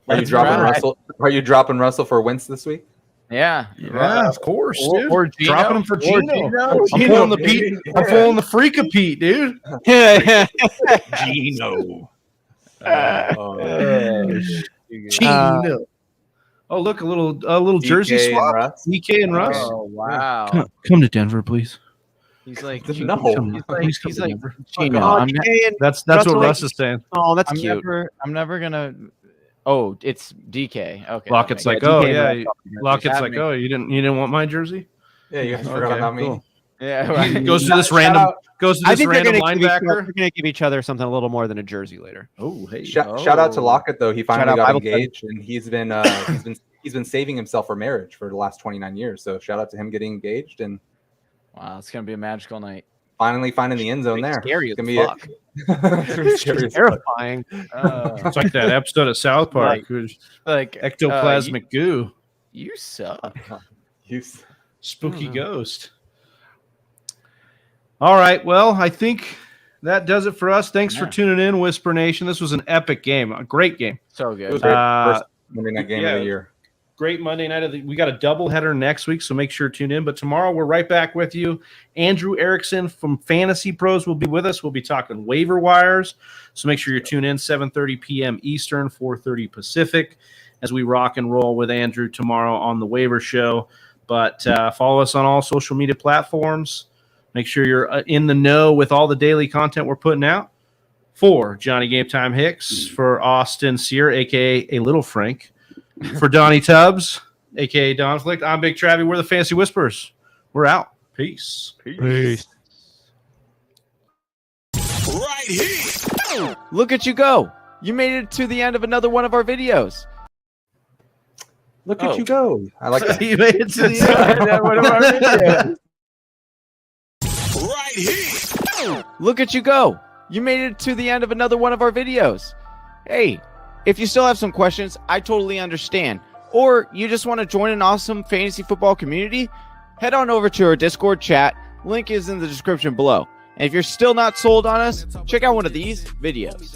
Are you That's dropping right. Russell? Are you dropping Russell for Wentz this week? Yeah. Yeah, of course, Or- dude. or Gino. Dropping him for Or Gino. Gino. I'm pulling the Pete. I'm pulling the freak of Pete, dude. Gino. Gino. Oh, look, a little jersey DK and swap. Russ? DK and Russ. Oh, wow. Come to Denver, please. He's like, No. Please come he's to like, Denver. Gino, Oh, I'm, DK and That's Russell what like- Russ is saying. oh, that's I'm cute. never gonna. Oh, it's DK. Okay. Lockett's okay. like, Yeah, oh DK yeah. and Russ. Lockett's Have like, me. oh, you didn't want my jersey? Yeah, you guys Okay, forgot about me. cool. Yeah. He Right. goes to this Shout random out- I think random they're going linebacker. to give each other something a little more than a jersey later. Oh, hey. Shout out to Lockett though. He finally out got Bible study. engaged, and he's been saving himself for marriage for the last 29 years. So shout out to him getting engaged and Wow, it's gonna be a magical night. finally finding the end zone there. Scary It's as gonna be fuck. It's gonna be scary as fuck. Terrifying. It's like that episode of South Park, Like- who's Like ectoplasmic goo, You suck. spooky ghost. All right, well, I think that does it for us. Thanks for Yeah. tuning in, Whisper Nation. This was an epic game, a great game. So It was good. great. Uh, First Monday night game yeah. of the year. great Monday night. We got a doubleheader next week, so make sure to tune in. But tomorrow we're right back with you. Andrew Erickson from Fantasy Pros will be with us. We'll be talking waiver wires, so make sure you're tuned in 7:30 p.m. Eastern, 4:30 Pacific, as we rock and roll with Andrew tomorrow on the Waiver Show. But follow us on all social media platforms. Make sure you're in the know with all the daily content we're putting out. For Johnny Game Time Hicks, for Austin Sear, a.k.a. a Little Frank, for Donnie Tubbs, a.k.a. Donflict, I'm Big Travie. We're the Fantasy Whisperers. We're out. Peace. Peace. Right here. Look at you go. You made it to the end of another one of our videos. Look at you go. I like that. You made it to the end. One of our videos. Right here. Look at you go. You made it to the end of another one of our videos. Hey, if you still have some questions, I totally understand. Or you just want to join an awesome fantasy football community, head on over to our Discord chat. Link is in the description below. And if you're still not sold on us, check out one of these videos.